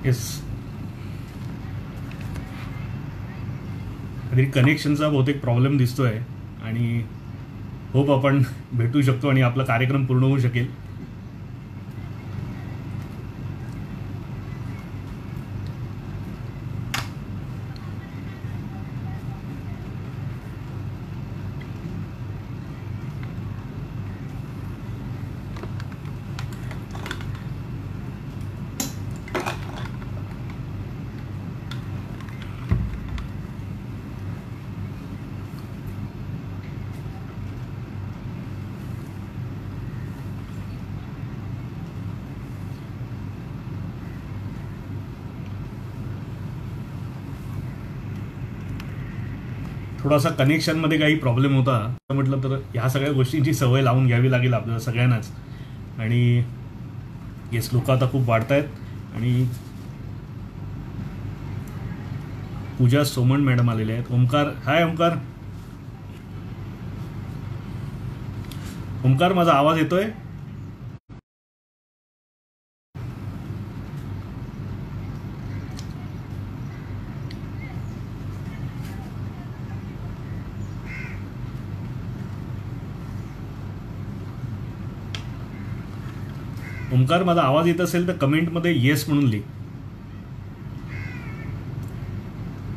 Yes, तरी कनेक्शनचा बहुतेक प्रॉब्लेम दिसतोय आणि होप आपण भेटू शकतो आणि आपला कार्यक्रम पूर्ण होऊ शकेल. थोडासा कनेक्शनमध्ये काही प्रॉब्लेम होता म्हटलं तर ह्या सगळ्या गोष्टींची सवय लावून घ्यावी लागेल आपल्याला सगळ्यांनाच. आणि येस, लोक आता खूप वाढत आहेत आणि पूजा सोमण मॅडम आलेले आहेत. ओमकार, हाय ओमकार. ओमकार, माझा आवाज येतोय? ओमकार, माझा आवाज येत असेल तर कमेंटमध्ये येस म्हणून लिह.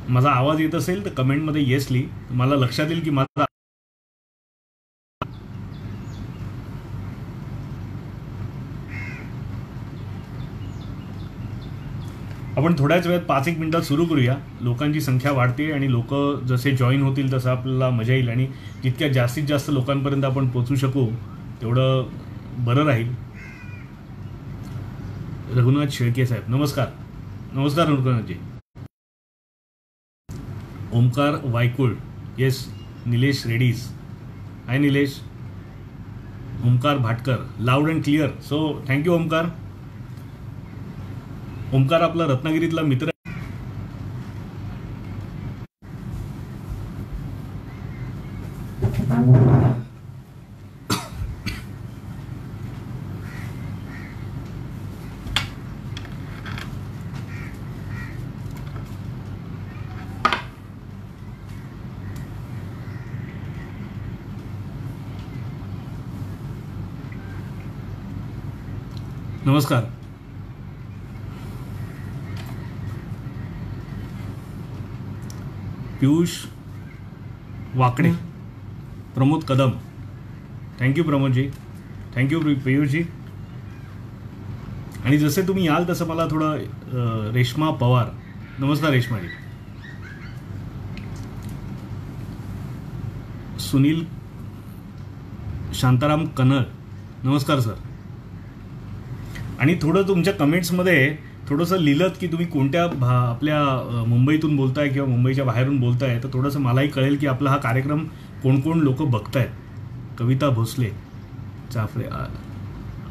माझा आवाज येत असेल तर कमेंटमध्ये येस लिह, मला लक्षात येईल की माझा. आपण थोड्याच वेळात 5-1 मिनिटात सुरू करूया. लोकांची संख्या वाढते आणि लोक जसे जॉईन होतील तसं आपल्याला मजा येईल आणि जितक्या जास्तीत जास्त लोकांपर्यंत आपण पोहोचू शकू तेवढं बरं राहील. रघुनाथ शेळके साहेब, नमस्कार. नमस्कार Raghunathji. Omkar Waykul, yes. Nilesh Redij, hi Nilesh. Omkar Bhatkar, loud and clear. So thank you Omkar. Omkar आपला रत्नागिरीतला मित्र. नमस्कार. Piyush Wakade, Pramod Kadam, thank you Pramodji, thank you Piyushji. आणि जसे तुम्ही याल तसं मला थोडं रेश्मा पवार, नमस्कार रेश्माजी. सुनील शांताराम कनळ, नमस्कार सर. आणि थोडं तुमच्या कमेंट्समध्ये थोडंसं लिहिलं की तुम्ही कोणत्या आपल्या मुंबईतून बोलताय किंवा मुंबईच्या बाहेरून बोलताय, तर थोडंसं मलाही कळेल की आपला हा कार्यक्रम कोण कोण लोक बघतायत. कविता भोसले, जाफरे,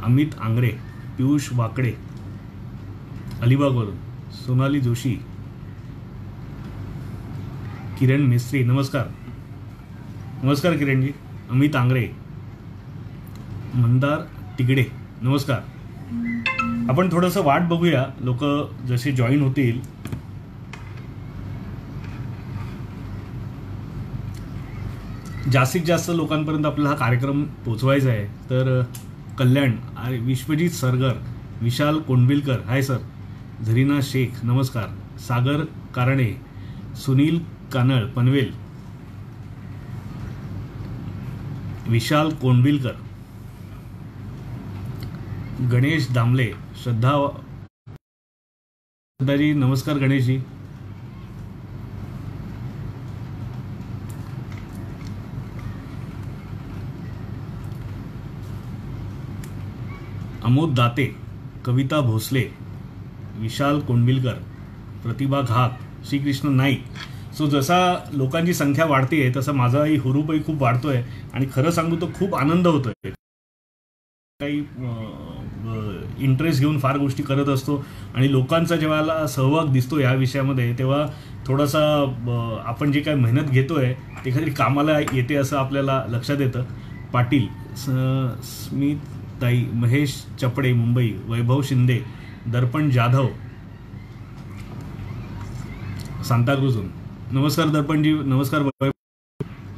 अमित आंग्रे, पियुष वाकडे अलिबागवरून, सोनाली जोशी, किरण मिस्त्री, नमस्कार. नमस्कार किरणजी. अमित आंग्रे, मंदार तिगडे, नमस्कार. आपण थोडंसं वाट बघूया, लोक जसे जॉईन होतील. जास्तीत जास्त लोकांपर्यंत आपल्याला हा कार्यक्रम पोचवायचा आहे. तर कल्याण, विश्वजित सरगर, विशाल कोंडविलकर, हाय सर. झरीना शेख, नमस्कार. सागर कारणे, सुनील कानळ पनवेल, विशाल कोंडविलकर, गणेश दामले, श्रद्धाजी, नमस्कार गणेशजी. अमोद दाते, कविता भोसले, विशाल कोंडविलकर, प्रतिभा घात, श्रीकृष्ण नाईक. सो जसा लोकांची संख्या वाढते तसा माझाही हुरूपही खूप वाढतोय आणि खरं सांगू तो खूप आनंद होतोय. काही इंटरेस्ट घेऊन फार गोष्टी करत असतो आणि लोकांचा जेव्हा सहभाग दिसतो या विषयामध्ये तेव्हा थोडासा आपण जे काही मेहनत घेतोय ते काहीतरी कामाला येते असं आपल्याला लक्षात येतं. पाटील, स्मित ताई, महेश चपडे मुंबई, वैभव शिंदे, दर्पण जाधव सांताक्रूजहून. नमस्कार दर्पणजी, नमस्कार वैभव.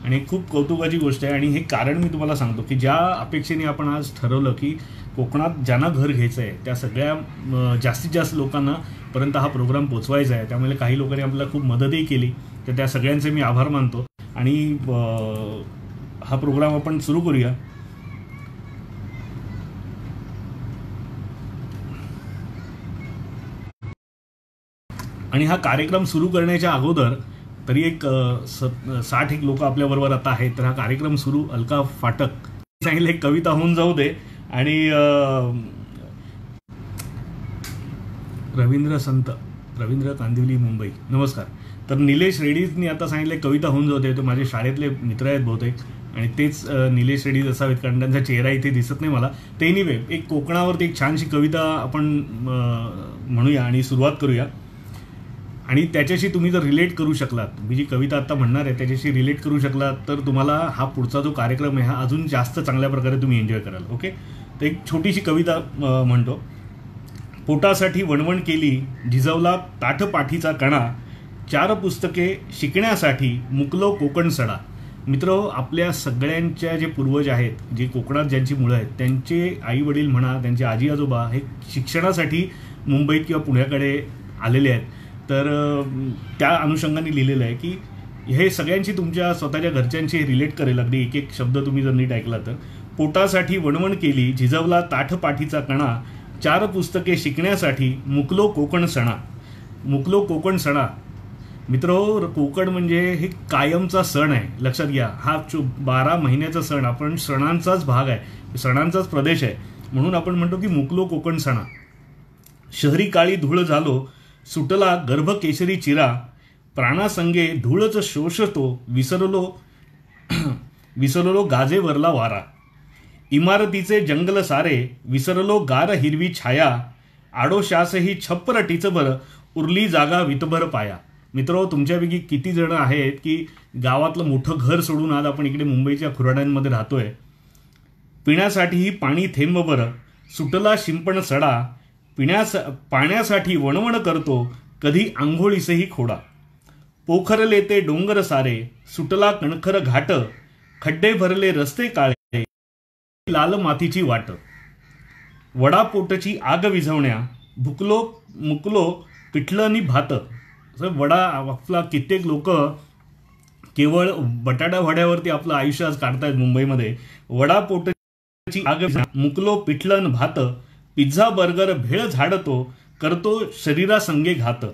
आणि खूप कौतुकाची गोष्ट आहे. आणि हे कारण मी तुम्हाला सांगतो की ज्या अपेक्षेने आपण आज ठरवलं की कोकणात ज्यांना घर घ्यायचं आहे त्या सगळ्या जास्तीत जास्त लोकांना पर्यंत हा प्रोग्राम पोचवायचा आहे. त्यामुळे काही लोकांनी आपल्याला खूप मदतही केली, तर त्या सगळ्यांचे मी आभार मानतो. आणि हा प्रोग्राम आपण सुरू करूया. आणि हा कार्यक्रम सुरू करण्याच्या अगोदर तरी एक 60 लोक आपल्याबरोबर आता आहेत. तर हा कार्यक्रम सुरू अलका फाटक सांगितलं एक कविता होऊन जाऊ दे. आणि रवींद्र संत, रवींद्र कांदिवली मुंबई, नमस्कार. तर निलेश रेड्डीजनी आता सांगितलं कविता होऊन जाऊ दे. ते माझे शाळेतले मित्र आहेत बहुतेक, आणि तेच निलेश रेड्डीज असावेत कारण त्यांचा चेहरा इथे दिसत नाही मला. ते एनिवे एक कोकणावरती एक छानशी कविता आपण म्हणूया आणि सुरुवात करूया. आणि त्याच्याशी तुम्ही जर रिलेट करू शकलात, मी जी कविता आता म्हणणार आहे त्याच्याशी रिलेट करू शकलात, तर तुम्हाला हा पुढचा जो कार्यक्रम आहे हा अजून जास्त चांगल्या प्रकारे तुम्ही एन्जॉय कराल. ओके, तर एक छोटीशी कविता म्हणतो. पोटासाठी वणवण केली, झिजवला ताठ पाठीचा कणा, 4 पुस्तके शिकण्यासाठी मुकलो कोकण सडा. मित्र, आपल्या सगळ्यांच्या जे पूर्वज आहेत, जे कोकणात ज्यांची मुळं आहेत, त्यांचे आई वडील म्हणा, त्यांचे आजी आजोबा हे शिक्षणासाठी मुंबईत किंवा पुण्याकडे आलेले आहेत. तर त्या अनुषंगाने लिहिलेलं आहे की हे सगळ्यांची तुमच्या स्वतःच्या घरच्यांशी रिलेट करेल. अगदी एक एक शब्द तुम्ही जर नीट ऐकला तर. पोटासाठी वणवण केली, झिजवला ताठ पाठीचा कणा, 4 पुस्तके शिकण्यासाठी मुकलो कोकण सणा. मुकलो कोकण सणा. मित्र, कोकण म्हणजे हे कायमचा सण आहे, लक्षात घ्या. हा 12 महिन्याचा सण, आपण सणांचाच भाग आहे, सणांचाच प्रदेश आहे, म्हणून आपण म्हणतो की मुकलो कोकण सणा. शहरी काळी धूळ झालो, सुटला गर्भ केशरी चिरा, प्राणासंगे धूळच शोषतो, विसरलो गाजेवरला वारा. इमारतीचे जंगल सारे, विसरलो गार हिरवी छाया, आडोशासही छप्पर टिचभर, उरली जागा वितभर पाया. मित्र, तुमच्यापैकी किती जण आहेत की गावातलं मोठं घर सोडून आज आपण इकडे मुंबईच्या खुराड्यांमध्ये राहतोय. पिण्यासाठीही पाणी थेंबभर, सुटला शिंपण सडा, पाण्यासाठी वणवण करतो, कधी आंघोळीसही खोडा. पोखरले ते डोंगर सारे, सुटला कणखर घाट, खड्डे भरले रस्ते काळे, लाल मातीची वाट. वडापोटची आग विझवण्या, मुकलो पिठलं नि भात. वडा आपला कित्येक लोक केवळ बटाटा वड्यावरती आपलं आयुष्य आज काढतायत मुंबईमध्ये. वडापोटची आग मुकलो पिठलं भात, पिझ्झा बर्गर भेळ झाडतो, करतो शरीरासंगे घात.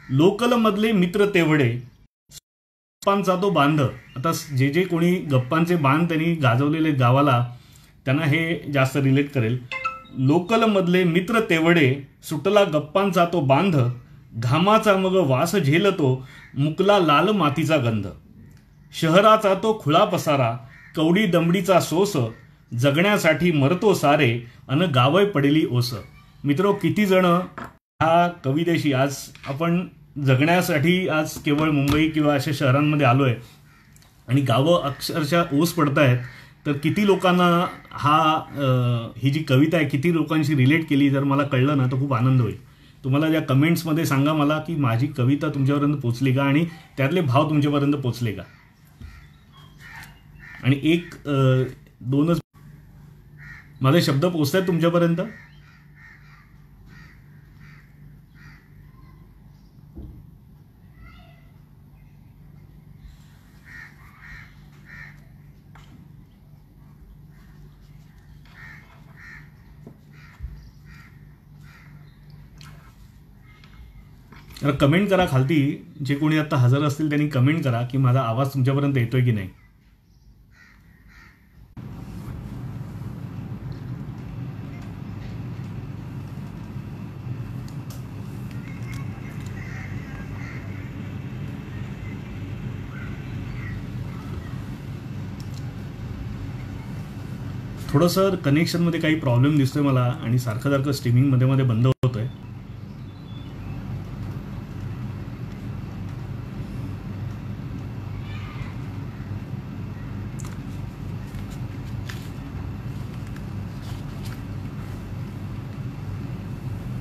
लोकल मधले मित्र तेवढे, गप्पांचा तो बांध. आता जे जे कोणी गप्पांचे बांध त्यांनी गाजवलेले गावाला, त्यांना हे जास्त रिलेट करेल. लोकल मधले मित्र तेवढे, सुटला गप्पांचा तो बांध, घामाचा मग वास झेलतो, मुकला लाल मातीचा गंध. शहराचा तो खुळा पसारा, कवडी दमडीचा सोस, जगण्यासाठी मरतो सारे, अन गावय पडली ओस. मित्रो, किती जण ह्या कवितेशी आज आपण जगण्यासाठी आज केवळ मुंबई किंवा अशा शहरांमध्ये आलोय आणि गावं अक्षरशः ओस पडतायत. तर किती लोकांना ही जी कविता आहे किती लोकांशी रिलेट केली जर मला कळलं ना तर खूप आनंद होईल. तुम्हाला त्या कमेंट्समध्ये सांगा मला की माझी कविता तुमच्यापर्यंत पोचली का आणि त्यातले भाव तुमच्यापर्यंत पोचले का. आणि एक दोनच माझे शब्द पोचतात तुमच्यापर्यंत. कमेंट करा खालती, जे कोणी आता हजर असतील त्यांनी कमेंट करा की माझा आवाज तुमच्यापर्यंत येतोय की नाही. थोडंसं कनेक्शनमध्ये काही प्रॉब्लेम दिसतोय मला आणि सारखं स्ट्रीमिंग मध्ये बंद होतोय.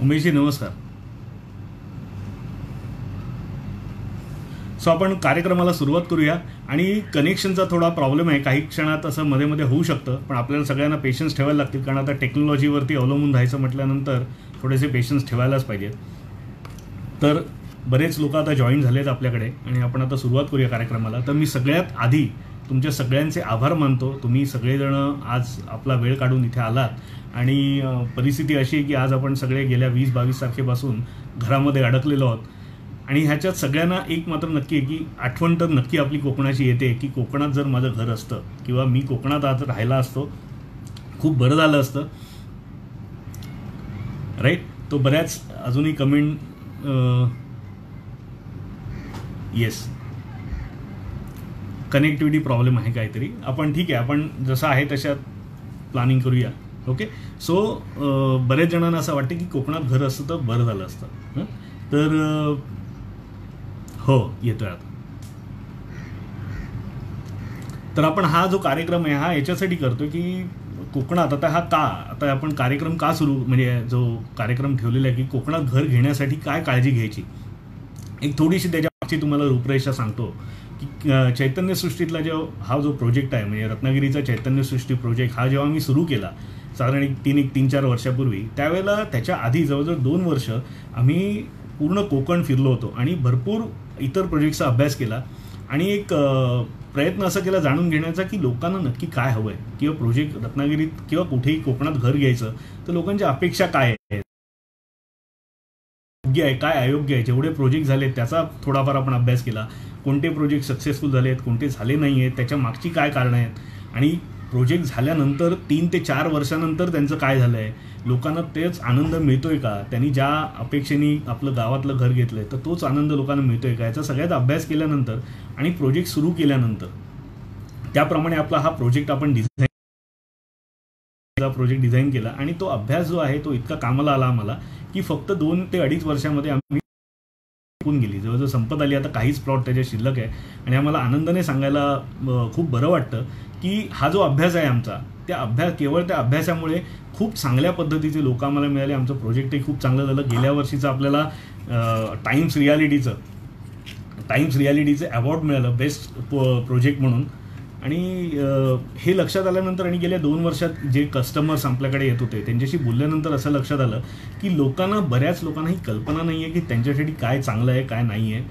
उमेशजी नमस्कार. सो आपण कार्यक्रमाला सुरुवात करूया. आणि कनेक्शनचा थोडा प्रॉब्लेम आहे, काही क्षणात असं मध्ये मध्ये होऊ शकतं, पण आपल्याला सगळ्यांना पेशन्स ठेवायला लागतील, कारण आता टेक्नॉलॉजीवरती अवलंबून राहायचं म्हटल्यानंतर थोडेसे पेशन्स ठेवायलाच पाहिजेत. तर बरेच लोक आता जॉईन झालेत आपल्याकडे आणि आपण आता सुरुवात करूया कार्यक्रमाला. तर मी सगळ्यात आधी तुमच्या सगळ्यांचे आभार मानतो. तुम्ही सगळेजण आज आपला वेळ काढून इथे आलात आणि परिस्थिती अशी आहे की आज आपण सगळे गेल्या 20-22 तारखेपासून घरामध्ये अडकलेलो आहोत. आणि ह्याच्यात सगळ्यांना एक मात्र नक्की आहे की आठवण तर नक्की आपली कोकणाची येते की कोकणात जर माझं घर असतं किंवा मी कोकणात आज राहिला असतो खूप बरं झालं असतं, राईट. तो बऱ्याच अजूनही कमेंट येस कनेक्टिव्हिटी प्रॉब्लेम आहे काहीतरी. आपण ठीक आहे, आपण जसं आहे तशात प्लॅनिंग करूया. ओके. सो बरेच जणांना असं वाटतं की कोकणात घर असतं तर बरं झालं असतं. तर हो येतोय आता. तर आपण हा जो कार्यक्रम आहे हा याच्यासाठी करतो की कोकणात आता आपण कार्यक्रम का सुरू, म्हणजे जो कार्यक्रम ठेवलेला आहे की कोकणात घर घेण्यासाठी काय काळजी घ्यायची, एक थोडीशी त्याच्यामागची तुम्हाला रूपरेषा सांगतो. की चैतन्यसृष्टीतला हा जो प्रोजेक्ट आहे, म्हणजे रत्नागिरीचा चैतन्यसृष्टी प्रोजेक्ट हा जेव्हा मी सुरू केला साधारण 3-4 वर्षापूर्वी, त्यावेळेला त्याच्या आधी जवळजवळ 2 वर्ष आम्ही पूर्ण कोकण फिरलो होतो आणि भरपूर इतर प्रोजेक्टचा अभ्यास केला आणि एक प्रयत्न असा केला जाणून घेण्याचा की लोकांना नक्की काय हवं आहे, किंवा प्रोजेक्ट रत्नागिरीत किंवा कुठेही कोकणात घर घ्यायचं तर लोकांच्या अपेक्षा काय आहेत, योग्य आहे काय अयोग्य आहे. जेवढे प्रोजेक्ट झाले त्याचा थोडाफार आपण अभ्यास केला. कोणते प्रोजेक्ट सक्सेसफुल झाले आहेत, कोणते झाले नाही आहेत, त्याच्या मागची काय कारणं आहेत, आणि प्रोजेक्ट झाल्यानंतर 3 ते 4 वर्षानंतर त्यांचं काय झालं आहे, लोकांना तेच आनंद मिळतोय का, त्यांनी ज्या अपेक्षेने आपलं गावातलं घर घेतलं आहे तर तोच आनंद लोकांना मिळतोय का, याचा सगळ्यात अभ्यास केल्यानंतर आणि प्रोजेक्ट सुरू केल्यानंतर त्याप्रमाणे आपला हा प्रोजेक्ट आपण प्रोजेक्ट डिझाईन केला. आणि तो अभ्यास जो आहे तो इतका कामाला आला आम्हाला की फक्त 2 ते 2.5 वर्षामध्ये आम्ही गेली, जवळजवळ संपत आली. आता काहीच प्लॉट त्याच्या शिल्लक आहे आणि आम्हाला आनंदाने सांगायला खूप बरं वाटतं की हा जो अभ्यास आहे आमचा, केवळ त्या अभ्यासामुळे खूप चांगल्या पद्धतीचे लोक आम्हाला मिळाले. आमचं प्रोजेक्टही खूप चांगलं झालं. गेल्या वर्षीचं आपल्याला टाइम्स रियालिटीचं अवॉर्ड मिळालं बेस्ट प्रोजेक्ट म्हणून. आणि हे लक्षात आल्यानंतर आणि गेल्या 2 वर्षात जे कस्टमर्स आपल्याकडे येत होते त्यांच्याशी बोलल्यानंतर असं लक्षात आलं की बऱ्याच लोकांना ही कल्पना नाही आहे की त्यांच्यासाठी काय चांगलं आहे काय नाही आहे.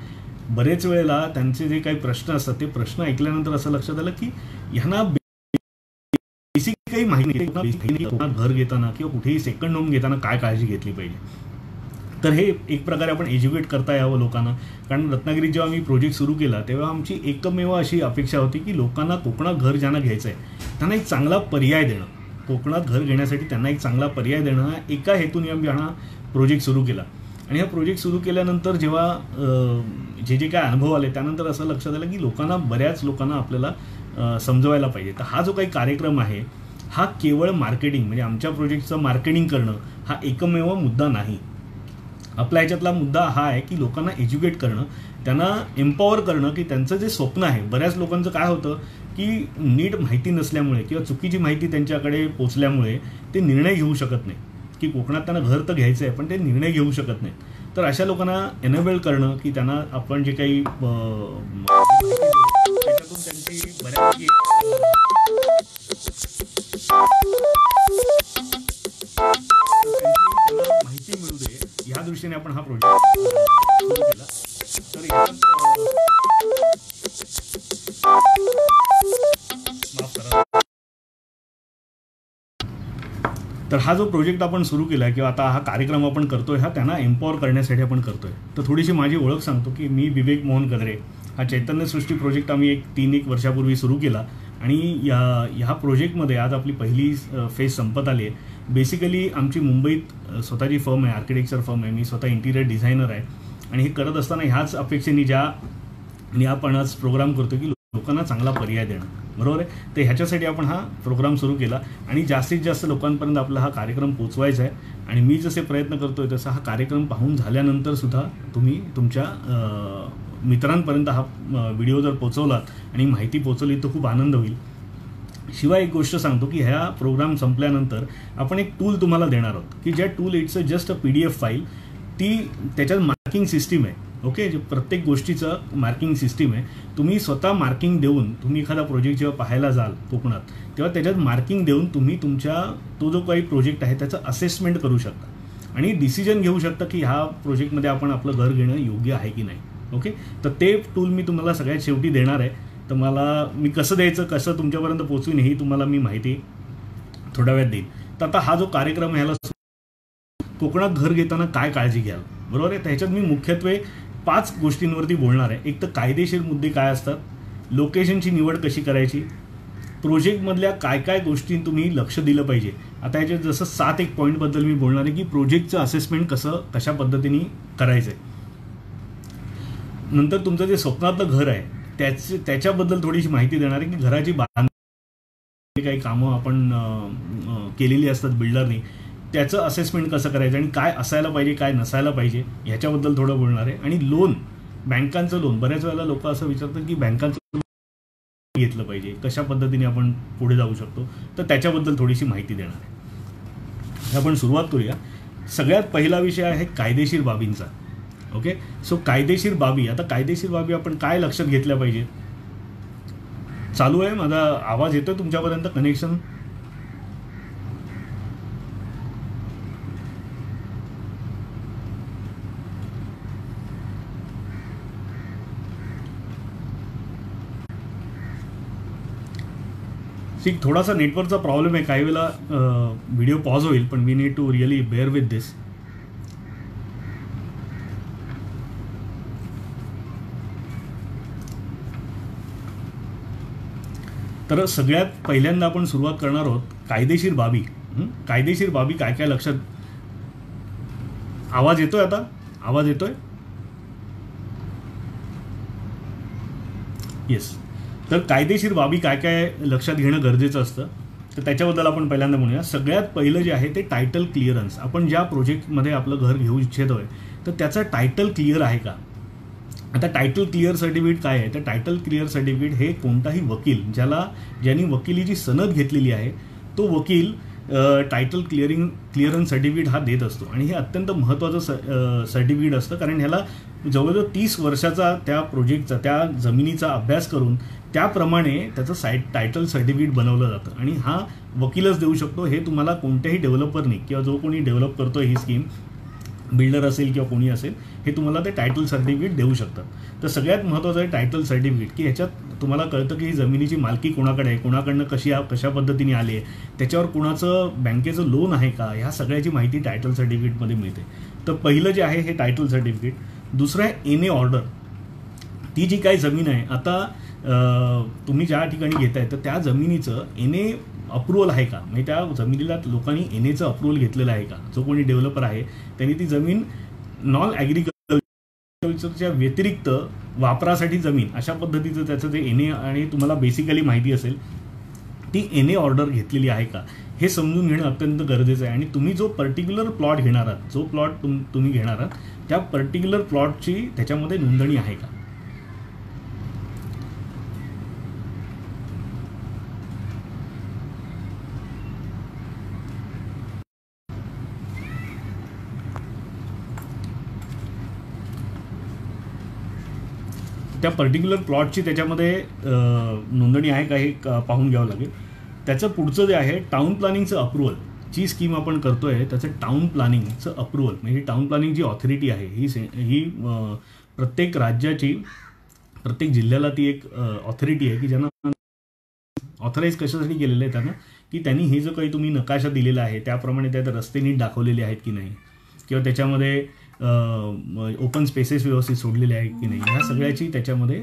बरेच वेळेला त्यांचे जे काही प्रश्न असतात ते प्रश्न ऐकल्यानंतर असं लक्षात आलं की ह्यांना बेसिक काही माहिती नाही, घर घेताना किंवा कुठेही सेकंड होम घेताना काय काळजी घेतली पाहिजे. तर हे एक प्रकारे आपण एज्युकेट करता यावं लोकांना. कारण रत्नागिरीत जेव्हा मी प्रोजेक्ट सुरू केला तेव्हा आमची एकमेव अशी अपेक्षा होती की लोकांना कोकणात घर ज्यांना घ्यायचं आहे त्यांना एक चांगला पर्याय देणं, कोकणात घर घेण्यासाठी त्यांना एक चांगला पर्याय देणं, हा एका हेतूने आम्ही हा प्रोजेक्ट सुरू केला. आणि हा प्रोजेक्ट सुरू केल्यानंतर जेव्हा जे काय अनुभव आले त्यानंतर असं लक्षात आलं की बऱ्याच लोकांना आपल्याला समजवायला पाहिजे. तर हा जो काही कार्यक्रम आहे हा केवळ मार्केटिंग, म्हणजे आमच्या प्रोजेक्टचं मार्केटिंग करणं हा एकमेव मुद्दा नाही. आपल्या ह्याच्यातला मुद्दा हा आहे की लोकांना एज्युकेट करणं, त्यांना एम्पॉवर करणं की त्यांचं जे स्वप्न आहे. बऱ्याच लोकांचं काय होतं की नीट माहिती नसल्यामुळे किंवा चुकीची माहिती त्यांच्याकडे पोचल्यामुळे ते निर्णय घेऊ शकत नाही की कोकणात त्यांना घर तर घ्यायचं आहे पण ते निर्णय घेऊ शकत नाही. तर अशा लोकांना एनेबल करणं की त्यांना आपण जे काही त्याच्यातून त्यांची बऱ्यापैकी माहिती मिळू दे या दृष्टीने आपण हा प्रोजेक्ट सुरू केला. तर माफ करा. तर हा जो प्रोजेक्ट आपण सुरू केला किंवा आता हा कार्यक्रम आपण करतोय हा त्यांना एम्पॉवर करण्यासाठी आपण करतोय. तर थोडीशी माझी ओळख सांगतो की मी विवेक मोहन गद्रे. हा चैतन्यसृष्टी प्रोजेक्ट आम्ही 3-1 वर्षापूर्वी सुरू केला आणि ह्या प्रोजेक्टमध्ये आज आपली पहिली फेज संपत आली आहे. बेसिकली आमची मुंबईत स्वतःची फर्म आहे, आर्किटेक्चर फर्म आहे. मी स्वतः इंटिरियर डिझायनर आहे आणि हे करत असताना ह्याच अपेक्षेने आपण आज प्रोग्राम करतो की लोकांना चांगला पर्याय देणं, बरोबर आहे. तर ह्याच्यासाठी आपण हा प्रोग्राम सुरू केला आणि जास्तीत जास्त लोकांपर्यंत आपला हा कार्यक्रम पोचवायचा आहे. आणि मी जसे प्रयत्न करतोय तसा हा कार्यक्रम पाहून झाल्यानंतर सुद्धा तुम्ही तुमच्या मित्रांपर्यंत हा व्हिडिओ जर पोचवलात आणि माहिती पोचवली तर खूप आनंद होईल. शिवाय एक गोष्ट सांगतो की ह्या प्रोग्राम संपल्यानंतर आपण एक टूल तुम्हाला देणार आहोत की ज्या tool it's just a PDF file, ती त्याच्यात मार्किंग सिस्टीम आहे. ओके, जे प्रत्येक गोष्टीचं मार्किंग सिस्टीम आहे. तुम्ही स्वतः मार्किंग देऊन, तुम्ही एखादा प्रोजेक्ट जेव्हा पाहायला जाल कोकणात, तेव्हा त्याच्यात मार्किंग देऊन तुम्ही तुमच्या तो जो काही प्रोजेक्ट आहे त्याचं असेसमेंट करू शकता आणि डिसिजन घेऊ शकता की ह्या प्रोजेक्टमध्ये आपण आपलं घर घेणं योग्य आहे की नाही. ओके, तर ते टूल मी तुम्हाला सगळ्यात शेवटी देणार आहे. तर मला मी कसं द्यायचं, कसं तुमच्यापर्यंत पोहोचवीन ही तुम्हाला मी माहिती थोड्या वेळात देईन. तर आता हा जो कार्यक्रम आहे ह्याला कोकणात घर घेताना काय काळजी घ्याल, बरोबर आहे. तर ह्याच्यात मी मुख्यत्वे 5 गोष्टींवरती बोलणार आहे. एक तर कायदेशीर मुद्दे काय असतात, लोकेशनची निवड कशी करायची, प्रोजेक्टमधल्या काय काय गोष्टी तुम्ही लक्ष दिलं पाहिजे. आता ह्याच्यात जसं 7 एक पॉईंटबद्दल मी बोलणार आहे की प्रोजेक्टचं असेसमेंट कशा पद्धतीने करायचं आहे. नंतर तुमचं जे स्वप्नातलं घर आहे त्याच्याबद्दल थोडीशी माहिती देणार आहे की घराची बांधणी काही कामं आपण केलेली असतात बिल्डरनी, त्याचं असेसमेंट कसं करायचं आणि काय असायला पाहिजे काय नसायला पाहिजे ह्याच्याबद्दल थोडं बोलणार आहे. आणि लोन, बँकांचं लोन, बऱ्याच वेळेला लोक असं विचारतात की बँकांचं लोन घेतलं पाहिजे, कशा पद्धतीने आपण पुढे जाऊ शकतो, तर त्याच्याबद्दल थोडीशी माहिती देणार आहे. आपण सुरुवात करूया. सगळ्यात पहिला विषय आहे कायदेशीर बाबींचा. ओके, सो कायदेशीर बाबी. आता कायदेशीर बाबी आपण काय लक्षात घेतल्या पाहिजे. चालू आहे माझा आवाज, येतोय तुमच्यापर्यंत कनेक्शन? ठीक, थोडासा नेटवर्कचा प्रॉब्लेम आहे, काही वेळेला व्हिडिओ पॉज होईल, पण we need to really bear with this. तर सगळ्यात पहिल्यांदा आपण सुरुवात करणार आहोत कायदेशीर बाबी. कायदेशीर बाबी काय काय लक्षात. आवाज येतोय आता? आवाज येतोय? येस. तर कायदेशीर बाबी काय काय लक्षात घेणं गरजेचं असतं, तर त्याच्याबद्दल आपण पहिल्यांदा म्हणूया. सगळ्यात पहिलं जे आहे ते टायटल क्लिअरन्स. आपण ज्या प्रोजेक्टमध्ये आपलं घर घेऊ इच्छितोय तर त्याचा टायटल क्लिअर आहे का. आता टायटल क्लिअर सर्टिफिकेट काय आहे, तर टायटल क्लिअर सर्टिफिकेट हे कोणताही वकील ज्यांनी वकिलीची सनद घेतलेली आहे तो वकील टायटल क्लिअरन्स सर्टिफिकेट हा देत असतो. आणि हे अत्यंत महत्त्वाचं सर्टिफिकेट असतं, कारण ह्याला जवळजवळ 30 वर्षाचा त्या प्रोजेक्टचा, त्या जमिनीचा अभ्यास करून त्याप्रमाणे त्याचं टायटल सर्टिफिकेट बनवलं जातं. आणि हा वकीलच देऊ शकतो. हे तुम्हाला कोणत्याही डेव्हलपरनी किंवा जो कोणी डेव्हलप करतो ही स्कीम, बिल्डर असेल किंवा कोणी असेल, हे तुम्हाला ते टायटल सर्टिफिकेट देऊ शकतात. तर सगळ्यात महत्त्वाचं आहे टायटल सर्टिफिकेट, की ह्याच्यात तुम्हाला कळतं की ही जमिनीची मालकी कोणाकडे आहे, कोणाकडनं कशा पद्धतीने आली आहे, त्याच्यावर कोणाचं बँकेचं लोन आहे का, ह्या सगळ्याची माहिती टायटल सर्टिफिकेटमध्ये मिळते. तर पहिलं जे आहे हे टायटल सर्टिफिकेट. दुसरं आहे NA ऑर्डर. ती जी काही जमीन आहे, आता तुम्ही ज्या ठिकाणी घेताय तर त्या जमिनीचं NA अप्रुव्हल आहे का, म्हणजे त्या जमिनीला लोकांनी NAचं अप्रुव्हल घेतलेलं आहे का. जो कोणी डेव्हलपर आहे त्यांनी ती जमीन नॉन ॲग्रिकल्चरच्या व्यतिरिक्त वापरासाठी जमीन, अशा पद्धतीचं त्याचं ते NA, आणि तुम्हाला बेसिकली माहिती असेल ती NA ऑर्डर घेतलेली आहे का, हे समजून घेणं अत्यंत गरजेचं आहे. आणि तुम्ही जो पर्टिक्युलर प्लॉट घेणार आहात, जो प्लॉट तुम्ही घेणार आहात त्या पर्टिक्युलर प्लॉटची त्याच्यामध्ये नोंदणी आहे का. त्या पर्टिक्युलर प्लॉटची त्याच्यामध्ये नोंदणी आहे का हे पाहून घ्यावं लागेल. त्याचं पुढचं जे आहे टाउन प्लॅनिंगचं अप्रुव्हल. जी स्कीम आपण करतोय त्याचं टाउन प्लॅनिंगचं अप्रुव्हल, म्हणजे टाउन प्लॅनिंग जी ऑथॉरिटी आहे ही प्रत्येक राज्याची, प्रत्येक जिल्ह्याला ती एक ऑथॉरिटी आहे की ज्यांना ऑथराईज कशासाठी केलेलं आहे त्यांना, की त्यांनी हे जो काही तुम्ही नकाशा दिलेला आहे त्याप्रमाणे त्यात रस्ते नीट दाखवलेले आहेत की नाही, किंवा त्याच्यामध्ये ओपन स्पेसेस व्यवस्थित सोडलेले आहेत की नाही, ह्या सगळ्याची त्याच्यामध्ये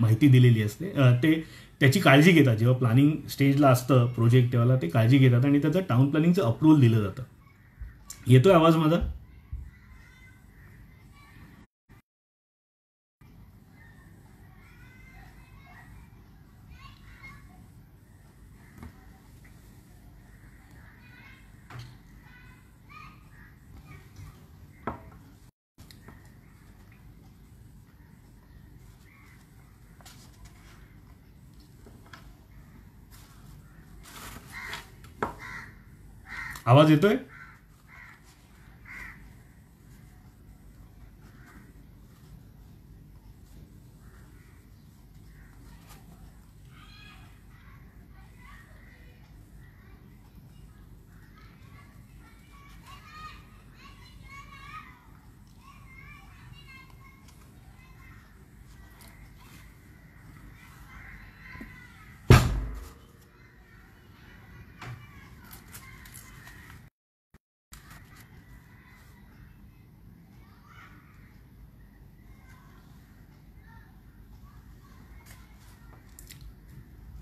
माहिती दिलेली असते. ते त्याची काळजी घेतात जेव्हा प्लॅनिंग स्टेजला असतं प्रोजेक्ट, तेव्हा ते काळजी घेतात आणि त्याचं टाउन प्लॅनिंगचं अप्रुव्हल दिलं जातं. येतोय आवाज माझा? आवाज येतोय?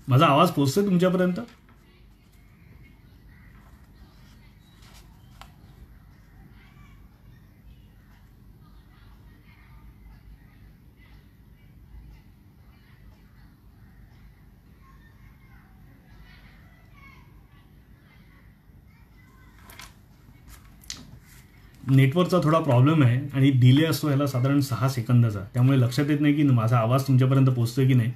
माझा आवाज पोचतोय तुमच्यापर्यंत? नेटवर्कचा थोडा प्रॉब्लेम आहे आणि डिले असतो ह्याला साधारण 6 सेकंदाचा, त्यामुळे लक्षात येत नाही की माझा आवाज तुमच्यापर्यंत पोहोचतोय की नाही.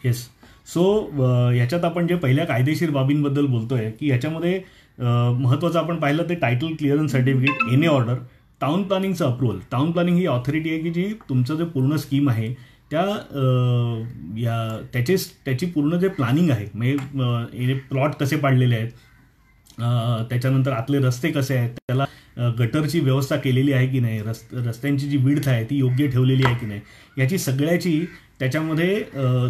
येस. सो याच्यात आपण जे पहिल्या कायदेशीर बाबींबद्दल बोलतोय की याच्यामध्ये महत्त्वाचं आपण पाहिलं ते title clearance certificate, N A order, town प्लॅनिंगचं अप्रुव्हल. टाउन प्लॅनिंग ही ऑथॉरिटी आहे की जी तुमचं जे पूर्ण स्कीम आहे त्या त्याची पूर्ण जे प्लॅनिंग आहे, म्हणजे प्लॉट कसे पाडलेले आहेत, त्याच्यानंतर आतले रस्ते कसे आहेत, त्याला गटरची व्यवस्था केलेली आहे की नाही, रस्त्यांची जी विड्थ आहे ती योग्य ठेवलेली आहे की नाही, याची सगळ्याची त्याच्यामध्ये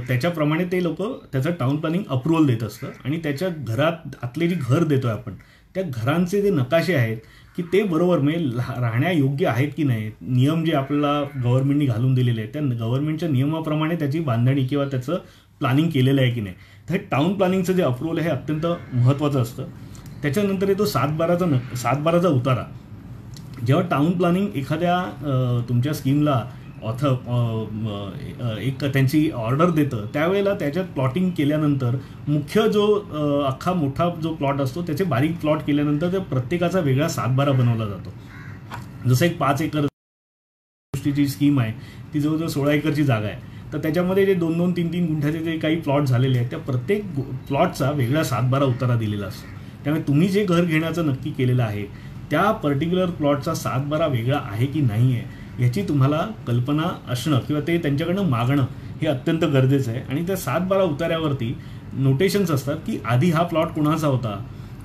त्याच्याप्रमाणे ते लोक त्याचं टाउन प्लॅनिंग अप्रुव्हल देत असतं. आणि त्याच्या घरात आतले जी घर देतोय आपण त्या घरांचे जे नकाशे आहेत की ते बरोबर म्हणजे राहण्यायोग्य आहेत की नाही, नियम जे आपल्याला गव्हर्नमेंटनी घालून दिलेले आहेत त्या गव्हर्नमेंटच्या नियमाप्रमाणे त्याची बांधणी किंवा त्याचं प्लॅनिंग केलेलं आहे की नाही. तर हे टाउन प्लॅनिंगचं जे अप्रुव्हल आहे हे अत्यंत महत्त्वाचं असतं. त्याच्यानंतर येतो 7/12चा उतारा. जेव्हा टाउन प्लॅनिंग एखाद्या तुमच्या स्कीमला एक त्यांची ऑर्डर देतं त्यावेळेला त्याच्यात प्लॉटिंग केल्यानंतर मुख्य जो अख्खा मोठा जो प्लॉट असतो त्याचे बारीक प्लॉट केल्यानंतर त्या प्रत्येकाचा वेगळा 7/12 बनवला जातो. जसं एक 5 एकर गोष्टीची स्कीम आहे ती जवळजवळ 16 एकरची जागा आहे, तर त्याच्यामध्ये जे 2-2, 3-3 गुंठ्याचे जे काही प्लॉट झालेले आहेत त्या प्रत्येक प्लॉटचा वेगळा 7/12 उतारा दिलेला असतो. त्यामुळे तुम्ही जे घर घेण्याचं नक्की केलेलं आहे त्या पर्टिक्युलर प्लॉटचा 7/12 वेगळा आहे की नाही आहे याची तुम्हाला कल्पना असणं किंवा ते त्यांच्याकडनं मागणं हे अत्यंत गरजेचं आहे. आणि त्या 7/12 उतार्यावरती नोटेशन्स असतात की आधी हा प्लॉट कुणाचा होता,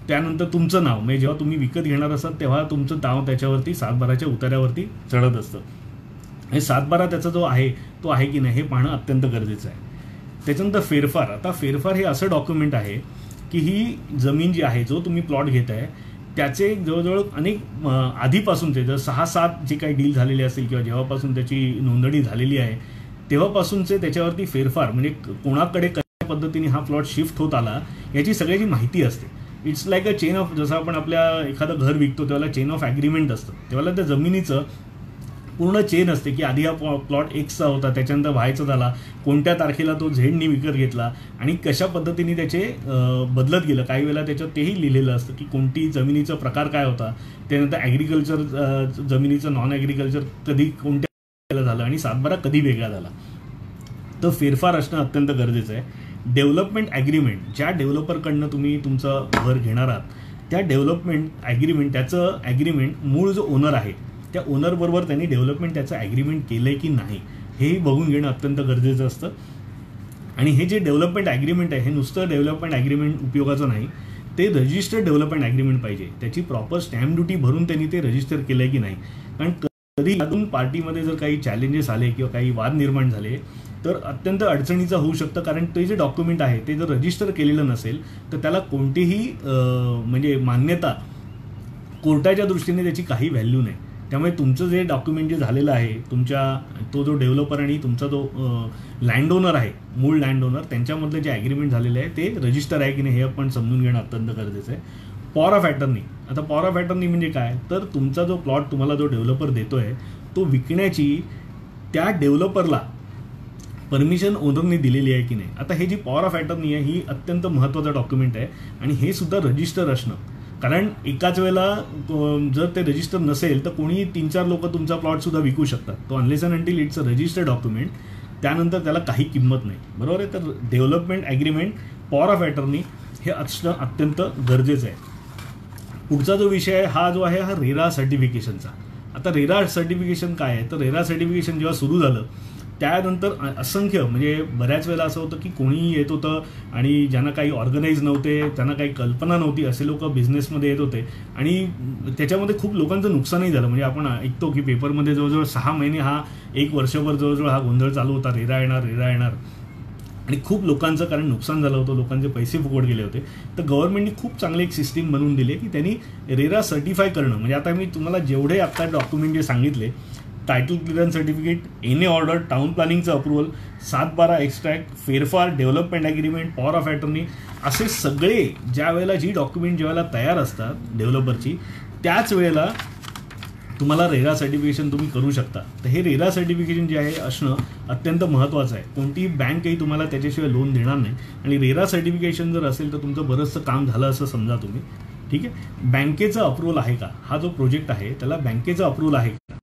त्यानंतर तुमचं नाव, म्हणजे जेव्हा तुम्ही विकत घेणार असतात तेव्हा तुमचं नाव त्याच्यावरती 7/12च्या उतार्यावरती चढत असतं. हे 7/12 त्याचा जो आहे तो आहे की नाही हे पाहणं अत्यंत गरजेचं आहे. त्याच्यानंतर फेरफार. आता फेरफार हे असं डॉक्युमेंट आहे की ही जमीन जी आहे जो तुम्ही प्लॉट घेत आहे त्याचे जवळजवळ अनेक आधीपासूनचे जर 6-7 जे काही डील झालेले असतील किंवा जेव्हापासून त्याची नोंदणी झालेली आहे तेव्हापासूनचे त्याच्यावरती फेरफार म्हणजे कोणाकडे कशा पद्धतीने हा प्लॉट शिफ्ट होत आला याची सगळ्याची माहिती असते. It's like a chain of, जसं आपण आपल्या एखादं घर विकतो तेव्हा चेन ऑफ ॲग्रीमेंट असतं, तेव्हा त्या जमिनीचं पूर्ण चेन असते की आधी हा प्लॉट एक्सचा होता, त्याच्यानंतर व्हायचा झाला, कोणत्या तारखेला तो झेडनी विकत घेतला आणि कशा पद्धतीने त्याचे बदलत गेलं. काही वेळेला त्याच्यात तेही लिहिलेलं असतं की कोणती जमिनीचा प्रकार काय होता, त्यानंतर ॲग्रिकल्चर जमिनीचं नॉन ॲग्रिकल्चर कधी कोणत्या झालं आणि 7/12 कधी वेगळा झाला. तर फेरफार असणं अत्यंत गरजेचं आहे. डेव्हलपमेंट ॲग्रीमेंट, ज्या डेव्हलपरकडनं तुम्ही तुमचं घर घेणार आहात त्या डेव्हलपमेंट ॲग्रीमेंट, त्याचं ॲग्रीमेंट मूळ जो ओनर आहे त्या ओनरबरोबर त्यांनी डेव्हलपमेंट त्याचं ॲग्रीमेंट केलं आहे की नाही हेही बघून घेणं अत्यंत गरजेचं असतं. आणि हे जे डेव्हलपमेंट ॲग्रीमेंट आहे हे नुसतं डेव्हलपमेंट ॲग्रीमेंट उपयोगाचं नाही, ते रजिस्टर्ड डेव्हलपमेंट ॲग्रीमेंट पाहिजे. त्याची प्रॉपर स्टॅम्प ड्युटी भरून त्यांनी ते रजिस्टर केलं आहे की नाही. कारण कधी अजून पार्टीमध्ये जर काही चॅलेंजेस आले किंवा काही वाद निर्माण झाले तर अत्यंत अडचणीचं होऊ शकतं. कारण ते जे डॉक्युमेंट आहे ते जर रजिस्टर केलेलं नसेल तर त्याला कोणतीही म्हणजे मान्यता कोर्टाच्या दृष्टीने त्याची काही व्हॅल्यू नाही. त्यामुळे तुमचं जे डॉक्युमेंट जे झालेलं आहे तुमच्या तो जो डेव्हलपर आणि तुमचा जो लँड ओनर आहे, मूळ लँड ओनर, त्यांच्यामधलं जे ॲग्रीमेंट झालेलं आहे ते रजिस्टर आहे की नाही हे आपण समजून घेणं अत्यंत गरजेचं आहे. Power of attorney. आता पॉवर ऑफ अटर्नी म्हणजे काय, तर तुमचा जो प्लॉट तुम्हाला जो डेव्हलपर देतो आहे तो विकण्याची त्या डेव्हलपरला परमिशन ओनरने दिलेली आहे की नाही. आता हे जी पॉवर ऑफ अटर्नी आहे ही अत्यंत महत्त्वाचं डॉक्युमेंट आहे आणि हे सुद्धा रजिस्टर असणं, कारण एकाच वेळेला जर ते रजिस्टर नसेल तर कोणी 3-4 लोक तुमचा प्लॉटसुद्धा विकू शकतात. तो unless and until it's a registered document, त्यानंतर त्याला काही किंमत नाही. बरोबर आहे. तर development agreement, power of attorney हे असणं अत्यंत गरजेचं आहे. पुढचा जो विषय आहे हा जो आहे हा रेरा सर्टिफिकेशनचा. आता रेरा सर्टिफिकेशन काय आहे, तर रेरा सर्टिफिकेशन जेव्हा सुरू झालं त्यानंतर असंख्य म्हणजे बऱ्याच वेळेला असं होतं की कोणीही येत होतं आणि ज्यांना काही ऑर्गनाईज नव्हते, त्यांना काही कल्पना नव्हती, असे लोक बिझनेसमध्ये येत होते आणि त्याच्यामध्ये खूप लोकांचं नुकसानही झालं. म्हणजे आपण ऐकतो की पेपरमध्ये जवळजवळ 6 महिने हा 1 वर्षभर जवळजवळ हा गोंधळ चालू होता, रेरा येणार आणि खूप लोकांचं कारण नुकसान झालं होतं, लोकांचे पैसे फुकट गेले होते. तर गव्हर्नमेंटनी खूप चांगली एक सिस्टीम बनवून दिली की त्यांनी रेरा सर्टिफाय करणं. म्हणजे आता मी तुम्हाला जेवढे आता डॉक्युमेंट जे सांगितले, title clearance certificate, NA order, town प्लॅनिंगचं अप्रुव्हल, 7/12 एक्स्ट्रॅक्ट, फेरफार, development agreement, power of attorney, असे सगळे ज्या वेळेला जी डॉक्युमेंट ज्या वेळेला तयार असतात डेव्हलपरची, त्याच वेळेला तुम्हाला रेरा सर्टिफिकेशन तुम्ही करू शकता. तर हे रेरा सर्टिफिकेशन जे आहे असणं अत्यंत महत्त्वाचं आहे. कोणतीही बँकही तुम्हाला त्याच्याशिवाय लोन देणार नाही आणि रेरा सर्टिफिकेशन जर असेल तर तुमचं बरंचसं काम झालं असं समजा तुम्ही. ठीक आहे. बँकेचं अप्रुव्हल आहे का, हा जो प्रोजेक्ट आहे त्याला बँकेचं अप्रुव्हल आहे का,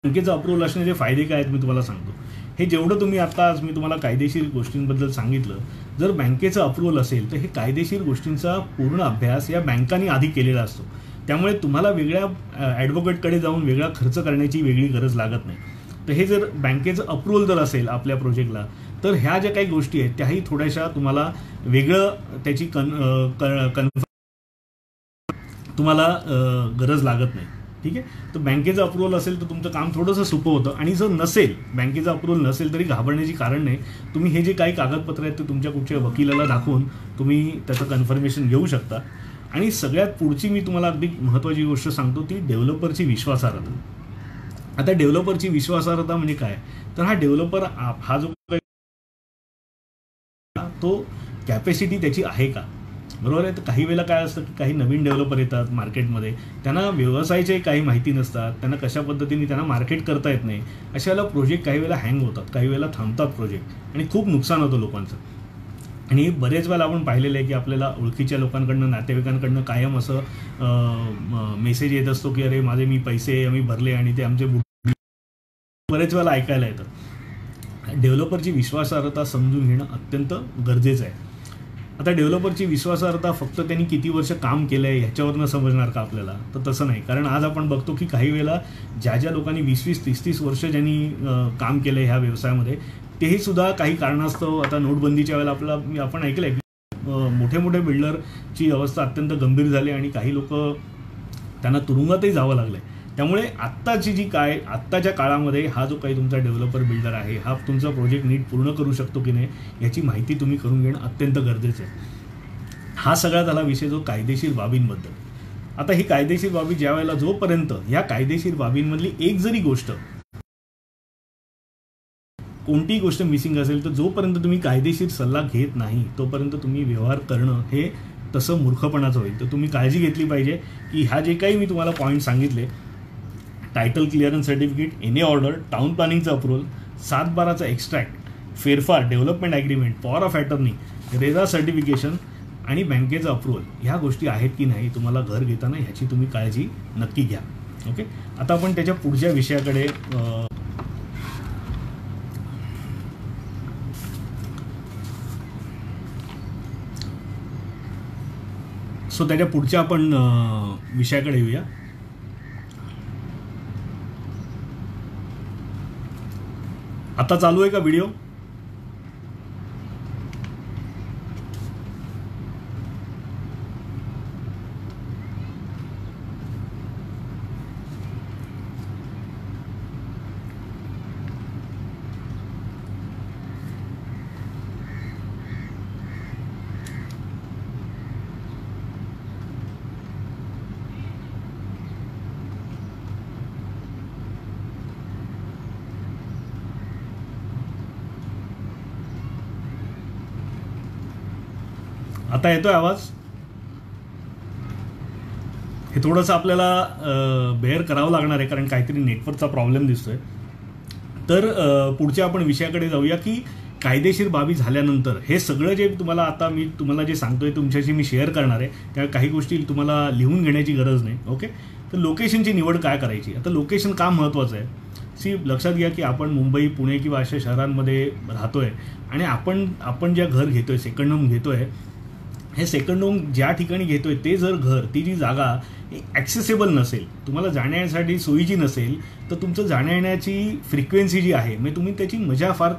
बँकेचं अप्रुव्हल असण्याचे फायदे काय आहेत मी तुम्हाला सांगतो. हे जेवढं तुम्ही आता आज मी तुम्हाला कायदेशीर गोष्टींबद्दल सांगितलं, जर बँकेचं अप्रुव्हल असेल तर हे कायदेशीर गोष्टींचा पूर्ण अभ्यास या बँकांनी आधी केलेला असतो. त्यामुळे तुम्हाला वेगळ्या ॲडव्होकेटकडे जाऊन वेगळा खर्च करण्याची वेगळी गरज लागत नाही. तर हे जर बँकेचं अप्रुव्हल जर असेल आपल्या प्रोजेक्टला, तर ह्या ज्या काही गोष्टी आहेत त्याही थोड्याशा तुम्हाला वेगळं त्याची तुम्हाला गरज लागत नाही. ठीक आहे. तर बँकेचं अप्रुव्हल असेल तर तुमचं काम थोडंसं सोपं होतं आणि जर नसेल, बँकेचं अप्रुव्हल नसेल तरी घाबरण्याची कारण नाही. तुम्ही हे जे काही कागदपत्र आहेत ते तुमच्या कुठच्या वकिलाला दाखवून तुम्ही त्याचं कन्फर्मेशन घेऊ शकता. आणि सगळ्यात पुढची मी तुम्हाला अगदी महत्त्वाची गोष्ट सांगतो ती डेव्हलपरची विश्वासार्हता. आता डेव्हलपरची विश्वासार्हता म्हणजे काय, तर हा डेव्हलपर हा जो तो कॅपॅसिटी त्याची आहे का, बरोबर आहे. तर काही वेळेला काय असतं की काही नवीन डेव्हलपर येतात मार्केटमध्ये, त्यांना व्यवसायाचे काही माहिती नसतात, त्यांना कशा पद्धतीने त्यांना मार्केट करता येत नाही. अशा वेळेला प्रोजेक्ट काही वेळेला हँग होतात, काही वेळेला थांबतात प्रोजेक्ट आणि खूप नुकसान होतं लोकांचं. आणि बरेच वेळेला आपण पाहिलेलं आहे की आपल्याला ओळखीच्या लोकांकडनं, नातेवाईकांकडनं कायम असं मेसेज येत असतो की अरे माझे मी पैसे आम्ही भरले आणि ते आमचे बरेच वेळेला ऐकायला येतं. डेव्हलपरची विश्वासार्हता समजून घेणं अत्यंत गरजेचं आहे. आता डेव्हलपरची विश्वासार्हता फक्त त्यांनी किती वर्ष काम केलं आहे ह्याच्यावरनं समजणार का आपल्याला, तर तसं नाही. कारण आज आपण बघतो की काही वेळेला ज्या लोकांनी 20-20, 30-30 वर्ष ज्यांनी काम केलं आहे ह्या व्यवसायामध्ये, तेही सुद्धा काही कारणास्तव आता नोटबंदीच्या वेळेला आपण ऐकलं आहे की मोठे मोठे बिल्डरची अवस्था अत्यंत गंभीर झाली आणि काही लोक त्यांना तुरुंगातही जावं लागलं आहे. त्यामुळे आत्ताच्या काळामध्ये हा जो काही तुमचा डेव्हलपर बिल्डर आहे हा तुमचा प्रोजेक्ट नीट पूर्ण करू शकतो की नाही याची माहिती तुम्ही करून घेणं अत्यंत गरजेचं आहे. हा सगळा झाला विषय जो कायदेशीर बाबींबद्दल. आता ही कायदेशीर बाबी ज्या वेळेला जोपर्यंत ह्या कायदेशीर बाबींमधली एक जरी गोष्ट, कोणतीही गोष्ट मिसिंग असेल तर जोपर्यंत तुम्ही कायदेशीर सल्ला घेत नाही तोपर्यंत तुम्ही व्यवहार करणं हे तसं मूर्खपणाचं होईल. तर तुम्ही काळजी घेतली पाहिजे की ह्या जे काही मी तुम्हाला पॉईंट सांगितले, title clearance certificate, NA order, town प्लॅनिंगचं अप्रुव्हल, 7/12चा एक्स्ट्रॅक्ट, फेरफार, development agreement, power of attorney, RERA certification आणि बँकेचं अप्रुव्हल, ह्या गोष्टी आहेत की नाही तुम्हाला घर घेताना ह्याची तुम्ही काळजी नक्की घ्या. ओके. आता आपण त्याच्या पुढच्या विषयाकडे त्याच्या पुढच्या आपण विषयाकडे येऊया. आता चालू आहे का व्हिडिओ? आता येतोय आवाज? हे थोडंसं आपल्याला बेअर करावं लागणार आहे कारण काहीतरी नेटवर्कचा प्रॉब्लेम दिसतोय. तर पुढच्या आपण विषयाकडे जाऊया की कायदेशीर बाबी झाल्यानंतर हे सगळं जे तुम्हाला आता मी तुम्हाला जे सांगतोय तुमच्याशी मी शेअर करणार आहे, त्या काही गोष्टी तुम्हाला लिहून घेण्याची गरज नाही. ओके, तर लोकेशनची निवड काय करायची. आता लोकेशन का महत्त्वाचं आहे. लक्षात घ्या की आपण मुंबई, पुणे किंवा अशा शहरांमध्ये राहतोय आणि आपण ज्या घर घेतोय, सेकंड होम घेतोय, हे सेकंड होम ज्या ठिकाणी घेतोय ते जर घर, ती जी जागा ॲक्सेसेबल नसेल, तुम्हाला जाण्यासाठी सोयीची नसेल, तर तुमचं जाण्या येण्याची फ्रिक्वेन्सी जी आहे म्हणजे तुम्ही त्याची मजा फार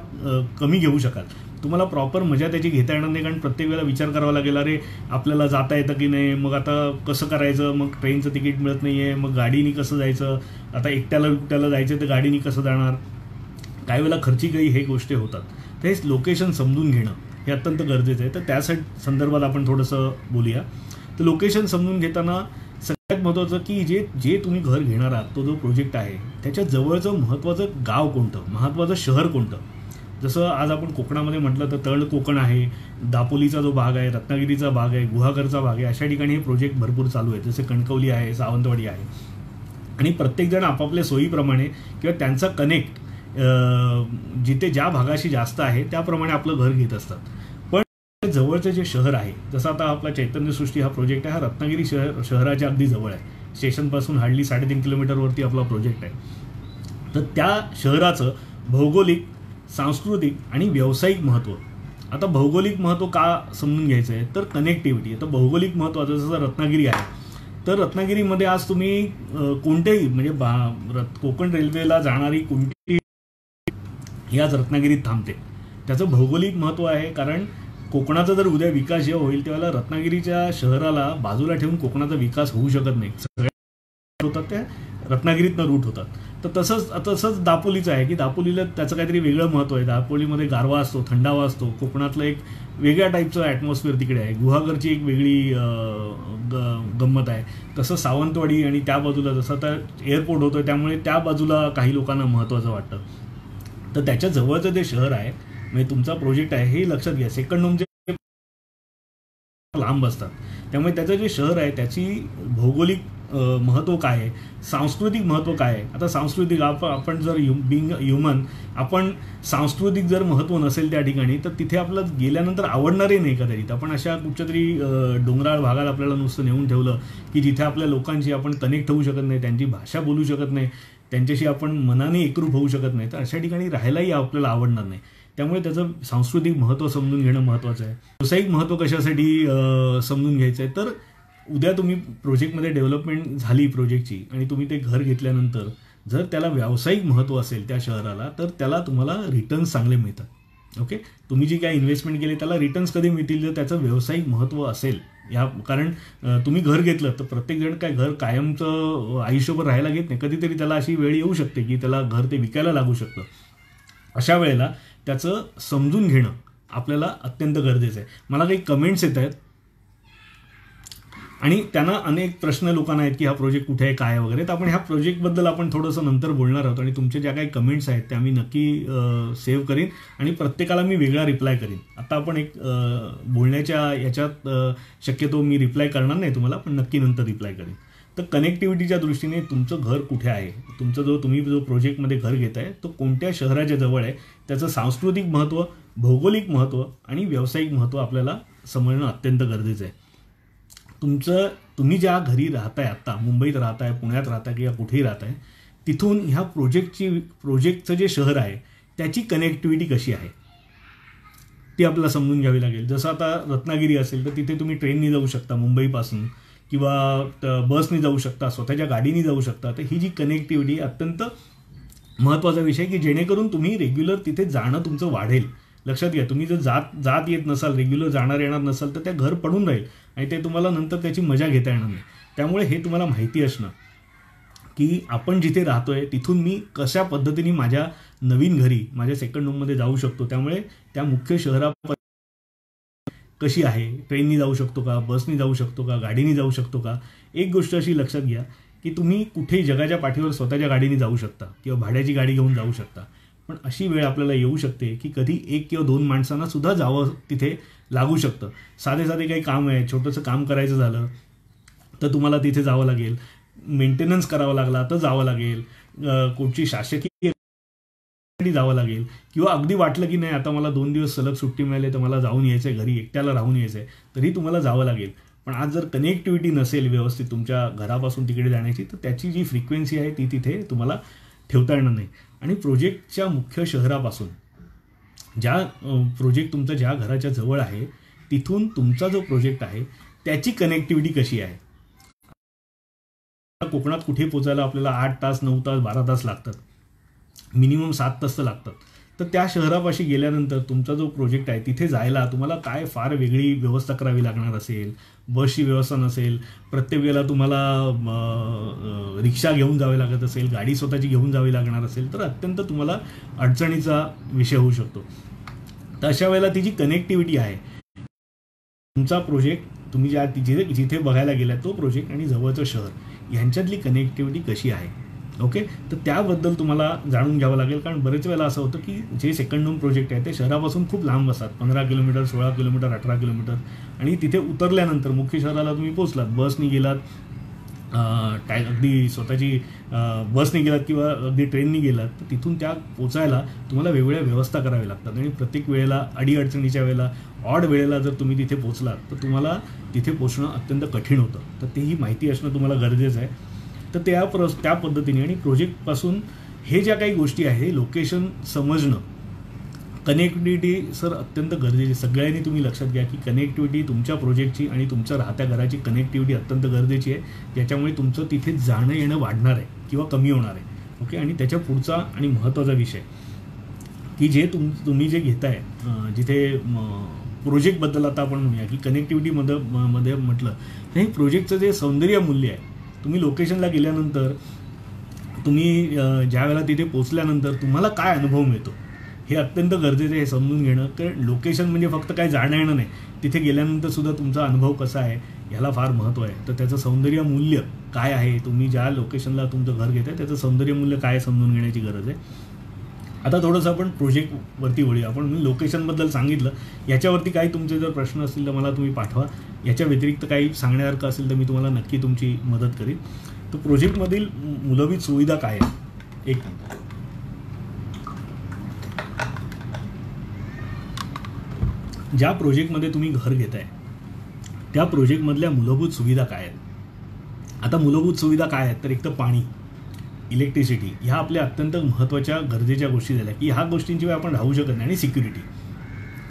कमी घेऊ शकाल. तुम्हाला प्रॉपर मजा त्याची घेता येणार नाही, कारण प्रत्येक वेळेला विचार करावा लागेल, अरे आपल्याला जाता येतं की नाही, मग आता कसं करायचं, मग ट्रेनचं तिकीट मिळत नाही आहे, मग गाडीनी कसं जायचं, आता एकट्याला जायचं तर गाडीनी कसं जाणार, काही वेळेला खर्ची काही हे गोष्टी होतात. तर हे लोकेशन समजून घेणं हे अत्यंत गरजेचं आहे. तर त्यासाठी संदर्भात आपण थोडंसं बोलूया. तर लोकेशन समजून घेताना सगळ्यात महत्त्वाचं की जे तुम्ही घर घेणार आहात, तो जो प्रोजेक्ट आहे त्याच्या जवळचं महत्त्वाचं गाव कोणतं, महत्त्वाचं शहर कोणतं. जसं आज आपण कोकणामध्ये म्हटलं तर तळ कोकण आहे, दापोलीचा जो भाग आहे, रत्नागिरीचा भाग आहे, गुहागरचा भाग आहे, अशा ठिकाणी हे प्रोजेक्ट भरपूर चालू आहेत. जसे कणकवली आहे, सावंतवाडी आहे, आणि प्रत्येकजण आपापल्या सोयीप्रमाणे किंवा त्यांचा कनेक्ट जिथे ज्या भागाशी जास्त आहे त्याप्रमाणे आपलं घर घेत असतात. पण जवळचं जे शहर आहे, जसं आता आपला चैतन्यसृष्टी हा प्रोजेक्ट आहे, हा रत्नागिरी शहराच्या अगदी जवळ आहे. स्टेशनपासून हार्डली 3.5 किलोमीटरवरती आपला प्रोजेक्ट आहे. तर त्या शहराचं भौगोलिक, सांस्कृतिक आणि व्यावसायिक महत्त्व. आता भौगोलिक महत्त्व का समजून घ्यायचं आहे, तर कनेक्टिव्हिटी. आता भौगोलिक महत्त्व जसं रत्नागिरी आहे, तर रत्नागिरीमध्ये आज तुम्ही कोणत्याही म्हणजे कोकण रेल्वेला जाणारी कोणतीही ही आज रत्नागिरीत थांबते. त्याचं भौगोलिक महत्त्व आहे, कारण कोकणाचा जर उद्या विकास जेव्हा होईल तेव्हा रत्नागिरीच्या शहराला बाजूला ठेवून कोकणाचा विकास होऊ शकत नाही. सगळ्या होतात त्या रत्नागिरीतनं रूट होतात. तर तसंच दापोलीचं आहे की दापोलीला त्याचं काहीतरी वेगळं महत्त्व आहे. दापोलीमध्ये गारवा असतो, थंडावा असतो, कोकणातलं एक वेगळ्या टाईपचं ॲटमॉस्फिअर तिकडे आहे. गुहागरची एक वेगळी गंमत आहे. तसं सावंतवाडी आणि त्या बाजूला जसं आता एअरपोर्ट होतं त्यामुळे त्या बाजूला काही लोकांना महत्त्वाचं वाटतं. तर त्याच्या जवळचं जे शहर आहे म्हणजे तुमचा प्रोजेक्ट आहे हे लक्षात घ्या. सेकंड होमचे लांब असतात, त्यामुळे त्याचं जे शहर आहे त्याची भौगोलिक महत्त्व काय आहे, सांस्कृतिक महत्त्व काय आहे. आता सांस्कृतिक आपण जर बिंग ह्युमन, आपण सांस्कृतिक जर महत्त्व नसेल त्या ठिकाणी तर तिथे आपलं गेल्यानंतर आवडणारही नाही कदाचित. आपण अशा कुठच्या तरी डोंगराळ भागात आपल्याला नुसतं नेऊन ठेवलं की जिथे आपल्या लोकांशी आपण कनेक्ट होऊ शकत नाही, त्यांची भाषा बोलू शकत नाही, त्यांच्याशी आपण मनाने एकरूप होऊ शकत नाही, तर अशा ठिकाणी राहायलाही आपल्याला आवडणार नाही. त्यामुळे त्याचं सांस्कृतिक महत्त्व समजून घेणं महत्त्वाचं आहे. व्यावसायिक महत्त्व कशासाठी समजून घ्यायचं आहे, तर उद्या तुम्ही प्रोजेक्टमध्ये डेव्हलपमेंट झाली प्रोजेक्टची आणि तुम्ही ते घर घेतल्यानंतर जर त्याला व्यावसायिक महत्त्व असेल त्या शहराला, तर त्याला तुम्हाला रिटर्न्स चांगले मिळतात. ओके, तुम्ही जी काय इन्व्हेस्टमेंट केली त्याला रिटर्न्स कधी मिळतील, जर त्याचं व्यावसायिक महत्त्व असेल. कारण तुम्ही घर घेतलं तर प्रत्येकजण काय घर कायमचं आयुष्यभर राहायला घेत नाही, कधीतरी त्याला अशी वेळ येऊ शकते की त्याला घर ते विकायला लागू शकतं. अशा वेळेला त्याचं समजून घेणं आपल्याला अत्यंत गरजेचं आहे. मला काही कमेंट्स येत आहेत आणि त्यांना अनेक प्रश्न लोकांना आहेत की हा प्रोजेक्ट कुठे आहे, काय वगैरे. तर आपण ह्या प्रोजेक्टबद्दल आपण थोडंसं नंतर बोलणार आहोत आणि तुमचे ज्या काही कमेंट्स आहेत त्या मी नक्की सेव्ह करीन आणि प्रत्येकाला मी वेगळा रिप्लाय करीन. आता आपण एक बोलण्याच्या याच्यात शक्यतो मी रिप्लाय करणार नाही तुम्हाला, पण नक्की नंतर रिप्लाय करीन. तर कनेक्टिव्हिटीच्या दृष्टीने तुमचं घर कुठे आहे, तुम्ही जो प्रोजेक्टमध्ये घर घेत आहे तो कोणत्या शहराच्या जवळ आहे, त्याचं सांस्कृतिक महत्त्व, भौगोलिक महत्त्व आणि व्यावसायिक महत्त्व आपल्याला समजणं अत्यंत गरजेचं आहे. तुम्ही ज्या घरी राहताय, आत्ता मुंबईत राहताय, पुण्यात राहताय किंवा कुठेही राहताय, तिथून ह्या प्रोजेक्टचं जे शहर आहे त्याची कनेक्टिव्हिटी कशी आहे ती आपल्याला समजून घ्यावी लागेल. जसं आता रत्नागिरी असेल तर तिथे तुम्ही ट्रेननी जाऊ शकता मुंबईपासून किंवा बसनी जाऊ शकता, स्वतःच्या गाडीनी जाऊ शकता. तर ही जी कनेक्टिव्हिटी अत्यंत महत्त्वाचा विषय की जेणेकरून तुम्ही रेग्युलर तिथे जाणं तुमचं वाढेल. लक्षात घ्या, तुम्ही जर जात येत नसाल, रेग्युलर जाणार येणार नसाल तर त्या घर पडून राहील आणि ते तुम्हाला नंतर त्याची मजा घेता येणार नाही. त्यामुळे हे तुम्हाला माहिती असणं की आपण जिथे राहतोय तिथून मी कशा पद्धतीने माझ्या नवीन घरी, माझ्या सेकंड होममध्ये जाऊ शकतो. त्यामुळे त्या मुख्य शहरापर्यंत कशी आहे, ट्रेननी जाऊ शकतो का, बसनी जाऊ शकतो का, गाडीनी जाऊ शकतो का. एक गोष्ट अशी लक्षात घ्या की तुम्ही कुठेही जगाच्या पाठीवर स्वतःच्या गाडीने जाऊ शकता किंवा भाड्याची गाडी घेऊन जाऊ शकता, पण अशी वेळ आपल्याला येऊ शकते की कधी 1 किंवा 2 माणसांना सुद्धा जावं तिथे लागू शकतं. साधे काही काम आहे, छोटंसं काम करायचं झालं तर तुम्हाला तिथे जावं लागेल, मेंटेनन्स करावा लागला तर जावं लागेल, कुठची शासकीय जावं लागेल, किंवा अगदी वाटलं की नाही आता मला 2 दिवस सलग सुट्टी मिळाली तर मला जाऊन यायचं आहे, घरी एकट्याला राहून यायचं आहे, तरी तुम्हाला जावं लागेल. पण आज जर कनेक्टिव्हिटी नसेल व्यवस्थित तुमच्या घरापासून तिकडे जाण्याची, तर त्याची जी फ्रिक्वेन्सी आहे ती तिथे तुम्हाला ठेवता येणार नाही. आणि प्रोजेक्टच्या मुख्य शहरापासून प्रोजेक्ट तुमचा ज्या घराच्या जवळ आहे तिथून तुमचा जो प्रोजेक्ट आहे त्याची कनेक्टिव्हिटी कशी आहे. कोकणात कुठे पोचायला आपल्याला 8 तास 9 तास 12 तास लागतात, मिनिमम 7 तास तर लागतात. तर त्या शहरापाशी गेल्यानंतर तुमचा जो प्रोजेक्ट आहे तिथे जायला तुम्हाला काय फार वेगळी व्यवस्था करावी लागणार असेल, बसची व्यवस्था नसेल, प्रत्येक वेळेला तुम्हाला रिक्षा घेऊन जावे लागत असेल, गाडी स्वतःची घेऊन जावी लागणार असेल, तर अत्यंत तुम्हाला अडचणीचा विषय होऊ शकतो. तर अशा वेळेला ती जी कनेक्टिव्हिटी आहे, तुमचा प्रोजेक्ट तुम्ही जिथे बघायला गेला तो प्रोजेक्ट आणि जवळचं शहर यांच्यातली कनेक्टिव्हिटी कशी आहे. ओके, तर त्याबद्दल तुम्हाला जाणून घ्यावं लागेल. कारण बरेच वेळेला असं होतं की जे सेकंड होम प्रोजेक्ट आहे ते शहरापासून खूप लांब असतात, 15 किलोमीटर 16 किलोमीटर 18 किलोमीटर. आणि तिथे उतरल्यानंतर मुख्य शहराला तुम्ही पोचलात, बसनी गेलात, अगदी स्वतःची बसने गेलात किंवा अगदी ट्रेननी गेलात, तर तिथून त्या पोचायला तुम्हाला वेगवेगळ्या व्यवस्था कराव्या लागतात. आणि प्रत्येक वेळेला अडीअडचणीच्या वेळेला ऑड वेळेला जर तुम्ही तिथे पोचलात तर तुम्हाला तिथे पोचणं अत्यंत कठीण होतं. तर तेही माहिती असणं तुम्हाला गरजेचं आहे. तर त्या पद्धतीने आणि प्रोजेक्टपासून हे ज्या काही गोष्टी आहे, लोकेशन समजणं, कनेक्टिव्हिटी सर अत्यंत गरजेची. सगळ्यांनी तुम्ही लक्षात घ्या की कनेक्टिव्हिटी तुमच्या प्रोजेक्टची आणि तुमच्या राहत्या घराची कनेक्टिव्हिटी अत्यंत गरजेची आहे, ज्याच्यामुळे तुमचं तिथे जाणं येणं वाढणार आहे किंवा कमी होणार आहे. ओके, आणि त्याच्या पुढचा आणि महत्त्वाचा विषय की जे तुम्ही जे घेताय, जिथे प्रोजेक्टबद्दल आता आपण म्हणूया की कनेक्टिव्हिटीमध्ये म्हटलं तर हे प्रोजेक्टचं जे सौंदर्य मूल्य आहे, तुम्ही लोकेशनला गेल्यानंतर तुम्ही ज्या वेळेला तिथे पोचल्यानंतर तुम्हाला काय अनुभव मिळतो हे अत्यंत गरजेचं आहे समजून घेणं. कारण लोकेशन म्हणजे फक्त काय जाणं येणं नाही, तिथे गेल्यानंतर सुद्धा तुमचा अनुभव कसा आहे ह्याला फार महत्त्व आहे. तर त्याचं सौंदर्य मूल्य काय आहे, तुम्ही ज्या लोकेशनला तुमचं घर घेताय त्याचं सौंदर्य मूल्य काय समजून घेण्याची गरज आहे. आता थोडंसं आपण प्रोजेक्टवरती वळूया. आपण मी लोकेशनबद्दल सांगितलं, याच्यावरती काही तुमचे जर प्रश्न असतील तर मला तुम्ही पाठवा. याच्या व्यतिरिक्त काही सांगण्यासारखं असेल तर मी तुम्हाला नक्की तुमची मदत करीन. तर प्रोजेक्टमधील मूलभूत सुविधा काय आहे, एक ज्या प्रोजेक्टमध्ये तुम्ही घर घेताय त्या प्रोजेक्टमधल्या मूलभूत सुविधा काय आहेत. आता मूलभूत सुविधा काय आहेत तर एक तर पाणी, इलेक्ट्रिसिटी, ह्या आपल्या अत्यंत महत्त्वाच्या गरजेच्या गोष्टी झाल्या की ह्या गोष्टींशिवाय आपण राहू शकत नाही. आणि सिक्युरिटी,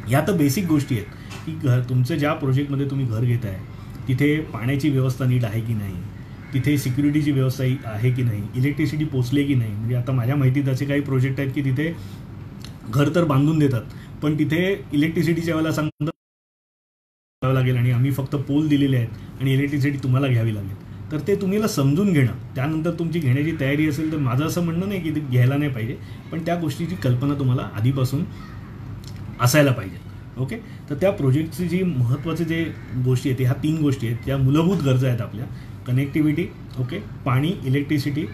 ह्या तर बेसिक गोष्टी आहेत की तुमचं ज्या प्रोजेक्टमध्ये तुम्ही घर घेत आहे तिथे पाण्याची व्यवस्था नीट आहे की नाही, तिथे सिक्युरिटीची व्यवस्था आहे की नाही, इलेक्ट्रिसिटी पोचले की नाही. म्हणजे आता माझ्या माहितीत असे काही प्रोजेक्ट आहेत की तिथे घर तर बांधून देतात पण तिथे इलेक्ट्रिसिटीच्या वेळेला सांगतात लागेल आणि आम्ही फक्त पोल दिलेले आहेत आणि इलेक्ट्रिसिटी तुम्हाला घ्यावी लागेल. तर ते तुम्हाला समजून घेणं, त्यानंतर तुमची घेण्याची तयारी असेल तर माझं असं म्हणणं नाही की ते घ्यायला नाही पाहिजे, पण त्या गोष्टीची कल्पना तुम्हाला आधीपासून असायला पाहिजे. ओके, तर त्या प्रोजेक्टची जी महत्त्वाचे जे गोष्टी आहेत ह्या 3 गोष्टी आहेत, त्या मूलभूत गरजा आहेत आपल्या: कनेक्टिव्हिटी, ओके, पाणी, इलेक्ट्रिसिटी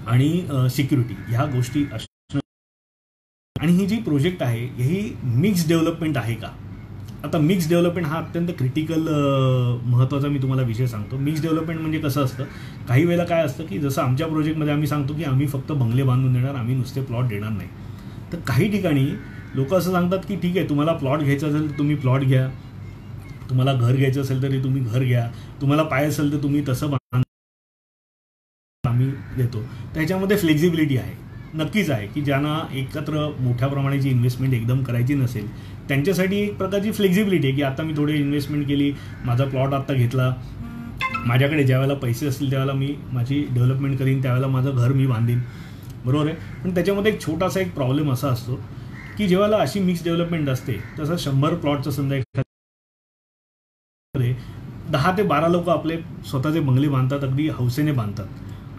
आणि सिक्युरिटी, ह्या गोष्टी असणं. आणि ही जी प्रोजेक्ट आहे ही मिक्स डेव्हलपमेंट आहे का. आता मिक्स डेव्हलपमेंट हा अत्यंत क्रिटिकल महत्त्वाचा मी तुम्हाला विषय सांगतो. मिक्स डेव्हलपमेंट म्हणजे कसं असतं, काही वेळेला काय असतं की जसं आमच्या प्रोजेक्टमध्ये आम्ही सांगतो की आम्ही फक्त बंगले बांधून देणार, आम्ही नुसते प्लॉट देणार नाही. तर काही ठिकाणी लोक असं सांगतात की ठीक आहे, तुम्हाला प्लॉट घ्यायचा असेल तर तुम्ही प्लॉट घ्या, तुम्हाला घर घ्यायचं असेल तरी तुम्ही घर घ्या, तुम्हाला पाय असेल तर तुम्ही तसं बांधा, आम्ही देतो. त्याच्यामध्ये फ्लेक्झिबिलिटी आहे, नक्कीच आहे की ज्यांना एकत्र मोठ्या प्रमाणाची इन्व्हेस्टमेंट एकदम करायची नसेल त्यांच्यासाठी एक प्रकारची फ्लेक्झिबिलिटी आहे की आता मी थोडी इन्व्हेस्टमेंट केली, माझा प्लॉट आत्ता घेतला, माझ्याकडे ज्यावेळेला पैसे असतील त्यावेळेला मी माझी डेव्हलपमेंट करीन, त्यावेळेला माझं घर मी बांधीन, बरोबर आहे. पण त्याच्यामध्ये एक छोटासा एक प्रॉब्लेम असा असतो की जेव्हा अशी मिक्स डेव्हलपमेंट असते तसं 100 प्लॉटचं समजा 10 ते 12 लोक आपले स्वतःचे बंगले बांधतात, अगदी हौसेने बांधतात.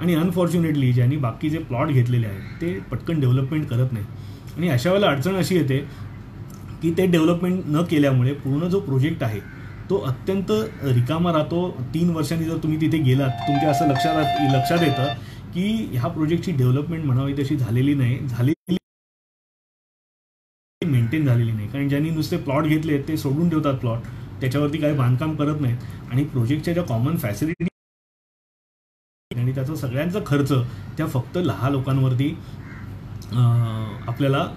आणि अनफॉर्च्युनेटली ज्यांनी बाकीचे प्लॉट घेतलेले आहेत ते पटकन डेव्हलपमेंट करत नाही. आणि अशा वेळेला अडचण अशी येते की ते डेव्हलपमेंट न केल्यामुळे पूर्ण जो प्रोजेक्ट आहे तो अत्यंत रिकामा राहतो. 3 वर्षांनी जर तुम्ही तिथे गेलात तुमच्या असं लक्षात येतं की ह्या प्रोजेक्टची डेव्हलपमेंट म्हणावी तशी झालेली नाही, मेंटेन झालेली नाही. कारण ज्यांनी नुसते प्लॉट घेतले ते सोडून ठेवतात प्लॉट, त्याच्यावरती काही बांधकाम करत नाहीत आणि प्रोजेक्टच्या ज्या कॉमन फॅसिलिटी आणि त्याचा सगळ्यांचा खर्च त्या फक्त 10 लोकांवरती आपल्याला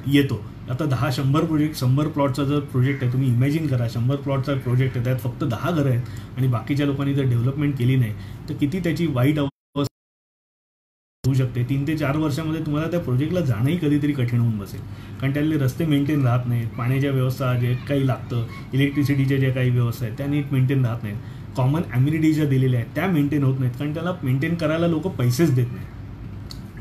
येतो. आता 10-100 प्रोजेक्ट, 100 प्लॉटचा जर प्रोजेक्ट आहे, तुम्ही इमॅजिन करा 100 प्लॉटचा प्रोजेक्ट आहे, त्यात फक्त 10 घरं आहेत आणि बाकीच्या लोकांनी जर डेव्हलपमेंट केली नाही तर किती त्याची वाईट अवस्था होऊ शकते. 3 ते 4 वर्षामध्ये तुम्हाला त्या प्रोजेक्टला जाणंही कधीतरी कठीण होऊन बसेल, कारण त्यातले रस्ते मेंटेन राहत नाहीत, पाण्याच्या व्यवस्था जे काही लागतं, इलेक्ट्रिसिटीच्या ज्या काही व्यवस्था आहेत त्या नीट मेंटेन राहत नाहीत, कॉमन ॲम्युनिटीज ज्या दिलेल्या आहेत त्या मेंटेन होत नाहीत, कारण त्याला मेंटेन करायला लोक पैसेच देत नाहीत.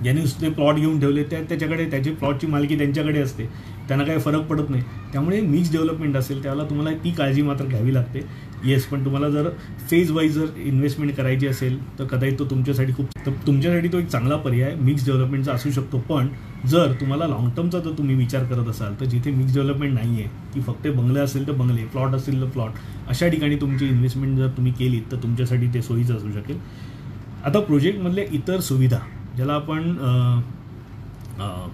ज्यांनी नुसते प्लॉट घेऊन ठेवले त्याच्याकडे त्याची प्लॉटची मालकी त्यांच्याकडे असते, त्यांना काही फरक पडत नाही. त्यामुळे मिक्स डेव्हलपमेंट असेल त्याला तुम्हाला ती काळजी मात्र घ्यावी लागते. येस, पण तुम्हाला जर फेज वाईज जर इन्व्हेस्टमेंट करायची असेल तर कदाचित तो तुमच्यासाठी तो एक चांगला पर्याय मिक्स डेव्हलपमेंटचा असू शकतो. पण जर तुम्हाला लॉंग टर्मचा जर तुम्ही विचार करत असाल तर जिथे मिक्स डेव्हलपमेंट नाही आहे, की फक्त बंगले असेल तर बंगले, प्लॉट असेल तर प्लॉट, अशा ठिकाणी तुमची इन्व्हेस्टमेंट जर तुम्ही केली तर तुमच्यासाठी ते सोयीचं असू शकेल. आता प्रोजेक्टमधले इतर सुविधा ज्याला आपण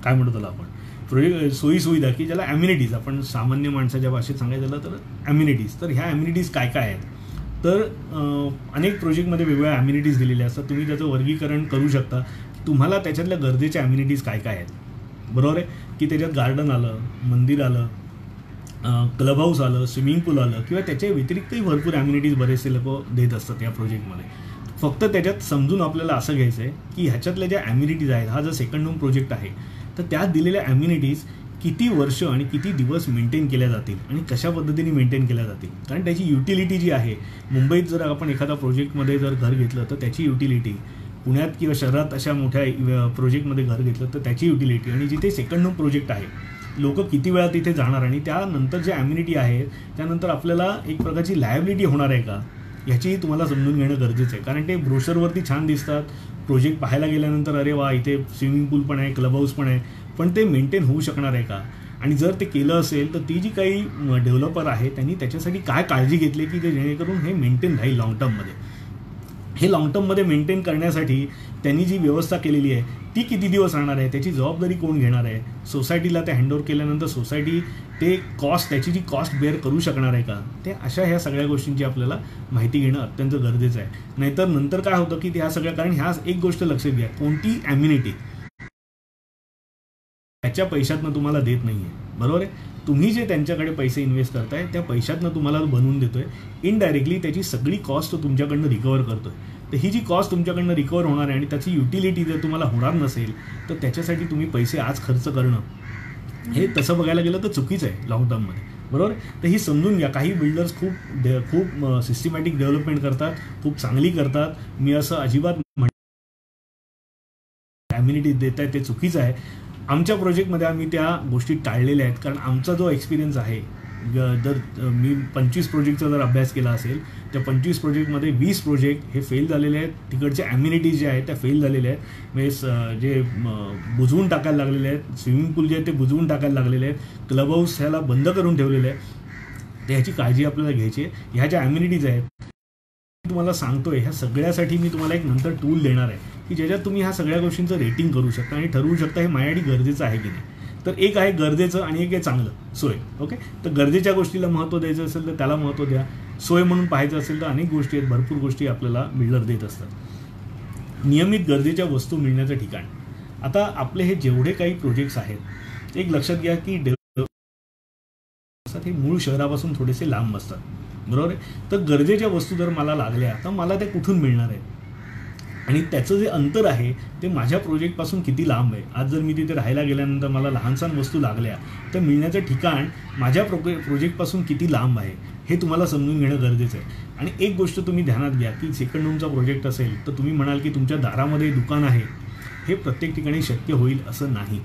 काय म्हणतो त्याला आपण प्रोजेक्ट सोयीसुविधा, की ज्याला ॲम्युनिटीज आपण सामान्य माणसाच्या भाषेत सांगायचं झालं तर ॲम्युनिटीज. तर ह्या ॲम्युनिटीज काय काय आहेत, तर अनेक प्रोजेक्टमध्ये वेगवेगळ्या ॲम्युनिटीज दिलेल्या असतात. तुम्ही त्याचं वर्गीकरण करू शकता. तुम्हाला त्याच्यातल्या गरजेच्या ॲम्युनिटीज काय काय आहेत, बरोबर आहे, की त्याच्यात गार्डन आलं, मंदिर आलं, क्लब हाऊस आलं, स्विमिंग पूल आलं, किंवा त्याच्या व्यतिरिक्तही भरपूर ॲम्युनिटीज बरेचसे लोक देत असतात या प्रोजेक्टमध्ये. फक्त त्याच्यात समजून आपल्याला असं घ्यायचं आहे की ह्याच्यातल्या ज्या ॲम्युनिटीज आहेत, हा जर सेकंड होम प्रोजेक्ट आहे तर त्यात दिलेल्या ॲम्युनिटीज किती वर्ष आणि किती दिवस मेंटेन केल्या जातील आणि कशा पद्धतीने मेंटेन केल्या जातील. कारण त्याची युटिलिटी जी आहे, मुंबईत जर आपण एखादा प्रोजेक्टमध्ये जर घर घेतलं तर त्याची युटिलिटी, पुण्यात किंवा शहरात अशा मोठ्या प्रोजेक्टमध्ये घर घेतलं तर त्याची युटिलिटी, आणि जिथे सेकंड होम प्रोजेक्ट आहे लोक किती वेळा तिथे जाणार आणि त्यानंतर जे ॲम्युनिटी आहे त्यानंतर आपल्याला एक प्रकारची लायबिलिटी होणार आहे का, ह्याचीही तुम्हाला समजून घेणं गरजेचं आहे. कारण ते ब्रोशरवरती छान दिसतात, प्रोजेक्ट पाहायला गेल्यानंतर अरे वा इथे स्विमिंग पूल पण आहे, क्लब हाऊस पण आहे, पण ते मेंटेन होऊ शकणार आहे का, आणि जर ते केलं असेल तर ती जी काही डेव्हलपर आहे त्यांनी त्याच्यासाठी काय काळजी घेतली की ते जेणेकरून हे मेंटेन राहील लॉंग टर्ममध्ये. हे लॉंग टर्ममध्ये मेंटेन करण्यासाठी त्यांनी जी व्यवस्था केलेली आहे ती किती दिवस राहणार आहे, त्याची जबाबदारी कोण घेणार आहे, सोसायटीला ते हँडओव्हर केल्यानंतर सोसायटी ते त्याची जी कॉस्ट बेअर करू शकणार आहे का, ते ह्या सगळ्या गोष्टींची आपल्याला माहिती घेणं अत्यंत गरजेचं आहे. नाहीतर नंतर काय होतं की ह्या सगळ्या, कारण ह्या एक गोष्ट लक्षात घ्या, कोणती ॲम्युनिटी त्याच्या पैशातनं तुम्हाला देत नाही आहे, बरोबर आहे. तुम्ही जे त्यांच्याकडे पैसे इन्व्हेस्ट करताय त्या पैशातनं तुम्हाला बनवून देतोय, इनडायरेक्टली त्याची सगळी कॉस्ट तो तुमच्याकडनं रिकवर करतोय. तर ही जी कॉस्ट तुमच्याकडनं रिकवर होणार आहे आणि त्याची युटिलिटी जर तुम्हाला होणार नसेल तर त्याच्यासाठी तुम्ही पैसे आज खर्च करणं हे तसं बघायला गेलं तर चुकीचं आहे लॉंग टर्ममध्ये, बरोबर. तर ही समजून घ्या. काही बिल्डर्स खूप सिस्टमॅटिक डेव्हलपमेंट करतात, खूप चांगली करतात. मी असं अजिबात ॲम्युनिटी देत आहे ते चुकीचं आहे. आमच्या प्रोजेक्टमध्ये आम्ही त्या गोष्टी टाळलेल्या आहेत, कारण आमचा जो एक्सपिरियन्स आहे, जर मी 25 प्रोजेक्टचा जर अभ्यास केला असेल त्या 25 प्रोजेक्टमध्ये 20 प्रोजेक्ट हे फेल झालेले आहेत. तिकडच्या ॲम्युनिटीज ज्या आहेत त्या फेल झालेल्या आहेत, म्हणजे जे बुजवून टाकायला लागलेले आहेत, स्विमिंग पूल जे आहेत ते बुजवून टाकायला लागलेले आहेत, क्लब हाऊस ह्याला बंद करून ठेवलेले आहे. तर ह्याची काळजी आपल्याला घ्यायची आहे. ह्या ज्या ॲम्युनिटीज आहेत तुम्हाला सांगतोय, ह्या सगळ्यासाठी मी तुम्हाला एक नंतर टूल देणार आहे की ज्याच्यात तुम्ही ह्या सगळ्या गोष्टींचं रेटिंग करू शकता आणि ठरवू शकता हे माझ्यासाठी गरजेचं आहे की नाही. तर एक आहे गरजेचं आणि एक आहे चांगलं, सोय. ओके, तर गरजेच्या गोष्टीला महत्त्व द्यायचं असेल तर त्याला महत्त्व द्या. सोय म्हणून पाहायचं असेल तर अनेक गोष्टी आहेत, भरपूर गोष्टी आपल्याला बिल्डर देत असतात. नियमित गरजेच्या वस्तू मिळण्याचं ठिकाण. आता आपले हे जेवढे काही प्रोजेक्ट्स आहेत एक लक्षात घ्या की हे मूळ शहरापासून थोडेसे लांब असतात, बरोबर आहे. तर गरजेच्या वस्तू जर मला लागल्या तर मला त्या कुठून मिळणार आहे आणि त्याचं जे अंतर आहे ते माझ्या प्रोजेक्टपासून किती लांब आहे. आज जर मी तिथे राहायला गेल्यानंतर मला लहानसहान वस्तू लागल्या तर मिळण्याचं ठिकाण माझ्या प्रोजेक्टपासून किती लांब आहे हे तुम्हाला समजून घेणं गरजेचं आहे. आणि एक गोष्ट तुम्ही ध्यानात घ्या की सेकंड होमचा प्रोजेक्ट असेल तर तुम्ही म्हणाल की तुमच्या दारामध्ये दुकान आहे, हे प्रत्येक ठिकाणी शक्य होईल असं नाही.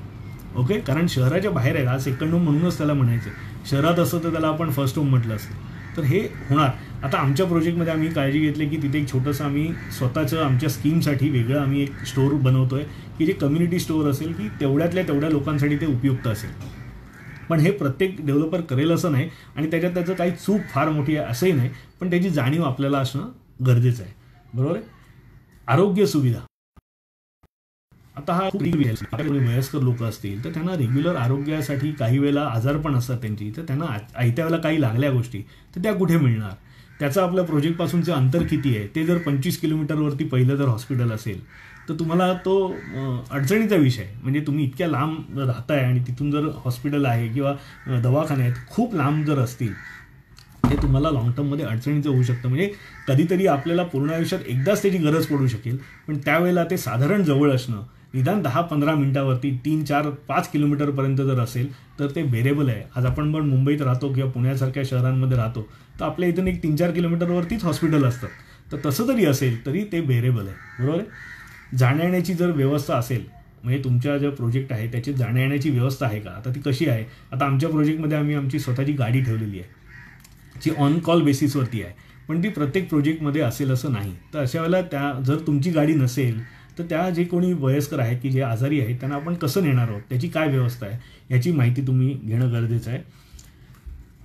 ओके, कारण शहराच्या बाहेर आहे. आज सेकंड होम म्हणूनच त्याला म्हणायचं. शहरात असतं तर त्याला आपण फर्स्ट होम म्हटलं असतं. तर हे होणार. आता आमच्या प्रोजेक्टमध्ये आम्ही काळजी घेतली की तिथे एक छोटंसं आम्ही स्वतःचं आमच्या स्कीमसाठी वेगळं आम्ही एक स्टोअर बनवतो आहे की जे कम्युनिटी स्टोअर असेल की तेवढ्यातल्या तेवढ्या लोकांसाठी ते उपयुक्त असेल. पण हे प्रत्येक डेव्हलपर करेल असं नाही आणि त्याचं काही चूक फार मोठी आहे असंही नाही, पण त्याची जाणीव आपल्याला असणं गरजेचं आहे, बरोबर आहे. आरोग्य सुविधा. आता हा वयस्कर लोक असतील तर त्यांना रेग्युलर आरोग्यासाठी काही वेळेला आजारपण असतात त्यांची, तर त्यांना आयत्या वेळेला काही लागल्या गोष्टी तर त्या कुठे मिळणार. त्याचं आपल्या प्रोजेक्टपासूनचं अंतर किती आहे. ते जर 25 किलोमीटरवरती पहिलं जर हॉस्पिटल असेल तर तुम्हाला तो अडचणीचा विषय आहे. म्हणजे तुम्ही इतक्या लांब राहताय आणि तिथून जर हॉस्पिटल आहे किंवा दवाखाने आहेत खूप लांब जर असतील, ते तुम्हाला लॉंग टर्ममध्ये अडचणीचं होऊ शकतं. म्हणजे कधीतरी आपल्याला पूर्ण आयुष्यात एकदाच त्याची गरज पडू शकेल, पण त्यावेळेला ते साधारण जवळ असणं, निदान 10-15 मिनिटावरती 3, 4, 5 किलोमीटरपर्यंत जर असेल तर ते बेरेबल आहे. आज आपण पण मुंबईत राहतो किंवा पुण्यासारख्या शहरांमध्ये राहतो, तर आपल्या इथून एक 3-4 किलोमीटरवरतीच हॉस्पिटल असतं. तर तसं जरी असेल तरी ते बेरेबल आहे, बरोबर आहे. जाण्या येण्याची जर व्यवस्था असेल, म्हणजे तुमच्या जे प्रोजेक्ट आहे त्याची जाण्या येण्याची व्यवस्था आहे का, आता ती कशी आहे. आता आमच्या प्रोजेक्टमध्ये आम्ही आमची स्वतःची गाडी ठेवलेली आहे, जी ऑन कॉल बेसिसवरती आहे, पण ती प्रत्येक प्रोजेक्टमध्ये असेल असं नाही. तर अशा वेळेला जर तुमची गाडी नसेल तर त्या जे कोणी वयस्कर आहेत की जे आजारी आहेत त्यांना आपण कसं नेणार आहोत, त्याची काय व्यवस्था आहे, याची माहिती तुम्ही घेणं गरजेचं आहे.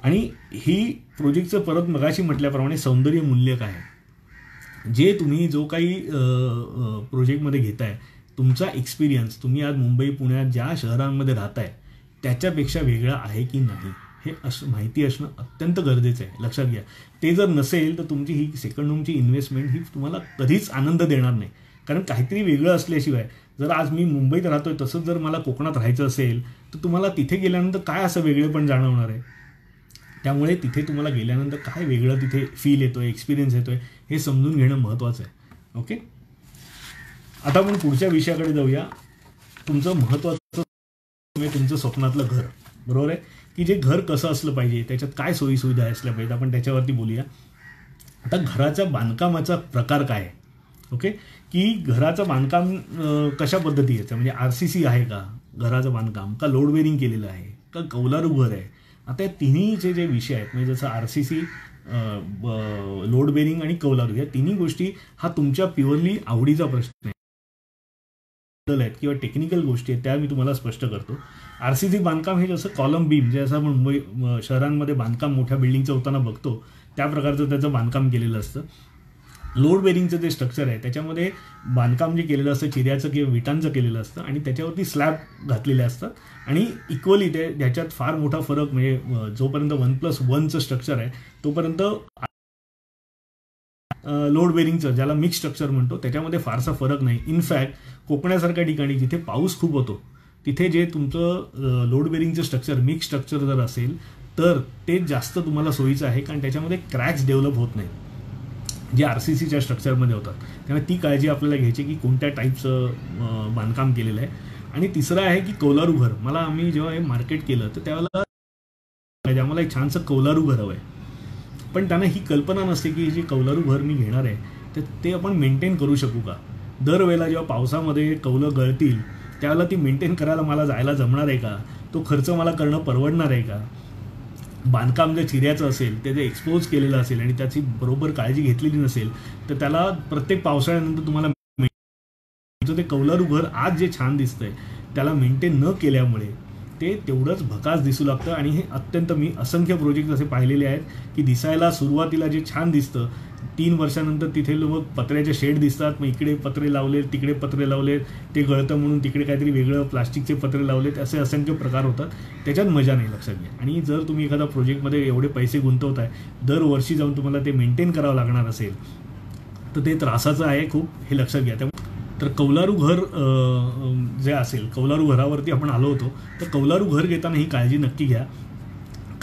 आणि ही प्रोजेक्टचं परत मगाशी म्हटल्याप्रमाणे सौंदर्य मूल्य काय आहे, जे तुम्ही जो काही प्रोजेक्टमध्ये घेताय, तुमचा एक्सपिरियन्स तुम्ही आज मुंबई पुण्यात ज्या शहरांमध्ये राहताय त्याच्यापेक्षा वेगळा आहे की नाही, हे माहिती असणं अत्यंत गरजेचं आहे. लक्षात घ्या. ते जर नसेल तर तुमची ही सेकंड होमची इन्व्हेस्टमेंट ही तुम्हाला कधीच आनंद देणार नाही. कारण काहीतरी वेगळं असल्याशिवाय, जर आज मी मुंबईत राहतोय तसंच जर मला कोकणात राहायचं असेल तर तुम्हाला तिथे गेल्यानंतर काय असं वेगळेपण जाणवणार आहे. त्यामुळे तिथे तुम्हाला गेल्यानंतर काय वेगळं तिथे फील येतोय, एक्सपिरियन्स येतोय, हे समजून घेणं महत्त्वाचं आहे. ओके, आता आपण पुढच्या विषयाकडे जाऊया. तुमचं महत्त्वाचं म्हणजे तुमचं स्वप्नातलं घर, बरोबर आहे, की जे घर कसं असलं पाहिजे, त्याच्यात काय सोयीसुविधा असल्या पाहिजेत, आपण त्याच्यावरती बोलूया. आता घराच्या बांधकामाचा प्रकार काय आहे. ओके, की घराचं बांधकाम कशा पद्धतीचं, म्हणजे RCC आहे का घराचं बांधकाम, का लोड बेरिंग केलेलं आहे, का कौलारू घर आहे. आता या तिन्हीचे जे विषय आहेत, म्हणजे जसं RCC, लोड बेरिंग आणि कौलारू, या तिन्ही गोष्टी हा तुमच्या प्युअरली आवडीचा प्रश्न आहे आहेत किंवा टेक्निकल गोष्टी आहेत, त्या मी तुम्हाला स्पष्ट करतो. RCC बांधकाम हे जसं कॉलम बीम, जे असं आपण मुंबई शहरांमध्ये बांधकाम मोठ्या बिल्डिंगचं होताना बघतो त्या प्रकारचं त्याचं बांधकाम केलेलं असतं. लोड बेरिंगचं जे स्ट्रक्चर आहे त्याच्यामध्ये बांधकाम जे केलेलं असतं चिऱ्याचं किंवा विटांचं केलेलं असतं आणि त्याच्यावरती स्लॅब घातलेले असतात. आणि इक्वली त्याच्यात फार मोठा फरक, म्हणजे जोपर्यंत 1+1चं स्ट्रक्चर आहे तोपर्यंत लोड बेरिंगचं, ज्याला मिक्स स्ट्रक्चर म्हणतो, त्याच्यामध्ये फारसा फरक नाही. इनफॅक्ट कोकणासारख्या ठिकाणी जिथे पाऊस खूप होतो तिथे जे तुमचं लोड बेरिंगचं स्ट्रक्चर, मिक्स स्ट्रक्चर जर असेल तर ते जास्त तुम्हाला सोयीचं आहे, कारण त्याच्यामध्ये क्रॅक्स डेव्हलप होत नाही जे RCCच्या स्ट्रक्चरमध्ये होतात. त्यामुळे ती काळजी आपल्याला घ्यायची की कोणत्या टाईपचं बांधकाम केलेलं आहे. आणि तिसरं आहे की कौलारू घर. आम्ही जेव्हा हे मार्केट केलं तर त्यावेळेला आम्हाला एक छानसं कौलारू घर हवं आहे, पण त्यांना ही कल्पना नसते की जे कौलारू घर मी घेणार आहे तर ते आपण मेंटेन करू शकू का. दरवेळेला जेव्हा पावसामध्ये कौलं गळतील त्यावेळेला ती मेंटेन करायला मला जायला जमणार आहे का, तो खर्च मला करणं परवडणार आहे का. बांधकाम जर चिऱ्याचं असेल, ते जर एक्सपोज केलेलं असेल आणि त्याची बरोबर काळजी घेतलेली नसेल तर त्याला प्रत्येक पावसाळ्यानंतर तुम्हाला ते कौलारू घर आज जे छान दिसतंय त्याला मेंटेन न केल्यामुळे ते तेवढंच भकास दिसू लागतं. आणि हे अत्यंत, मी असंख्य प्रोजेक्ट असे पाहिलेले आहेत की दिसायला सुरुवातीला जे छान दिसतं 3 वर्षानंतर तिथे लोक पत्र्याचे शेड दिसतात, मग इकडे पत्रे लावलेत तिकडे पत्रे लावलेत, ते गळतं म्हणून तिकडे काहीतरी वेगळं प्लास्टिकचे पत्रे लावलेत, असे असंख्य प्रकार होतात. त्याच्यात मजा नाही, लक्षात घ्या. आणि जर तुम्ही एखादा प्रोजेक्टमध्ये एवढे पैसे गुंतवताय, दरवर्षी जाऊन तुम्हाला ते मेंटेन करावं लागणार असेल तर ते त्रासाचं आहे खूप, हे लक्षात घ्या. तर कौलारू घर जे असेल, कौलारू घरावरती आपण आलो होतो, तर कौलारू घर घेताना ही काळजी नक्की घ्या.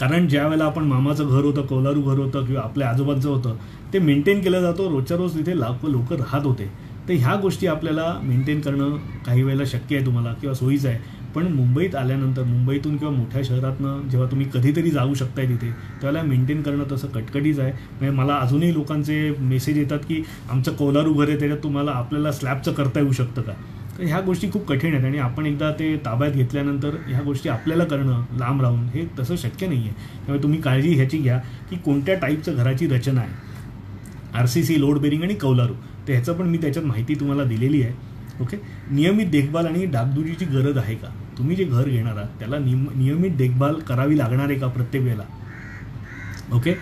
कारण ज्या वेळेला आपण मामाचं घर होतं, कौलारू घर होतं किंवा आपल्या आजोबांचं होतं, ते मेंटेन केलं जातं, रोजच्या रोज तिथे लाखो लोक राहत होते. तर ह्या गोष्टी आपल्याला मेंटेन करणं काही वेळेला शक्य आहे तुम्हाला किंवा सोयीचं आहे. पण मुंबईत आल्यानंतर, मुंबईतून किंवा मोठ्या शहरातनं जेव्हा तुम्ही कधीतरी जाऊ शकताय तिथे, त्यावेळेला मेंटेन करणं तसं कटकटीच आहे. म्हणजे मला अजूनही लोकांचे मेसेज येतात की आमचं कौलारू घर आहे, त्याच्यात आपल्याला स्लॅबचं करता येऊ शकतं का. तर ह्या गोष्टी खूप कठीण आहेत आणि आपण एकदा ते ताब्यात घेतल्यानंतर ह्या गोष्टी आपल्याला करणं लांब राहून हे तसं शक्य नाही आहे. त्यामुळे तुम्ही काळजी ह्याची घ्या की कोणत्या टाईपचं घराची रचना आहे, RCC, लोड बेरिंग आणि कौलारू. तर ह्याचं पण मी त्याच्यात माहिती तुम्हाला दिलेली आहे. ओके, नियमित देखभाल आणि डागडुजीची गरज आहे का. तुम्ही जे घर घेणार आहात त्याला नियमित देखभाल करावी लागणार आहे का प्रत्येक वेळेला. ओके,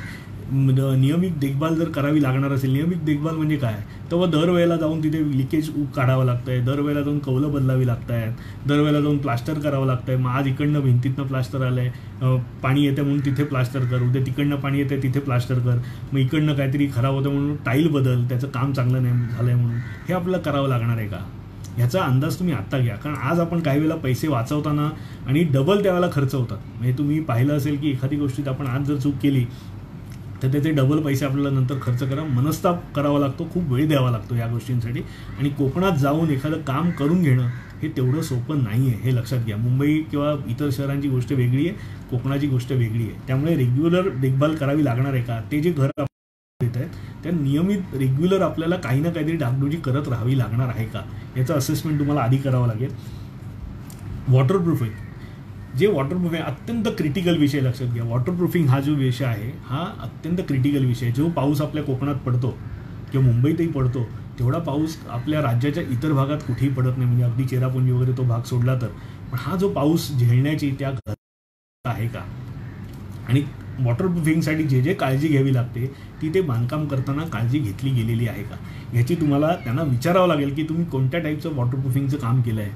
नियमित देखभाल जर करावी लागणार असेल, नियमित देखभाल म्हणजे काय, तेव्हा दरवेळेला जाऊन तिथे लिकेज काढावं लागतं आहे, दरवेळेला जाऊन कौलं बदलावी लागत आहेत, दरवेळेला जाऊन प्लास्टर करावं लागतं आहे. मग आज इकडनं भिंतीतनं प्लास्टर आलं आहे, पाणी येतं म्हणून तिथे प्लास्टर कर, उद्या तिकडनं पाणी येतं तिथे प्लास्टर कर, मग इकडनं काहीतरी खराब होतं म्हणून टाईल बदल, त्याचं काम चांगलं नाही झालं आहे म्हणून, हे आपल्याला करावं लागणार आहे का. ह्याचा अंदाज तुम्ही आत्ता घ्या. कारण आज आपण काही वेळेला पैसे वाचवताना आणि डबल त्यावेळेला खर्च होतात. म्हणजे तुम्ही पाहिलं असेल की एखादी गोष्टीत आपण आज जर चूक केली तर त्याचे डबल पैसे आपल्याला नंतर खर्च मनस्ताप करावा लागतो, खूप वेळ द्यावा लागतो या गोष्टींसाठी. आणि कोकणात जाऊन एखादं काम करून घेणं हे तेवढं सोपं नाही आहे, हे लक्षात घ्या. मुंबई किंवा इतर शहरांची गोष्ट वेगळी आहे, कोकणाची गोष्ट वेगळी आहे. त्यामुळे रेग्युलर देखभाल करावी लागणार आहे का, ते जे घर देत आहेत त्या नियमित रेग्युलर आपल्याला काही ना काहीतरी डागडुजी करत राहावी लागणार आहे का, याचं असेसमेंट तुम्हाला आधी करावं लागेल. वॉटरप्रूफिंग, जे वॉटरप्रूफ आहे अत्यंत क्रिटिकल विषय, लक्षात घ्या. वॉटरप्रूफिंग हा जो विषय आहे हा अत्यंत क्रिटिकल विषय. जो पाऊस आपल्या कोकणात पडतो किंवा मुंबईतही पडतो तेवढा पाऊस आपल्या राज्याच्या इतर भागात कुठेही पडत नाही, म्हणजे अगदी चेरापुंजी वगैरे तो भाग सोडला तर. पण हा जो पाऊस झेलण्याची त्या घरात आहे का, आणि वॉटरप्रूफिंगसाठी जे जे काळजी घ्यावी लागते ती ते बांधकाम करताना काळजी घेतली गेलेली आहे का, याची तुम्हाला त्यांना विचारावं लागेल की तुम्ही कोणत्या टाईपचं वॉटरप्रूफिंगचं काम केलं आहे.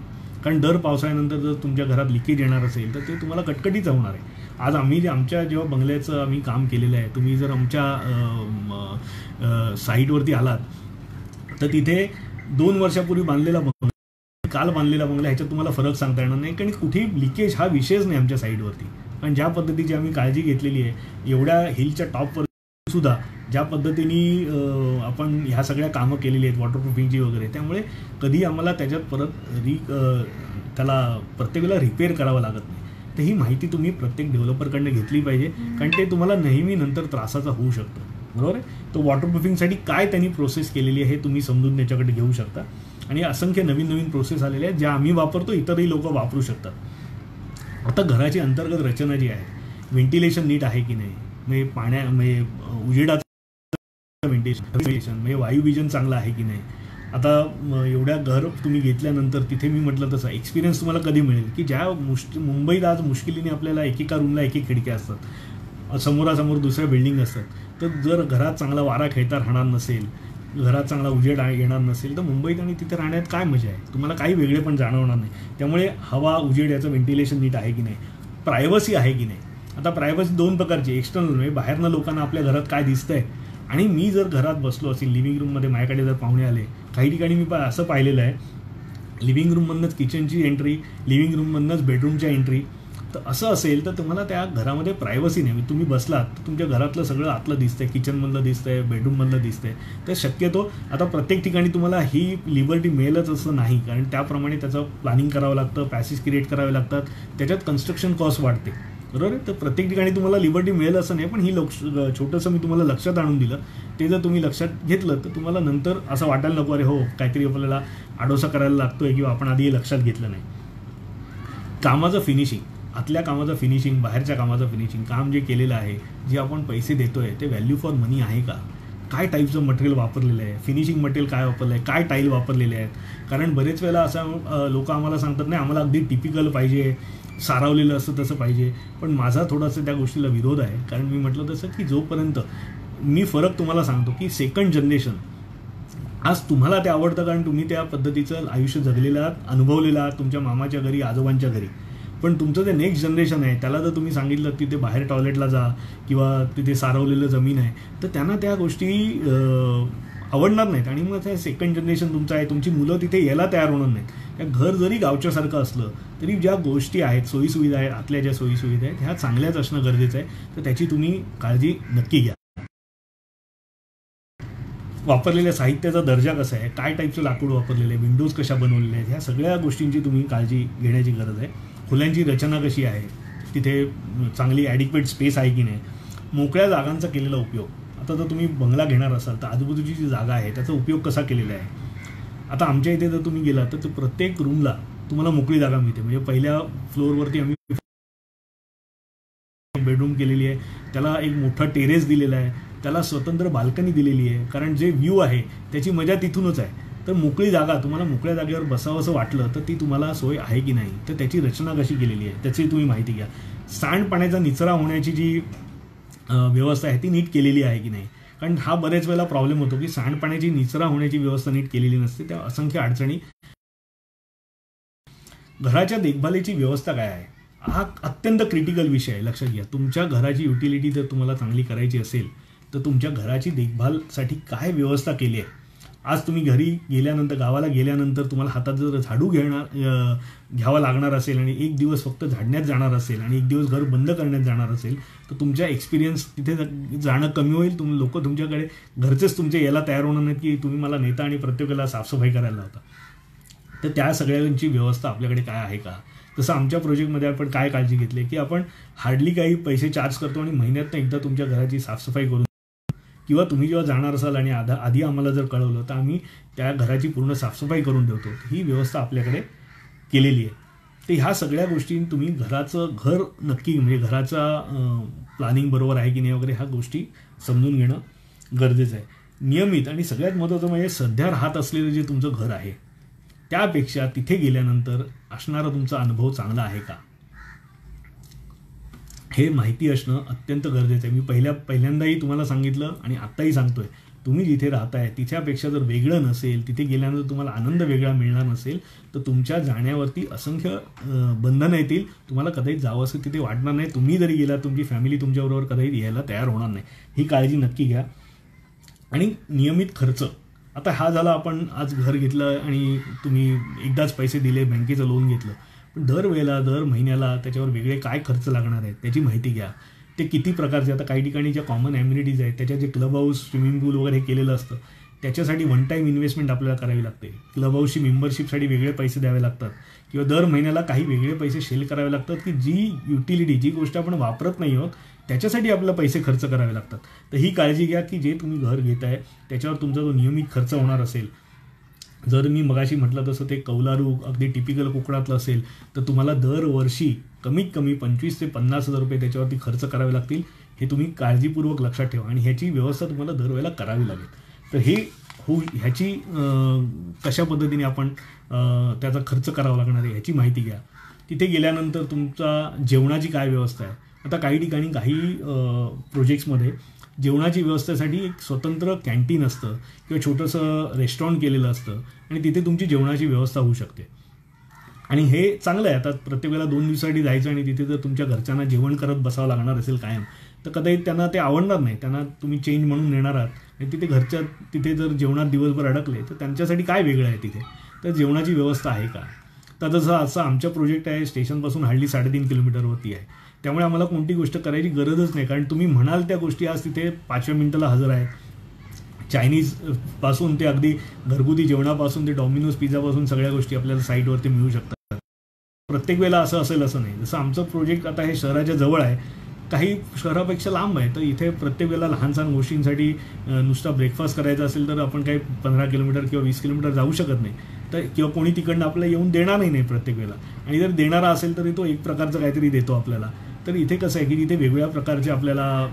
कारण दर पावसाळ्यानंतर जर तुमच्या घरात लिकेज येणार असेल तर ते तुम्हाला कटकटीच होणार आहे. आज आम्ही आमच्या जेव्हा बंगल्याचं आम्ही काम केलेलं आहे, तुम्ही जर आमच्या साईटवरती आलात तर तिथे 2 वर्षापूर्वी बांधलेला बंगला, काल बांधलेला बंगला, ह्याच्यात तुम्हाला फरक सांगता येणार नाही. कारण कुठेही लिकेज हा विषयच नाही आमच्या साईटवरती. कारण ज्या पद्धतीची आम्ही काळजी घेतलेली आहे, एवढ्या हिलच्या टॉपवर सुद्धा ज्या पद्धतीने आपण ह्या सगळ्या कामं केलेली आहेत वॉटरप्रूफिंगची वगैरे, त्यामुळे कधी आम्हाला त्याच्यात परत त्याला प्रत्येक वेळेला रिपेअर करावं लागत नाही. तर ही माहिती तुम्ही प्रत्येक डेव्हलपरकडनं घेतली पाहिजे, कारण ते तुम्हाला नेहमी नंतर त्रासाचा होऊ शकतं. बरोबर आहे. तो वॉटरप्रूफिंगसाठी काय त्यांनी प्रोसेस केलेली आहे हे तुम्ही समजून त्याच्याकडे घेऊ शकता. आणि असंख्य नवीन नवीन प्रोसेस आलेल्या आहेत ज्या आम्ही वापरतो, इतरही लोक वापरू शकतात. आता घराची अंतर्गत रचना जी आहे, व्हेंटिलेशन नीट आहे की नाही, म्हणजे उजेडाचं व्हेंटिलेशन म्हणजे वायुविजन चांगलं आहे की नाही. आता एवढ्या घर तुम्ही घेतल्यानंतर तिथे मी म्हटलं तसं एक्सपिरियन्स तुम्हाला कधी मिळेल की ज्या मुंबईत आज मुश्किलीने आपल्याला एकेका रूमला एक खिडक्या असतात, समोरासमोर दुसऱ्या बिल्डिंग असतात. तर जर घरात चांगला वारा खेळता राहणार नसेल, घरात चांगला उजेड येणार नसेल तर मुंबईत आणि तिथे राहण्यात काय मजा आहे, तुम्हाला काही वेगळे पण जाणवणार नाही. त्यामुळे हवा, उजेड याचं व्हेंटिलेशन नीट आहे की नाही, प्रायव्हसी आहे की नाही. आता प्रायव्हसी 2 प्रकारची, एक्सटर्नल म्हणजे बाहेरनं लोकांना आपल्या घरात काय दिसतंय, आणि मी जर घरात बसलो असेल लिव्हिंग रूममध्ये, माझ्याकडे जर पाहुणे आले, काही ठिकाणी मी असं पाहिलेलं आहे लिव्हिंग रूममधनंच किचनची एंट्री, लिव्हिंग रूममधनंच बेडरूमच्या एंट्री. तर असं असेल तर तुम्हाला त्या घरामध्ये प्रायव्हसी नाही. तुम्ही बसलात तर तुमच्या घरातलं सगळं आतलं दिसतंय, किचनमधलं दिसतंय, बेडरूममधलं दिसतंय. तर शक्यतो आता प्रत्येक ठिकाणी तुम्हाला ही लिबर्टी मिळेलच असं नाही, कारण त्याप्रमाणे त्याचं प्लॅनिंग करावं लागतं, पॅसेज क्रिएट करावे लागतात, त्याच्यात कन्स्ट्रक्शन कॉस्ट वाढते. बरोबर आहे. तर प्रत्येक ठिकाणी तुम्हाला लिबर्टी मिळेल असं नाही, पण ही छोटंसं मी तुम्हाला लक्षात आणून दिलं. ते जर तुम्ही लक्षात घेतलं तर तुम्हाला नंतर असं वाटायला नको अरे हो काहीतरी आपल्याला आडोसा करायला लागतोय किंवा आपण आधी हे लक्षात घेतलं नाही. कामाचं फिनिशिंग, आतल्या कामाचं फिनिशिंग, बाहेरच्या कामाचं फिनिशिंग, काम जे केलेलं आहे, जे आपण पैसे देतोय ते व्हॅल्यू फॉर मनी आहे का, काय टाईपचं मटेरियल वापरलेलं आहे, फिनिशिंग मटेरियल काय वापरलं आहे, काय टाईल वापरलेले आहेत. कारण बरेच वेळेला असं लोक आम्हाला सांगतात नाही आम्हाला अगदी टिपिकल पाहिजे, सारावलेलं असं तसं पाहिजे. पण माझा थोडासा त्या गोष्टीला विरोध आहे. कारण मी म्हटलं तसं की जोपर्यंत मी फरक तुम्हाला सांगतो की सेकंड जनरेशन, आज तुम्हाला ते आवडतं कारण तुम्ही त्या पद्धतीचं आयुष्य जगलेलं आहात, अनुभवलेलं आहात तुमच्या मामाच्या घरी, आजोबांच्या घरी. पण तुमचं जे नेक्स्ट जनरेशन आहे त्याला जर तुम्ही सांगितलं तिथे बाहेर टॉयलेटला जा किंवा तिथे सारवलेलं जमीन आहे तर त्यांना त्या गोष्टी आवडणार नाहीत. आणि मग त्या सेकंड जनरेशन तुमचं आहे, तुमची मुलं तिथे यायला तयार होणार नाहीत. त्या घर जरी गावच्यासारखं असलं तरी ज्या गोष्टी आहेत, सोयीसुविधा आहेत, आतल्या ज्या सोयीसुविधा आहेत ह्या चांगल्याच असणं गरजेचं आहे. तर त्याची तुम्ही काळजी नक्की घ्या. वापरलेल्या साहित्याचा दर्जा कसा आहे, काय टाईपचं लाकूड वापरलेलं आहे, विंडोज कशा बनवलेल्या आहेत, ह्या सगळ्या गोष्टींची तुम्ही काळजी घेण्याची गरज आहे. खोल्यांची रचना कशी आहे, तिथे चांगली ॲडिक्वेट स्पेस आहे की नाही, मोकळ्या जागांचा केलेला उपयोग. आता जर तुम्ही बंगला घेणार असाल तर आजूबाजूची जी जागा आहे त्याचा उपयोग कसा केलेला आहे. आता आमच्या इथे जर तुम्ही गेला तर प्रत्येक रूमला तुम्हाला मोकळी जागा मिळते. म्हणजे पहिल्या फ्लोअरवरती आम्ही बेडरूम केलेली आहे, त्याला एक मोठा टेरेस दिलेला आहे, त्याला स्वतंत्र बाल्कनी दिलेली आहे. कारण जे व्ह्यू आहे त्याची मजा तिथूनच आहे. तर मोकळी जागा, तुम्हाला मोकळ्या जागेवर बसावं असं वाटलं तर ती तुम्हाला सोय आहे की नाही, तर त्याची रचना कशी केलेली आहे त्याची तुम्ही माहिती घ्या. सांडपाण्याचा निचरा होण्याची जी व्यवस्था आहे ती नीट केलेली आहे की नाही. कारण हा बरेच वेळेला प्रॉब्लेम होतो की सांडपाण्याची निचरा होण्याची व्यवस्था नीट केलेली नसते, त्या असंख्य अडचणी. घराच्या देखभालीची व्यवस्था काय आहे हा अत्यंत क्रिटिकल विषय आहे, लक्षात घ्या. तुमच्या घराची युटिलिटी जर तुम्हाला चांगली करायची असेल तर तुमच्या घराची देखभालसाठी काय व्यवस्था केली आहे. आज तुम्ही घरी गेल्यानंतर, गावाला गेल्यानंतर तुम्हाला हातात जर झाडू घ्यावा लागणार असेल आणि एक दिवस फक्त झाडण्यात जाणार असेल आणि एक दिवस घर बंद करण्यात जाणार असेल, तर तुमच्या एक्सपिरियन्स तिथे जाणं कमी होईल. लोक तुमच्याकडे घरचेच तुमचे यायला तयार होणार नाहीत की तुम्ही मला नेता आणि प्रत्येकाला साफसफाई करायला लावता. तर त्या सगळ्यांची व्यवस्था आपल्याकडे काय आहे का? तसं आमच्या प्रोजेक्टमध्ये आपण काय काळजी घेतली की आपण हार्डली काही पैसे चार्ज करतो आणि महिन्यातनं एकदा तुमच्या घराची साफसफाई करून, किंवा तुम्ही जेव्हा जाणार असाल आणि आधी आम्हाला जर कळवलं तर आम्ही त्या घराची पूर्ण साफसफाई करून ठेवतो. ही व्यवस्था आपल्याकडे केलेली आहे. तर ह्या सगळ्या गोष्टी तुम्ही घराचं घर नक्की म्हणजे घराचा प्लॅनिंग बरोबर आहे की नाही वगैरे ह्या गोष्टी समजून घेणं गरजेचं आहे. नियमित आणि सगळ्यात महत्त्वाचं म्हणजे सध्या राहत असलेलं जे तुमचं घर आहे त्यापेक्षा तिथे गेल्यानंतर असणारा तुमचा अनुभव चांगला आहे का, हे माहिती असणं अत्यंत गरजेचं आहे. मी पहिल्यांदाही तुम्हाला सांगितलं आणि आत्ताही सांगतोय, तुम्ही जिथे राहताय तिच्यापेक्षा जर वेगळं नसेल, तिथे गेल्यानंतर तुम्हाला आनंद वेगळा मिळणार नसेल, तर तुमच्या जाण्यावरती असंख्य बंधनं येतील. तुम्हाला कदाचित जावं असं तिथे वाटणार नाही. तुम्ही जरी गेला, तुमची फॅमिली तुमच्याबरोबर कदाचित यायला तयार होणार नाही. ही काळजी नक्की घ्या. आणि नियमित खर्च, आता हा झाला आपण आज घर घेतलं आणि तुम्ही एकदाच पैसे दिले, बँकेचं लोन घेतलं, पण दरवेळेला दर महिन्याला त्याच्यावर वेगळे काय खर्च लागणार आहेत त्याची माहिती घ्या. ते किती प्रकारचे, आता काही ठिकाणी ज्या कॉमन ॲम्युनिटीज आहेत त्याच्या जे क्लब हाऊस, स्विमिंग पूल वगैरे केलेलं असतं त्याच्यासाठी वन टाईम इन्व्हेस्टमेंट आपल्याला करावी लागते. क्लब हाऊसची मेंबरशिपसाठी वेगळे पैसे द्यावे लागतात किंवा दर महिन्याला काही वेगळे पैसे शेल करावे लागतात की जी युटिलिटी, जी गोष्ट आपण वापरत नाही आहोत त्याच्यासाठी आपल्याला पैसे खर्च करावे लागतात. तर ही काळजी घ्या की जे तुम्ही घर घेत आहे त्याच्यावर तुमचा जो नियमित खर्च होणार असेल, जर मी मगाशी म्हटलं तसं ते कौलारू अगदी टिपिकल कोकणातलं असेल तर तुम्हाला दरवर्षी कमीत कमी 25,000 ते 50,000 रुपये त्याच्यावरती खर्च करावे लागतील. हे तुम्ही काळजीपूर्वक लक्षात ठेवा आणि ह्याची व्यवस्था तुम्हाला दरवेळेला करावी लागेल. तर हे ह्याची कशा पद्धतीने आपण त्याचा खर्च करावा लागणार आहे ह्याची माहिती घ्या. तिथे गेल्यानंतर तुमचा जेवणाची काय व्यवस्था आहे. आता काही ठिकाणी काही प्रोजेक्ट्समध्ये जेवणाची व्यवस्थेसाठी एक स्वतंत्र कॅन्टीन असतं किंवा छोटंसं रेस्टॉरंट केलेलं असतं आणि तिथे तुमची जेवणाची व्यवस्था होऊ शकते. आणि हे चांगलं आहे. आता प्रत्येक वेळेला 2 दिवसासाठी जायचं आणि तिथे जर तुमच्या घरच्यांना जेवण करत बसावं लागणार असेल कायम, तर कदाचित त्यांना ते आवडणार नाही. त्यांना तुम्ही चेंज म्हणून नेणार आहात आणि तिथे जर जेवणात दिवसभर अडकले तर त्यांच्यासाठी काय वेगळं आहे तिथे. तर जेवणाची व्यवस्था आहे का. तर जसं असं आमचा प्रोजेक्ट आहे स्टेशनपासून हार्डली 3.5 किलोमीटरवरती आहे, त्यामुळे आम्हाला कोणती गोष्ट करायची गरजच नाही. कारण तुम्ही म्हणाल त्या गोष्टी आज तिथे 5व्या मिनिटाला हजर आहेत. चायनीजपासून ते अगदी घरगुती जेवणापासून ते डॉमिनोज पिझ्झापासून सगळ्या गोष्टी आपल्याला साईटवरती मिळू शकतात. प्रत्येक वेळेला असं असेल असं नाही. जसं आमचं प्रोजेक्ट आता हे शहराच्या जवळ आहे, काही शहरापेक्षा लांब आहे, तर इथे प्रत्येक वेळेला लहान सहान गोष्टींसाठी नुसता ब्रेकफास्ट करायचा असेल तर आपण काही 15 किलोमीटर किंवा 20 किलोमीटर जाऊ शकत नाही. तर किंवा कोणी तिकडनं आपल्याला येऊन देणारही नाही प्रत्येक वेळेला. आणि जर देणारा असेल तरी तो एक प्रकारचं काहीतरी देतो आपल्याला. तर इथे कसं आहे की तिथे वेगवेगळ्या प्रकारचे आपल्याला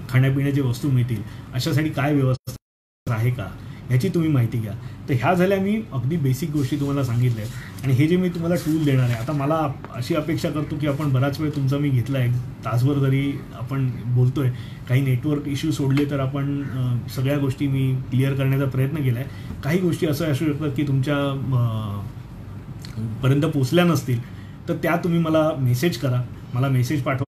खाण्यापिण्याच्या वस्तू मिळतील, अशासाठी काय व्यवस्था आहे का ह्याची तुम्ही माहिती घ्या. तर ह्या झाल्या मी अगदी बेसिक गोष्टी तुम्हाला सांगितल्या आहेत. आणि हे जे मी तुम्हाला टूल देणार आहे, आता मला अशी अपेक्षा करतो की आपण बराच वेळ तुमचा मी घेतला आहे, तासभर जरी आपण बोलतोय, काही नेटवर्क इश्यू सोडले तर आपण सगळ्या गोष्टी मी क्लिअर करण्याचा प्रयत्न केला आहे. काही गोष्टी असं असू शकतात की तुमच्या पर्यंत पोचल्या नसतील, तर त्या तुम्ही मला मेसेज करा, मला मेसेज पाठवा,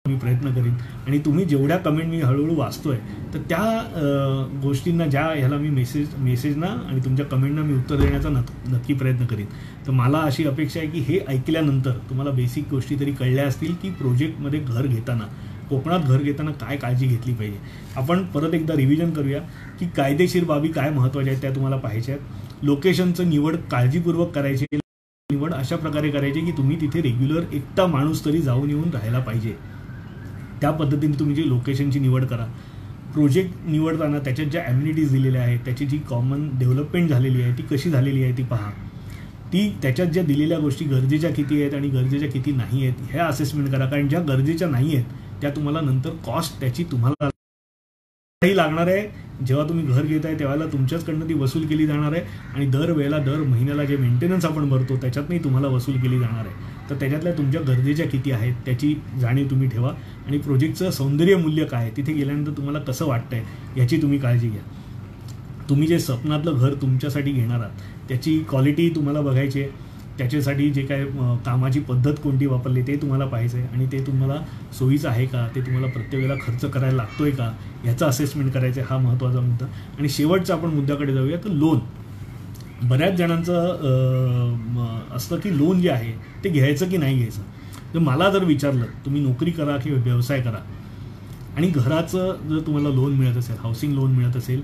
मी प्रयत्न करीन. आणि तुम्ही जेवढ्या कमेंट मी हळूहळू वाचतोय तर त्या गोष्टींना, ज्या ह्याला मी मेसेजना आणि तुमच्या कमेंटना मी उत्तर देण्याचा नक्की प्रयत्न करीन. तर मला अशी अपेक्षा आहे की हे ऐकल्यानंतर तुम्हाला बेसिक गोष्टी तरी कळल्या असतील की प्रोजेक्टमध्ये घर घेताना, कोकणात घर घेताना काय काळजी घेतली पाहिजे. आपण परत एकदा रिव्हिजन करूया की कायदेशीर बाबी काय महत्त्वाच्या आहेत त्या तुम्हाला पाहायच्या आहेत. लोकेशनचं निवड काळजीपूर्वक करायची, निवड अशा प्रकारे करायची की तुम्ही तिथे रेग्युलर एकटा माणूस तरी जाऊन येऊन राहायला पाहिजे. त्या पद्धतीने तुम्ही जी लोकेशनची निवड करा. प्रोजेक्ट निवडताना त्याच्यात ज्या ॲम्युनिटीज दिलेल्या आहेत, त्याची जी कॉमन डेव्हलपमेंट झालेली आहे ती कशी झालेली आहे ती पहा. ती त्याच्यात ज्या दिलेल्या गोष्टी गरजेच्या किती आहेत आणि गरजेच्या किती नाही आहेत ह्या असेसमेंट करा. कारण ज्या गरजेच्या नाही आहेत त्या तुम्हाला नंतर कॉस्ट त्याची तुम्हाला लागणार आहे. जेव्हा तुम्ही घर घेत आहे त्यावेळेला तुमच्याचकडनं ती वसूल केली जाणार आहे आणि दर महिन्याला जे मेंटेनन्स आपण भरतो त्याच्यातही तुम्हाला वसूल केली जाणार आहे. तर त्याच्यातल्या तुमच्या गरजेच्या किती आहेत त्याची जाणीव तुम्ही ठेवा. आणि प्रोजेक्टचं सौंदर्य मूल्य काय आहे, तिथे गेल्यानंतर तुम्हाला कसं वाटतंय याची तुम्ही काळजी घ्या. तुम्ही जे स्वप्नातलं घर तुमच्यासाठी घेणार आहात त्याची क्वालिटी तुम्हाला बघायची आहे. त्याच्यासाठी जे काय कामाची पद्धत कोणती वापरली ते तुम्हाला पाहायचं आहे आणि ते तुम्हाला सोयीचं आहे का, ते तुम्हाला प्रत्येक वेळेला खर्च करायला लागतो आहे का, याचा असेसमेंट करायचं आहे, हा महत्त्वाचा मुद्दा. आणि शेवटचा आपण मुद्द्याकडे जाऊया, तर लोन. बऱ्याच जणांचं असतं की लोन जे आहे ते घ्यायचं की नाही घ्यायचं. तर मला जर विचारलं, तुम्ही नोकरी करा किंवा व्यवसाय करा आणि घराचं जर तुम्हाला लोन मिळत असेल, हाऊसिंग लोन मिळत असेल,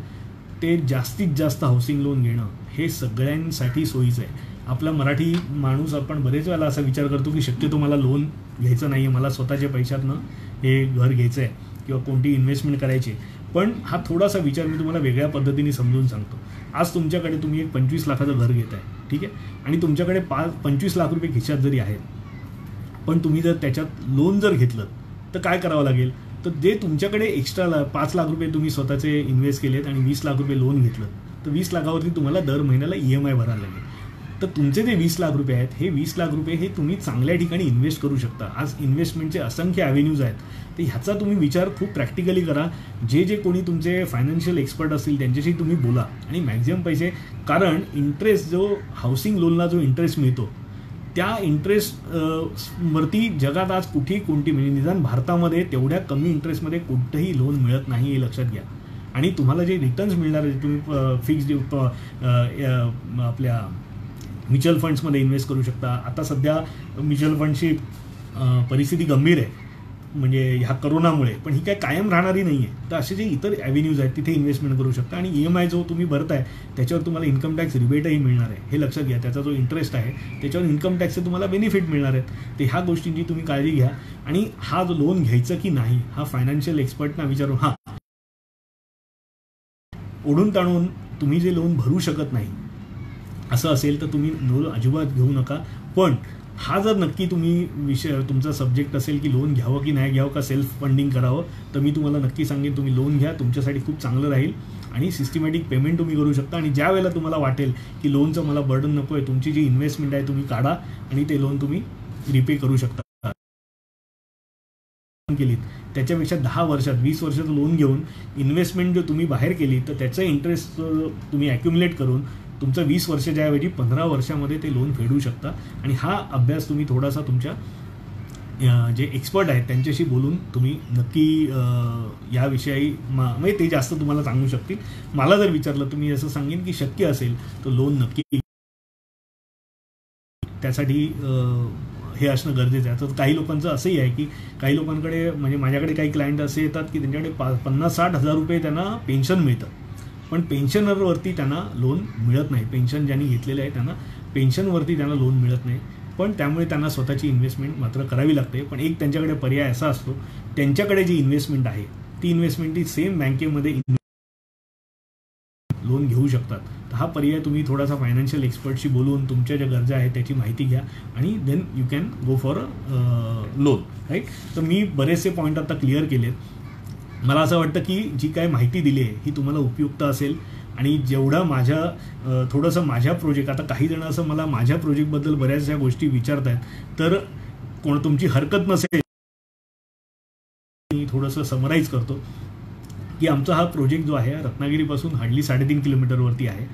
ते जास्तीत जास्त हाऊसिंग लोन घेणं हे सगळ्यांसाठी सोयीचं आहे. आपला मराठी माणूस आपण बरेच वेळेला असा विचार करतो की शक्यतो मला लोन घ्यायचं नाही आहे, मला स्वतःच्या पैशातनं हे घर घ्यायचं आहे किंवा कोणती इन्व्हेस्टमेंट करायची. पण हा थोडासा विचार मी तुम्हाला वेगळ्या पद्धतीने समजून सांगतो. आज तुमच्याकडे तुम्ही एक 25 लाखाचं घर घेत आहे, ठीक आहे, आणि तुमच्याकडे 25 लाख रुपये खिशात जरी आहेत, पण तुम्ही जर त्याच्यात लोन जर घेतलं तर काय करावं लागेल, तर जे तुमच्याकडे एक्स्ट्रा 5 लाख रुपये तुम्ही स्वतःचे इन्व्हेस्ट केलेत आणि 20 लाख रुपये लोन घेतलं, तर 20 लाखावरती तुम्हाला दर महिन्याला EMI भरायला लागेल. तर तुमचे जे 20 लाख रुपये आहेत, हे 20 लाख रुपये हे तुम्ही चांगल्या ठिकाणी इन्व्हेस्ट करू शकता. आज इन्व्हेस्टमेंटचे असंख्य ॲव्हेन्यूज आहेत, तर ह्याचा तुम्ही विचार खूप प्रॅक्टिकली करा. जे कोणी तुमचे फायनान्शियल एक्सपर्ट असतील त्यांच्याशी तुम्ही बोला आणि मॅक्झिमम पैसे, कारण इंटरेस्ट जो हाऊसिंग लोनला जो इंटरेस्ट मिळतो त्या इंटरेस्ट वरती जगात आज कुठेही कोणती, म्हणजे निदान भारतामध्ये तेवढ्या कमी इंटरेस्टमध्ये कोणतंही लोन मिळत नाही, हे लक्षात घ्या. आणि तुम्हाला जे रिटर्न्स मिळणार आहे, तुम्ही फिक्स्ड आपल्या म्युच्युअल फंड्समध्ये इन्व्हेस्ट करू शकता. आता सध्या म्युच्युअल फंडची परिस्थिती गंभीर आहे, म्हणजे ह्या करोनामुळे, पण ही काय कायम राहणारी नाही आहे. तर असे जे इतर ॲव्हेन्यूज आहेत तिथे इन्व्हेस्टमेंट करू शकता. आणि EMI जो तुम्ही भरताय त्याच्यावर तुम्हाला इन्कम टॅक्स रिबेटही मिळणार आहे, हे लक्षात घ्या. त्याचा जो इंटरेस्ट आहे त्याच्यावर इन्कम टॅक्सचे तुम्हाला बेनिफिट मिळणार आहेत. तर ह्या गोष्टींची तुम्ही काळजी घ्या. आणि हा जो लोन घ्यायचं की नाही हा फायनान्शियल एक्सपर्टना विचारून, हां, ओढून ताणून तुम्ही जे लोन भरू शकत नाही असं असेल तर तुम्ही लोन अजिबात घेऊ नका. पण हा जर नक्की तुम्ही तुमचा सब्जेक्ट असेल की लोन घ्यावं की नाही घ्यावं, का सेल्फ फंडिंग करावं, तर मी तुम्हाला नक्की सांगेन तुम्ही लोन घ्या. तुमच्यासाठी खूप चांगलं राहील आणि सिस्टमॅटिक पेमेंट तुम्ही करू शकता. आणि ज्या वेळेला तुम्हाला वाटेल की लोनचं मला बर्डन नको आहे, तुमची जी इन्व्हेस्टमेंट आहे तुम्ही काढा आणि ते लोन तुम्ही रिपे करू शकता. केलीत त्याच्यापेक्षा 10 वर्षात 20 वर्षाचं लोन घेऊन इन्व्हेस्टमेंट जो तुम्ही बाहेर केली तर त्याचं इंटरेस्ट तुम्ही ॲक्युमुलेट करून तुमचं 20 वर्षाच्या ऐवजी 15 वर्षामध्ये ते लोन फेडू शकता. आणि हा अभ्यास तुम्ही थोडासा तुमच्या जे एक्सपर्ट आहेत त्यांच्याशी बोलून तुम्ही नक्की याविषयी म्हणजे ते जास्त तुम्हाला सांगू शकतील. मला जर विचारलं तर मी असं सांगेन की शक्य असेल तर लोन नक्की, त्यासाठी हे असणं गरजेचं आहे. तर काही लोकांचं असंही आहे की काही लोकांकडे, म्हणजे माझ्याकडे काही क्लायंट असे येतात की त्यांच्याकडे 50-60 हजार रुपये त्यांना पेन्शन मिळतं, पण पेन्शनरवरती त्यांना लोन मिळत नाही. पेन्शन ज्यांनी घेतलेलं आहे त्यांना पेन्शनवरती त्यांना लोन मिळत नाही, पण त्यामुळे त्यांना स्वतःची इन्व्हेस्टमेंट मात्र करावी लागते. पण एक त्यांच्याकडे पर्याय असा असतो, त्यांच्याकडे जी इन्व्हेस्टमेंट आहे ती इन्व्हेस्टमेंट ती सेम बँकेमध्ये लोन घेऊ शकतात. तर हा पर्याय तुम्ही थोडासा फायनान्शियल एक्सपर्टशी बोलून तुमच्या ज्या गरजा आहेत त्याची माहिती घ्या आणि then you can go for a loan, right. तर मी बरेचसे पॉईंट आता क्लिअर केलेत. मला असं वाटतं की जी काय माहिती दिली आहे ही तुम्हाला उपयुक्त असेल. आणि जेवढं थोडंसं माझ्या प्रोजेक्ट, आता काही जण असं मला माझ्या प्रोजेक्टबद्दल बऱ्याचशा गोष्टी विचारत आहेत, तर तुमची हरकत नसेल मी थोडंसं समराईज करतो की आमचा हा प्रोजेक्ट जो आहे रत्नागिरीपासून हार्डली 3.5 किलोमीटरवरती आहे.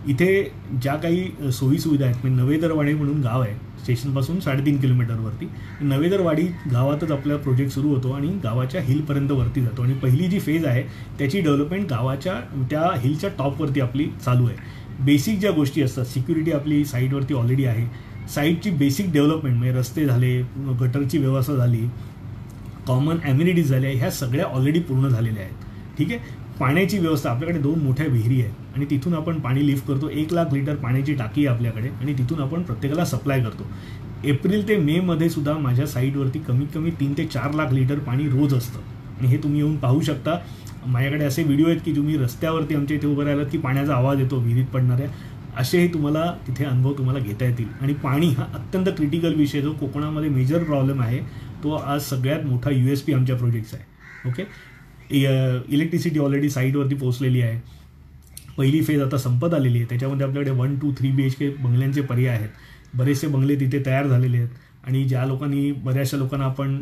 इथे ज्या काही सोयीसुविधा आहेत, म्हणजे नवेदरवाडी म्हणून गाव आहे स्टेशनपासून 3.5 किलोमीटरवरती. नवेदरवाडी गावातच आपला प्रोजेक्ट सुरू होतो आणि गावाच्या हिलपर्यंत वरती जातो. आणि पहिली जी फेज आहे त्याची डेव्हलपमेंट गावाच्या त्या हिलच्या टॉपवरती आपली चालू आहे. बेसिक ज्या गोष्टी असतात, सिक्युरिटी आपली साईटवरती ऑलरेडी आहे. साईटची बेसिक डेव्हलपमेंट म्हणजे रस्ते झाले, गटरची व्यवस्था झाली, कॉमन ॲम्युनिटीज झाल्या, ह्या सगळ्या ऑलरेडी पूर्ण झालेल्या आहेत. ठीक आहे. पाण्याची व्यवस्था, आपल्याकडे 2 मोठ्या विहिरी आहेत आणि तिथून आपण पाणी लिफ्ट करतो. 1 लाख लिटर पाण्याची टाकी आहे आपल्याकडे आणि तिथून आपण प्रत्येकाला सप्लाय करतो. एप्रिल ते मेमध्ये सुद्धा माझ्या साईटवरती कमीत कमी 3 ते 4 लाख लिटर पाणी रोज असतं. आणि हे तुम्ही येऊन पाहू शकता. माझ्याकडे असे व्हिडिओ आहेत की तुम्ही रस्त्यावरती आमच्या इथे उभं राहिलात की पाण्याचा आवाज येतो विहिरीत पडणाऱ्या, असेही तुम्हाला तिथे अनुभव तुम्हाला घेता येतील. आणि पाणी हा अत्यंत क्रिटिकल विषय, जो कोकणामध्ये मेजर प्रॉब्लेम आहे, तो आज सगळ्यात मोठा USP आमच्या प्रोजेक्टचा आहे. ओके. इलेक्ट्रिसिटी ऑलरेडी साईटवरती पोहोचलेली आहे. पहिली फेज आता संपत आलेली आहे. त्याच्यामध्ये आपल्याकडे 1, 2, 3 BHK बंगल्यांचे पर्याय आहेत. बरेचसे बंगले तिथे तयार झालेले आहेत आणि ज्या लोकांनी, बऱ्याचशा लोकांना आपण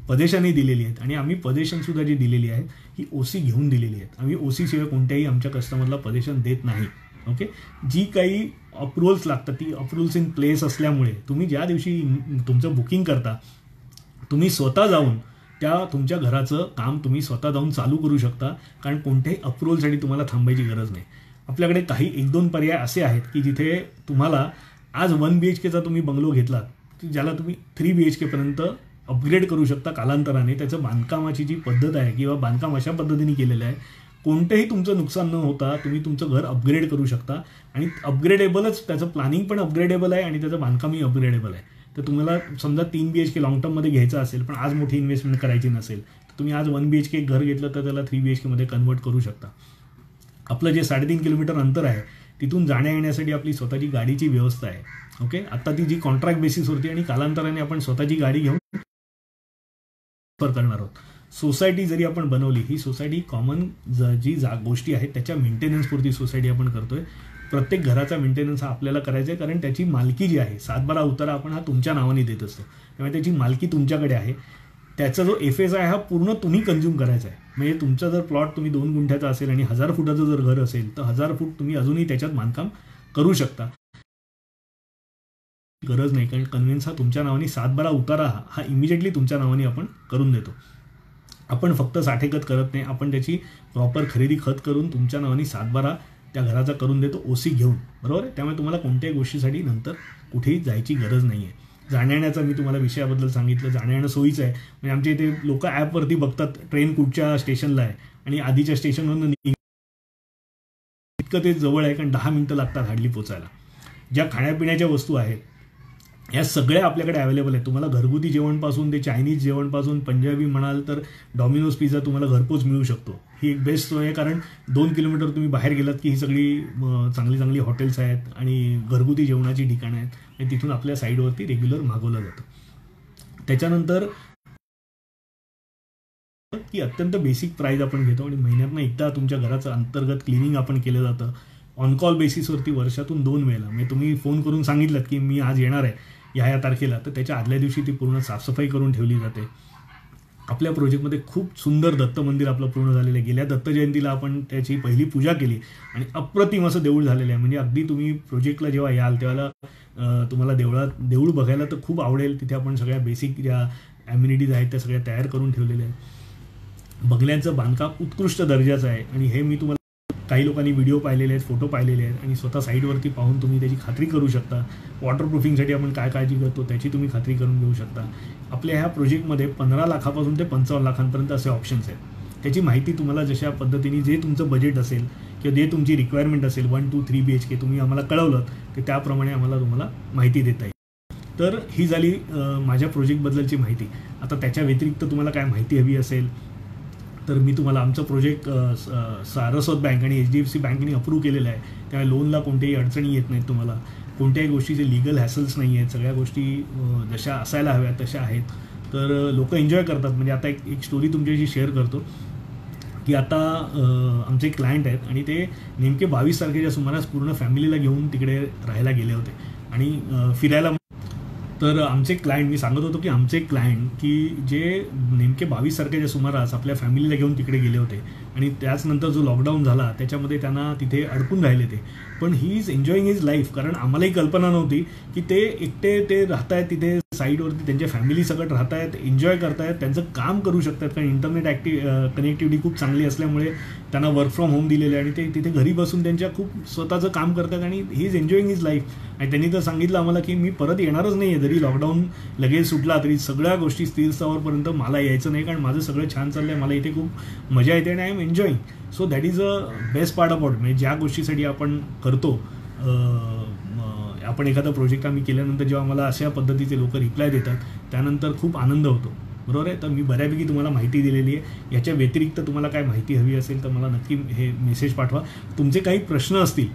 पजेशनही दिलेली आहेत. आणि आम्ही पजेशनसुद्धा जी दिलेली आहे ही OC घेऊन दिलेली आहेत. आम्ही OC शिवाय कोणत्याही आमच्या कस्टमरला पजेशन देत नाही. ओके. जी काही अप्रुव्हल्स लागतात ती अप्रुव्हल्स इन प्लेस असल्यामुळे तुम्ही ज्या दिवशी तुमचं बुकिंग करता तुम्ही स्वतः जाऊन त्या तुमच्या घराचं काम तुम्ही स्वतः जाऊन चालू करू शकता, कारण कोणत्याही अप्रुव्हलसाठी तुम्हाला थांबायची गरज नाही. आपल्याकडे काही 1-2 पर्याय असे आहेत की जिथे तुम्हाला आज 1 BHKचा तुम्ही बंगलो घेतलात ज्याला तुम्ही 3 BHK पर्यंत अपग्रेड करू शकता कालांतराने. त्याचं बांधकामाची जी पद्धत आहे किंवा बांधकाम अशा पद्धतीने केलेलं आहे कोणतेही तुमचं नुकसान न होता तुम्ही तुमचं घर अपग्रेड करू शकता. आणि अपग्रेडेबलच, त्याचं प्लॅनिंग पण अपग्रेडेबल आहे आणि त्याचं बांधकामही अपग्रेडेबल आहे. तर तुम्हाला समजा 3 BHK लॉंग टर्ममध्ये घ्यायचं असेल पण आज मोठी इन्व्हेस्टमेंट करायची नसेल तर तुम्ही आज 1 BHK घर घेतलं तर त्याला 3 BHKमध्ये कन्वर्ट करू शकता. आपलं जे 3.5 किलोमीटर अंतर आहे तिथून जाण्या येण्यासाठी आपली स्वतःची गाडीची व्यवस्था आहे. ओके. आता ती जी कॉन्ट्रॅक्ट बेसिस होती आणि कालांतराने आपण स्वतःची गाडी घेऊन करणार आहोत. सोसायटी जरी आपण बनवली ही सोसायटी कॉमन जी गोष्टी आहेत त्याच्या मेंटेनन्सपुरती सोसायटी आपण करतोय. प्रत्येक घराचा मेंटेनन्स हा आपल्याला करायचा आहे कारण त्याची मालकी जी आहे 7-12 उतारा आपण हा तुमच्या नावाने देत असतो. त्यामुळे त्याची मालकी तुमच्याकडे आहे. त्याचा जो FSI हा पूर्ण तुम्ही कंझ्युम करायचा आहे. म्हणजे तुमचा जर प्लॉट तुम्ही 2 गुंठ्याचा असेल आणि 1000 फुटाचं जर घर असेल तर 1000 फूट तुम्ही अजूनही त्याच्यात बांधकाम करू शकता. गरज नाही कारण कन्व्हेन्स हा तुमच्या नावाने 7-12 उतारा हा इमिजिएटली तुमच्या नावाने आपण करून देतो. आपण फक्त साठेखत करत नाही, आपण त्याची प्रॉपर खरेदी खत करून तुमच्या नावाने 7-12 त्या घराचा करून देतो OC घेऊन. बरोबर आहे. त्यामुळे तुम्हाला कोणत्याही गोष्टीसाठी नंतर कुठेही जायची गरज नाही आहे. जाण्याचा मी तुम्हाला विषयाबद्दल सांगितलं. जाण्यानं सोयीचं आहे. म्हणजे आमच्या इथे लोक ॲपवरती बघतात ट्रेन कुठच्या स्टेशनला आहे आणि आधीच्या स्टेशनवरून इतकं ते जवळ आहे कारण 10 मिनिटं लागतात हार्डली पोचायला. ज्या खाण्यापिण्याच्या वस्तू आहेत या सगळ्या आपल्याकडे अवेलेबल आहेत. तुम्हाला घरगुती जेवणपासून ते चायनीज जेवणपासून पंजाबी म्हणाल तर डॉमिनोज पिझ्झा तुम्हाला घरपोच मिळू शकतो. ही एक बेस्ट सोय आहे कारण 2 किलोमीटर तुम्ही बाहेर गेलात की ही सगळी चांगली चांगली हॉटेल्स आहेत आणि घरगुती जेवणाची ठिकाणं आहेत आणि तिथून आपल्या साईडवरती रेग्युलर मागवलं जातं. त्याच्यानंतर की अत्यंत बेसिक प्राईज आपण घेतो आणि महिन्यातनं एकदा तुमच्या घराचं अंतर्गत क्लिनिंग आपण केलं जातं. ऑन कॉल बेसिसवरती वर्षातून 2 वेळेला. म्हणजे तुम्ही फोन करून सांगितलं की मी आज येणार आहे ह्या तारखेला तर त्याच्या आदल्या दिवशी ती पूर्ण साफसफाई करून ठेवली जाते. आपल्या प्रोजेक्टमध्ये खूप सुंदर दत्त मंदिर आपलं पूर्ण झालेलं आहे. गेल्या दत्त जयंतीला आपण त्याची पहिली पूजा केली आणि अप्रतिम असं देऊळ झालेलं आहे. म्हणजे अगदी तुम्ही प्रोजेक्टला जेव्हा याल तेव्हा तुम्हाला देऊळ बघायला तर खूप आवडेल. तिथे आपण सगळ्या बेसिक ज्या ॲम्युनिटीज आहेत त्या सगळ्या तयार करून ठेवलेल्या आहेत. बंगल्यांचं बांधकाम उत्कृष्ट दर्जाचं आहे आणि हे मी तुम्हाला काही लोकांनी व्हिडिओ पाहिलेले आहेत, फोटो पाहिलेले आहेत आणि स्वतः साईटवरती पाहून तुम्ही त्याची खात्री करू शकता. वॉटरप्रूफिंगसाठी आपण काय काळजी करतो त्याची तुम्ही खात्री करून घेऊ शकता. आपल्या ह्या प्रोजेक्टमध्ये 15 लाखापासून ते 55 लाखांपर्यंत असे ऑप्शन्स आहेत. त्याची माहिती तुम्हाला जशा पद्धतीने जे तुमचं बजेट असेल किंवा जे तुमची रिक्वायरमेंट असेल 1, 2, 3 BHK तुम्ही आम्हाला कळवलं तर त्याप्रमाणे आम्हाला तुम्हाला माहिती देता येईल. तर ही झाली माझ्या प्रोजेक्टबद्दलची माहिती. आता त्याच्या व्यतिरिक्त तुम्हाला काय माहिती हवी असेल तर मी तुम्हाला आमचं प्रोजेक्ट सारस्वत बँक आणि HDFC बँकेने अप्रूव्ह केलेलं आहे. त्यामुळे लोनला कोणत्याही अडचणी येत नाहीत. तुम्हाला कोणत्याही गोष्टीचे लिगल हॅसल्स नाही आहेत. सगळ्या गोष्टी जशा असायला हव्यात तशा आहेत. तर लोक एन्जॉय करतात. म्हणजे आता एक स्टोरी तुमच्याशी शेअर करतो की आता आमचे क्लायंट आहेत आणि ते नेमके 22 तारखेच्या सुमारास पूर्ण फॅमिलीला घेऊन तिकडे राहायला गेले होते आणि फिरायला. तर आमचे क्लायंट, मी सांगत होतो की आमचे क्लायंट की जे नेमके 22 तारखेच्या सुमारास आपल्या फॅमिलीला घेऊन तिकडे गेले होते आणि त्याचनंतर जो लॉकडाऊन झाला त्याच्यामध्ये त्यांना तिथे अडकून राहिले ते. पण he is enjoying his life. कारण आम्हालाही कल्पना नव्हती की ते एकटे ते राहत आहेत तिथे साईडवरती, त्यांच्या फॅमिली सगळं राहत आहेत, एन्जॉय करतायत, त्यांचं काम करू शकतात. कारण इंटरनेट कनेक्टिव्हिटी खूप चांगली असल्यामुळे त्यांना वर्क फ्रॉम होम दिलेलं आहे आणि ते तिथे घरी बसून त्यांच्या खूप स्वतःचं काम करतात आणि he is enjoying his life. आणि त्यांनी तर सांगितलं आम्हाला की मी परत येणारच नाही आहे. जरी लॉकडाऊन लगेच सुटला तरी सगळ्या गोष्टी स्थिर स्थावरपर्यंत मला यायचं नाही कारण माझं सगळं छान चाललं आहे, मला इथे खूप मजा येते आणि I am enjoying. So that is a best part about. म्हणजे ज्या गोष्टीसाठी आपण करतो, आपण एखादा प्रोजेक्ट आम्ही केल्यानंतर जेव्हा मला अशा पद्धतीचे लोक रिप्लाय देतात त्यानंतर खूप आनंद होतो. बरोबर आहे. तर मी बऱ्यापैकी तुम्हाला माहिती दिलेली आहे. याच्या व्यतिरिक्त तुम्हाला काय माहिती हवी असेल तर मला नक्की हे मेसेज पाठवा. तुमचे काही प्रश्न असतील,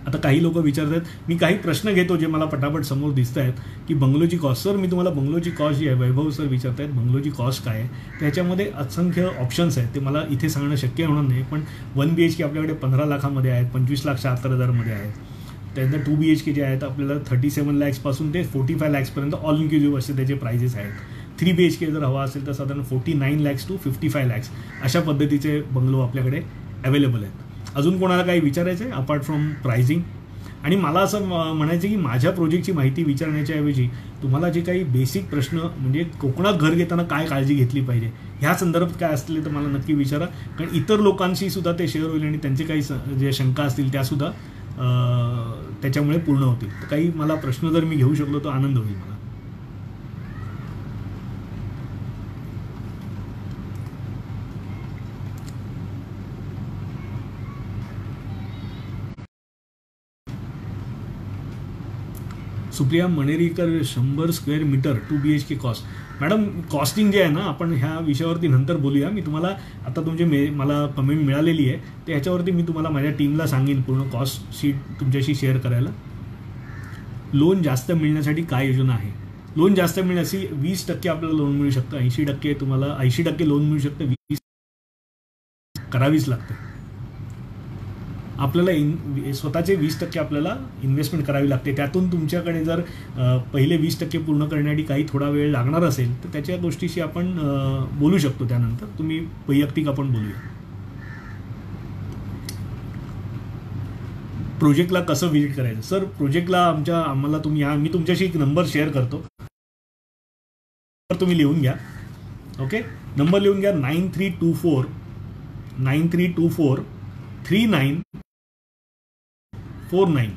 आता काही लोक विचारतात, मी काही प्रश्न घेतो जे मला पटापट समोर दिसत आहेत की बंगलोची कॉस्ट. सर मी तुम्हाला बंगलोची कॉस्ट जी आहे, वैभव सर विचारत आहेत बंगलोची कॉस्ट काय आहे. त्याच्यामध्ये असंख्य ऑप्शन्स आहेत, ते मला इथे सांगणं शक्य होणार नाही. पण 1 BHK आपल्याकडे 15 लाखामध्ये आहेत, 25,76,000 आहेत. त्यानंतर 2 BHK जे आहेत आपल्याला 37 lakhsपासून ते 45 lakhsपर्यंत ऑल इन्क्लुझिव्ह असे त्याचे प्राइजेस आहेत. 3 BHK जर हवा असेल तर साधारण 49 lakhs to 55 lakhs अशा पद्धतीचे बंगलो आपल्याकडे अवेलेबल आहेत. अजून कोणाला काही विचारायचं आहे अपार्ट फ्रॉम प्राइसिंग? आणि मला असं म्हणायचं की माझ्या प्रोजेक्टची माहिती विचारण्याच्या ऐवजी तुम्हाला जे काही बेसिक प्रश्न म्हणजे कोकणात घर घेताना काय काळजी घेतली पाहिजे ह्या संदर्भात काय असतील तर मला नक्की विचारा, कारण इतर लोकांशी सुद्धा ते शेअर होईल आणि त्यांचे काही जे शंका असतील त्यासुद्धा त्याच्यामुळे पूर्ण होतील. तर काही मला प्रश्न जर मी घेऊ शकलो तर आनंद होईल मला. Supriya Manerikar 100 square metre 2 BHK cost. Madam costing जे आहे ना आपण ह्या विषयावरती नंतर बोलूया. मी तुम्हाला आता तुमचे मला कमेंट मिळालेली आहे तर ह्याच्यावरती मी तुम्हाला माझ्या टीमला सांगेन पूर्ण कॉस्ट शीट तुमच्याशी शेअर करायला. लोन जास्त मिळण्यासाठी काय योजना आहे? लोन जास्त मिळण्यासाठी 20% आपल्याला लोन मिळू शकतं, 80% तुम्हाला 80% लोन मिळू शकतं, 20 करावीच लागते आपल्याला. स्वतःचे 20% आपल्याला इन्व्हेस्टमेंट करावी लागते. त्यातून तुमच्याकडे जर पहिले 20% पूर्ण करण्यासाठी काही थोडा वेळ लागणार असेल तर त्याच्या गोष्टीशी आपण बोलू शकतो. त्यानंतर तुम्ही वैयक्तिक आपण बोलूया. प्रोजेक्टला कसं व्हिजिट करायचं? सर प्रोजेक्टला आम्हाला तुम्ही मी तुमच्याशी एक नंबर शेअर करतो, तुम्ही लिहून घ्या. ओके, नंबर लिहून घ्या 9324 3949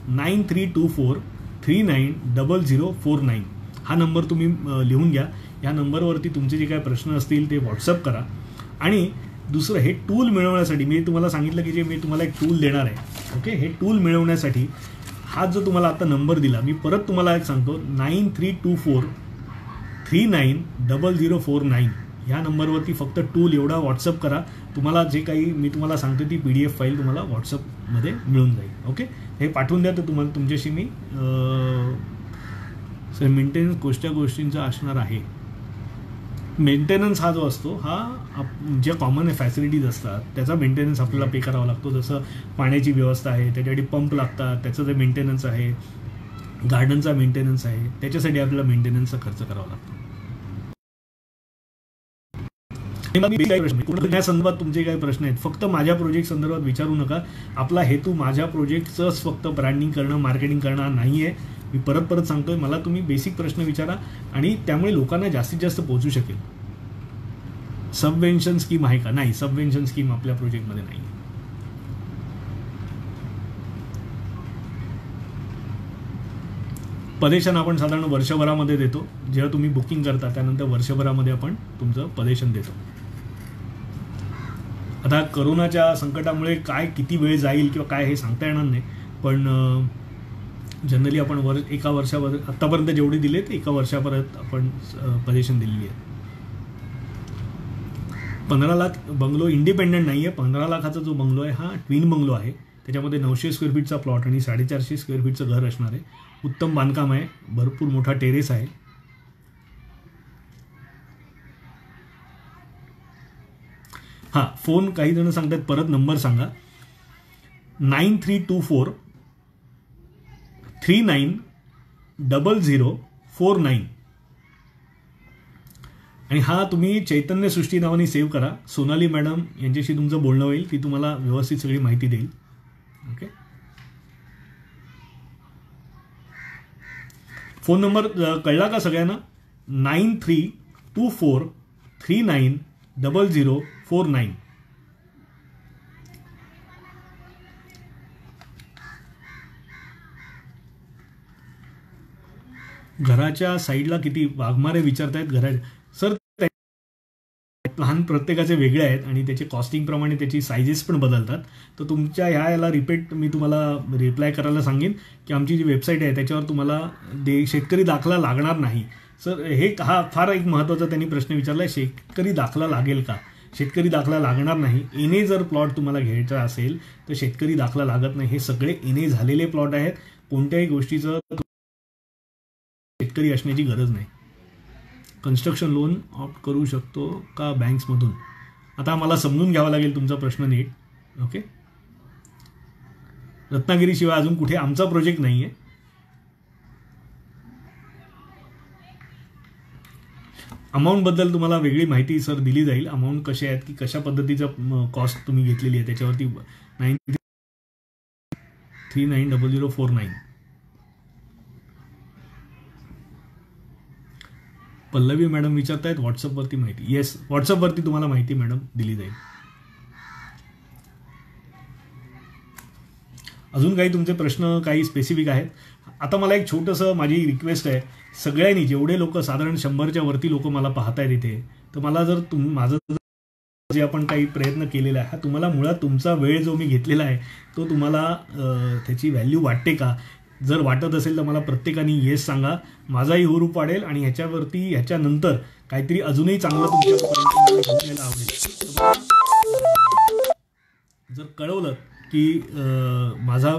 9324 390049 हा नंबर तुम्ही लिहून घ्या. या नंबरवरती तुमचे जे काही प्रश्न असतील ते व्हॉट्सअप करा. आणि दुसरं हे टूल मिळवण्यासाठी मी तुम्हाला सांगितलं की जे मी तुम्हाला एक टूल देणार आहे. ओके, हे टूल मिळवण्यासाठी हा जो तुम्हाला आता नंबर दिला मी परत तुम्हाला एक सांगतो 9324 390049 ह्या नंबरवरती फक्त टूल एवढा व्हॉट्सअप करा. तुम्हाला जे काही मी तुम्हाला सांगतो ती PDF फाईल तुम्हाला व्हॉट्सअपमध्ये मिळून जाईल. ओके, हे पाठवून द्या तर तुम्हाला तुमच्याशी मी सर मेंटेनन्स कोणत्या गोष्टींचा असणार आहे? मेंटेनन्स हा जो असतो हा ज्या कॉमन फॅसिलिटीज असतात त्याचा मेंटेनन्स आपल्याला पे करावा लागतो. जसं पाण्याची व्यवस्था आहे त्याच्यासाठी पंप लागतात, त्याचं जे मेंटेनन्स आहे, गार्डनचा मेंटेनन्स आहे, त्याच्यासाठी आपल्याला मेंटेनन्सचा खर्च करावा लागतो. या संदर्भात तुमचे काही प्रश्न आहेत फक्त माझ्या प्रोजेक्ट संदर्भात विचारू नका. आपला हेतू माझ्या प्रोजेक्टचंच फक्त ब्रँडिंग करणं, मार्केटिंग करणं नाही आहे. मी परत सांगतोय, मला तुम्ही बेसिक प्रश्न विचारा आणि त्यामुळे लोकांना जास्तीत जास्त पोहोचू शकेल. सबवेन्शन स्कीम आहे का? नाही, सबवेन्शन स्कीम आपल्या प्रोजेक्टमध्ये नाही. पदेशन आपण साधारण वर्षभरामध्ये देतो. जेव्हा तुम्ही बुकिंग करता त्यानंतर वर्षभरामध्ये आपण तुमचं पदेशन देतो. आता करोनाच्या संकटामुळे काय किती वेळ जाईल किंवा काय हे सांगता येणार नाही, पण जनरली आपण एका वर्षावर आत्तापर्यंत जेवढे दिले ते एका वर्षापर्यंत आपण पदेशन दिलेली आहे. 15 लाख बंगलो इंडिपेंडंट नाही आहे. 15 लाखाचा जो बंगलो आहे हा ट्विन बंगलो आहे. त्याच्यामध्ये 900 स्क्वेअर फीटचा प्लॉट आणि 450 स्क्वेअर फीटचं घर असणार आहे. उत्तम बांधकाम आहे, भरपूर मोठा टेरेस आहे. हां, फोन काही जण सांगतात परत नंबर सांगा 9324 390049 आणि हा तुम्ही चैतन्य सृष्टी नावाने सेव्ह करा. सोनाली मॅडम यांच्याशी तुमचं बोलणं होईल, ती तुम्हाला व्यवस्थित सगळी माहिती देईल. ओके, फोन नंबर कळला का सगळ्यांना? 9324 390049. घराच्या साईडला किती वाघमारे विचारतायत घराच्या? सर लहान प्रत्येकाचे वेगळे आहेत आणि त्याचे कॉस्टिंगप्रमाणे त्याची सायझेस पण बदलतात. तर तुमच्या याला रिपीट मी तुम्हाला रिप्लाय करायला सांगेन की आमची जी वेबसाईट आहे त्याच्यावर तुम्हाला शेतकरी दाखला लागणार नाही. सर हे फार एक महत्त्वाचा त्यांनी प्रश्न विचारला आहे, शेतकरी दाखला लागेल का? शेतकरी दाखला लागणार नाही. एनए जर प्लॉट तुम्हाला घ्यायचा असेल तर शेतकरी दाखला लागत नाही. हे सगळे एनए झालेले प्लॉट आहेत. कोणत्याही गोष्टीचं शेतकरी असण्याची गरज नाही. कन्स्ट्रक्शन लोन ऑप्ट करू शकतो का बँक्समधून? आता मला समजून घ्यावा लागेल तुमचा प्रश्न नीट. ओके, रत्नागिरीशिवाय अजून कुठे आमचा प्रोजेक्ट नाही आहे. अमाऊंटबद्दल तुम्हाला वेगळी माहिती सर दिली जाईल. अमाऊंट कसे आहेत की कशा पद्धतीचं कॉस्ट तुम्ही घेतलेली आहे त्याच्यावरती 939049. पल्लवी मॅडम विचारतायत व्हॉट्सअपवरती माहिती. येस, व्हॉट्सअपवरती तुम्हाला माहिती मॅडम दिली जाईल. अजून काही तुमचे प्रश्न काही स्पेसिफिक आहेत? आता मला एक छोटंसं माझी रिक्वेस्ट आहे, सगळ्यांनी जेवढे लोक साधारण 100च्या वरती लोक मला पाहतायत इथे, तर मला जर माझं जे आपण काही प्रयत्न केलेला आहे हा तुम्हाला मुळात तुमचा वेळ जो मी घेतलेला आहे तो तुम्हाला त्याची व्हॅल्यू वाटते का? जर वाटत असेल तर मला प्रत्येकाने येस सांगा, माझाही हुरूप वाढेल आणि ह्याच्यावरती ह्याच्यानंतर काहीतरी अजूनही चांगलं तुमच्यापर्यंत घेऊन यायला आवडेल. जर कळवलं की माझा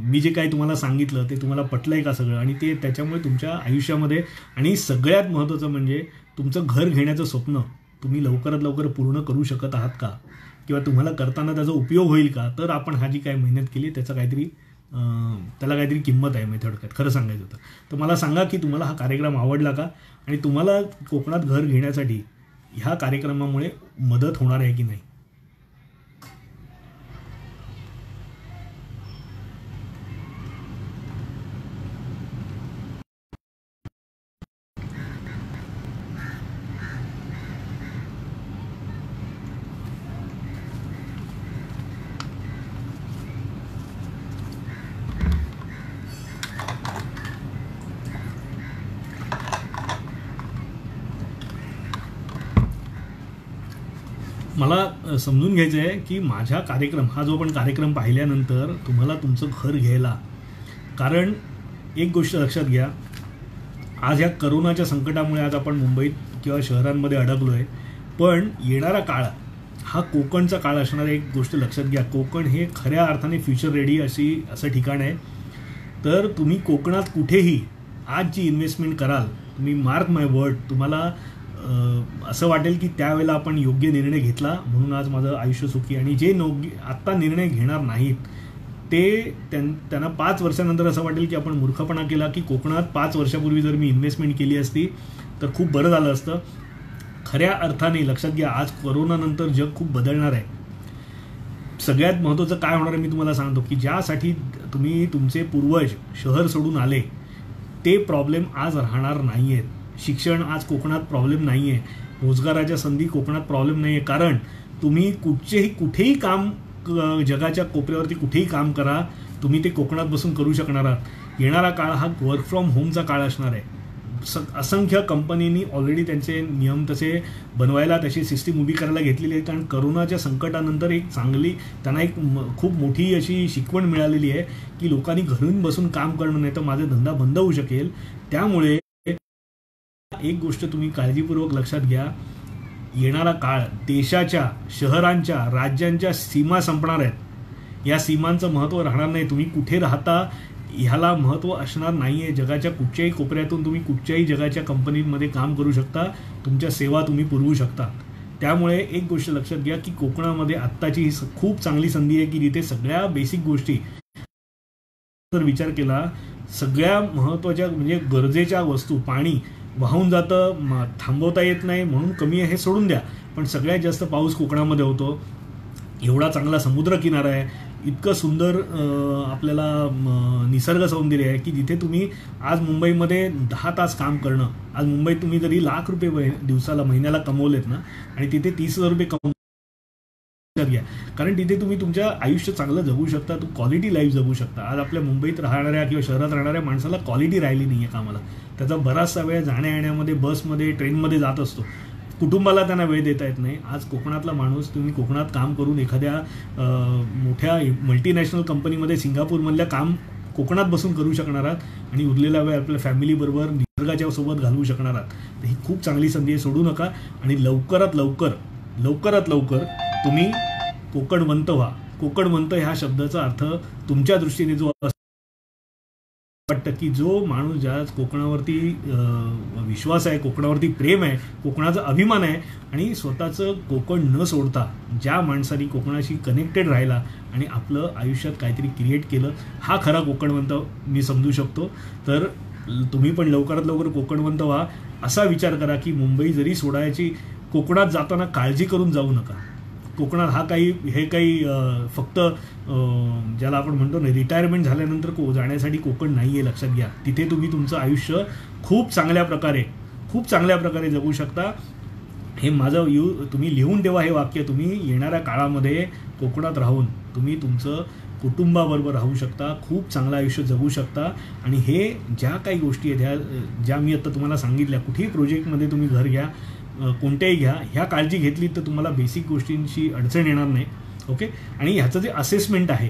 मी जे काही तुम्हाला सांगितलं ते तुम्हाला पटलंय का सगळं, आणि ते त्याच्यामुळे तुमच्या आयुष्यामध्ये, आणि सगळ्यात महत्त्वाचं म्हणजे तुमचं घर घेण्याचं स्वप्न तुम्ही लवकरात लवकर पूर्ण करू शकत आहात का, किंवा तुम्हाला करताना त्याचा उपयोग होईल का, तर आपण हा जी काही मेहनत केली त्याचा काहीतरी त्याला काहीतरी किंमत आहे मेथड काय खरं सांगायचं होतं. तर मला सांगा की तुम्हाला हा कार्यक्रम आवडला का, आणि तुम्हाला कोकणात घर घेण्यासाठी ह्या कार्यक्रमामुळे मदत होणार आहे की नाही. मला समजून घ्यायचं आहे की माझा कार्यक्रम हा जो आपण कार्यक्रम पाहिल्यानंतर तुम्हाला तुमचं घर घ्यायला, कारण एक गोष्ट लक्षात घ्या, आज ह्या करोनाच्या संकटामुळे आज आपण मुंबईत किंवा शहरांमध्ये अडकलो आहे, पण येणारा काळ हा कोकणचा काळ असणार आहे. एक गोष्ट लक्षात घ्या, कोकण हे खऱ्या अर्थाने फ्युचर रेडी असं ठिकाण आहे. तर तुम्ही कोकणात कुठेही आज जी इन्व्हेस्टमेंट कराल, तुम्ही मार्क माय वर्ड, तुम्हाला असं वाटेल की त्यावेळेला आपण योग्य निर्णय घेतला म्हणून आज माझं आयुष्य सुखी. आणि जे आत्ता निर्णय घेणार नाहीत ते त्यांना 5 वर्षानंतर असं वाटेल की आपण मूर्खपणा केला, की कोकणात 5 वर्षापूर्वी जर मी इन्व्हेस्टमेंट केली असती तर खूप बरं झालं असतं. खऱ्या अर्थाने लक्षात घ्या, आज कोरोनानंतर जग खूप बदलणार आहे. सगळ्यात महत्त्वाचं काय होणार आहे मी तुम्हाला सांगतो, की ज्यासाठी तुम्ही तुमचे पूर्वज शहर सोडून आले ते प्रॉब्लेम आज राहणार नाही आहेत. शिक्षण आज कोकणात प्रॉब्लेम नाही आहे, रोजगाराच्या संधी कोकणात प्रॉब्लेम नाही आहे, कारण तुम्ही कुठेही काम जगाच्या कोपऱ्यावरती कुठेही काम करा, तुम्ही ते कोकणात बसून करू शकणार आहात. येणारा काळ हा वर्क फ्रॉम होमचा काळ असणार आहे. असंख्य कंपनींनी ऑलरेडी त्यांचे नियम तसे बनवायला, तशी सिस्टीम उभी करायला घेतलेली आहे, कारण करोनाच्या संकटानंतर एक चांगली त्यांना एक खूप मोठी अशी शिकवण मिळालेली आहे की लोकांनी घरून बसून काम करणं, नाही तर माझा धंदा बंद होऊ शकेल. त्यामुळे एक गोष्ट तुम्ही काळजीपूर्वक लक्षात घ्या, येणारा काळ देशाच्या, शहरांच्या, राज्यांच्या सीमा संपणार आहेत. या सीमांचं महत्त्व राहणार नाही. तुम्ही कुठे राहता ह्याला महत्त्व असणार नाही आहे. जगाच्या कुठच्याही कोपऱ्यातून तुम्ही कुठच्याही जगाच्या कंपनीमध्ये काम करू शकता, तुमच्या सेवा तुम्ही पुरवू शकता. त्यामुळे एक गोष्ट लक्षात घ्या की कोकणामध्ये आत्ताची ही खूप चांगली संधी आहे की जिथे सगळ्या बेसिक गोष्टी जर विचार केला, सगळ्या महत्त्वाच्या म्हणजे गरजेच्या वस्तू, पाणी वाहून जातं, थांबवता येत नाही म्हणून कमी आहे हे सोडून द्या, पण सगळ्यात जास्त पाऊस कोकणामध्ये होतो. एवढा चांगला समुद्रकिनारा आहे, इतकं सुंदर आपल्याला निसर्ग सौंदर्य आहे की जिथे तुम्ही आज मुंबईमध्ये 10 तास काम करणं, आज मुंबईत तुम्ही जरी ₹1,00,000 दिवसाला महिन्याला कमवलेत ना, आणि तिथे ₹30,000 घ्या, कारण तिथे तुम्ही तुमच्या आयुष्य चांगलं जगू शकता, तू क्वालिटी लाईफ जगू शकता. आज आपल्या मुंबईत राहणाऱ्या किंवा शहरात राहणाऱ्या माणसाला क्वालिटी राहिली नाही आहे कामाला. त्याचा बराचसा वेळ जाण्या येण्यामध्ये, बसमध्ये, ट्रेनमध्ये जात असतो. कुटुंबाला त्यांना वेळ देता येत नाही. आज कोकणातला माणूस, तुम्ही कोकणात काम करून एखाद्या मोठ्या मल्टीनॅशनल कंपनीमध्ये सिंगापूरमधल्या काम कोकणात बसून करू शकणार आहात आणि उरलेला वेळ आपल्या फॅमिलीबरोबर निसर्गाच्या सोबत घालवू शकणार आहात. तर ही खूप चांगली संधी आहे, सोडू नका. आणि लवकरात लवकर तुम्ही कोकणवंत व्हा. कोकणवंत ह्या शब्दाचा अर्थ तुमच्या दृष्टीने जो वाटतं की जो माणूस ज्या कोकणावरती विश्वास आहे, कोकणावरती प्रेम आहे, कोकणाचा अभिमान आहे आणि स्वतःचं कोकण न सोडता ज्या माणसाने कोकणाशी कनेक्टेड राहिला आणि आपलं आयुष्यात काहीतरी क्रिएट केलं, हा खरा कोकणवंत मी समजू शकतो. तर तुम्ही पण लवकरात लवकर कोकणवंत व्हा. असा विचार करा की मुंबई जरी सोडायची, कोकणात जाताना काळजी करून जाऊ नका. कोकणात हे काही फक्त ज्याला आपण म्हणतो ना रिटायरमेंट झाल्यानंतर जाण्यासाठी कोकण नाही आहे, लक्षात घ्या. तिथे तुम्ही तुमचं आयुष्य खूप चांगल्या प्रकारे जगू शकता. हे तुम्ही लिहून ठेवा हे वाक्य. तुम्ही येणाऱ्या काळामध्ये कोकणात राहून तुम्ही तुमचं कुटुंबाबरोबर राहू शकता, खूप चांगलं आयुष्य जगू शकता. आणि हे ज्या काही गोष्टी आहेत ज्या मी आता तुम्हाला सांगितल्या, कुठेही प्रोजेक्टमध्ये तुम्ही घर घ्या, कोणत्याही घ्या, ह्या काळजी घेतली तर तुम्हाला बेसिक गोष्टींची अडचण येणार नाही. ओके. आणि ह्याचं जे असेसमेंट आहे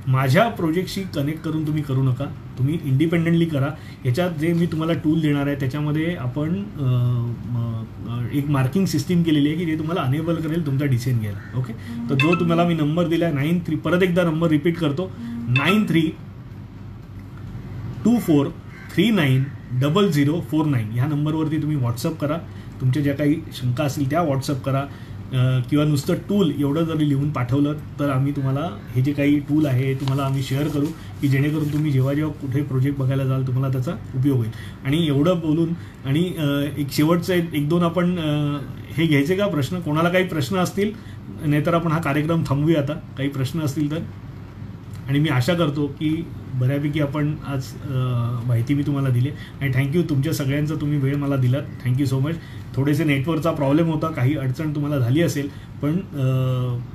माझ्या प्रोजेक्टशी कनेक्ट करून तुम्ही करू नका, तुम्ही इंडिपेंडेंटली करा. याच्यात जे मी तुम्हाला टूल देणार आहे त्याच्यामध्ये आपण एक मार्किंग सिस्टीम केलेली आहे की जे तुम्हाला अनेबल करेल तुमचा डिसिजन घ्यायला. ओके. तर जो तुम्हाला मी नंबर दिला आहे 93, परत एकदा नंबर रिपीट करतो, 9324390049 ह्या नंबरवरती तुम्ही व्हॉट्सअप करा. तुमच्या ज्या काही शंका असतील त्या व्हॉट्सअप करा, किंवा नुसतं टूल एवढं जरी लिहून पाठवलं तर आम्ही तुम्हाला हे जे काही टूल आहे तुम्हाला आम्ही शेअर करू, की जेणेकरून तुम्ही जेव्हा कुठे प्रोजेक्ट बघायला जाल तुम्हाला त्याचा उपयोग होईल. आणि एवढं बोलून आणि एक शेवटचं एक दोन आपण हे घ्यायचे का प्रश्न, कोणाला काही प्रश्न असतील, नाहीतर आपण हा कार्यक्रम थांबवूया आता, काही प्रश्न असतील तर. आणि मी आशा करतो की बऱ्यापैकी आपण आज माहिती मी तुम्हाला दिली. आणि थँक्यू तुमच्या सगळ्यांचा, तुम्ही वेळ मला दिलात, थँक्यू सो मच. थोडेसे नेटवर्कचा प्रॉब्लेम होता, काही अडचण तुम्हाला झाली असेल, पण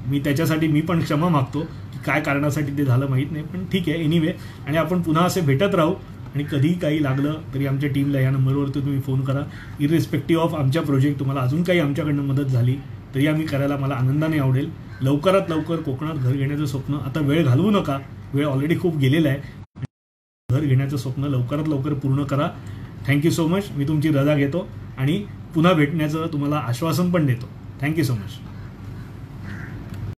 मी त्याच्यासाठी मी पण क्षमा मागतो की काय कारणासाठी ते झालं माहीत नाही, पण ठीक आहे. एनिवे, आणि आपण पुन्हा असे भेटत राहू. आणि कधीही काही लागलं तरी आमच्या टीमला या नंबरवरती तुम्ही फोन करा. इरिस्पेक्टिव्ह ऑफ आमच्या प्रोजेक्ट तुम्हाला अजून काही आमच्याकडनं मदत झाली तरी आम्ही करायला मला आनंदाने आवडेल. लवकरात लवकर कोकणात घर घेण्याचं स्वप्न, आता वेळ घालवू नका, वेळ ऑलरेडी खूप गेलेला आहे. घर घेण्याचं स्वप्न लवकरात लवकर पूर्ण करा. Thank you so much. मी तुमची रजा घेतो आणि पुन्हा भेटण्याचं तुम्हाला आश्वासन पण देतो. Thank you so much.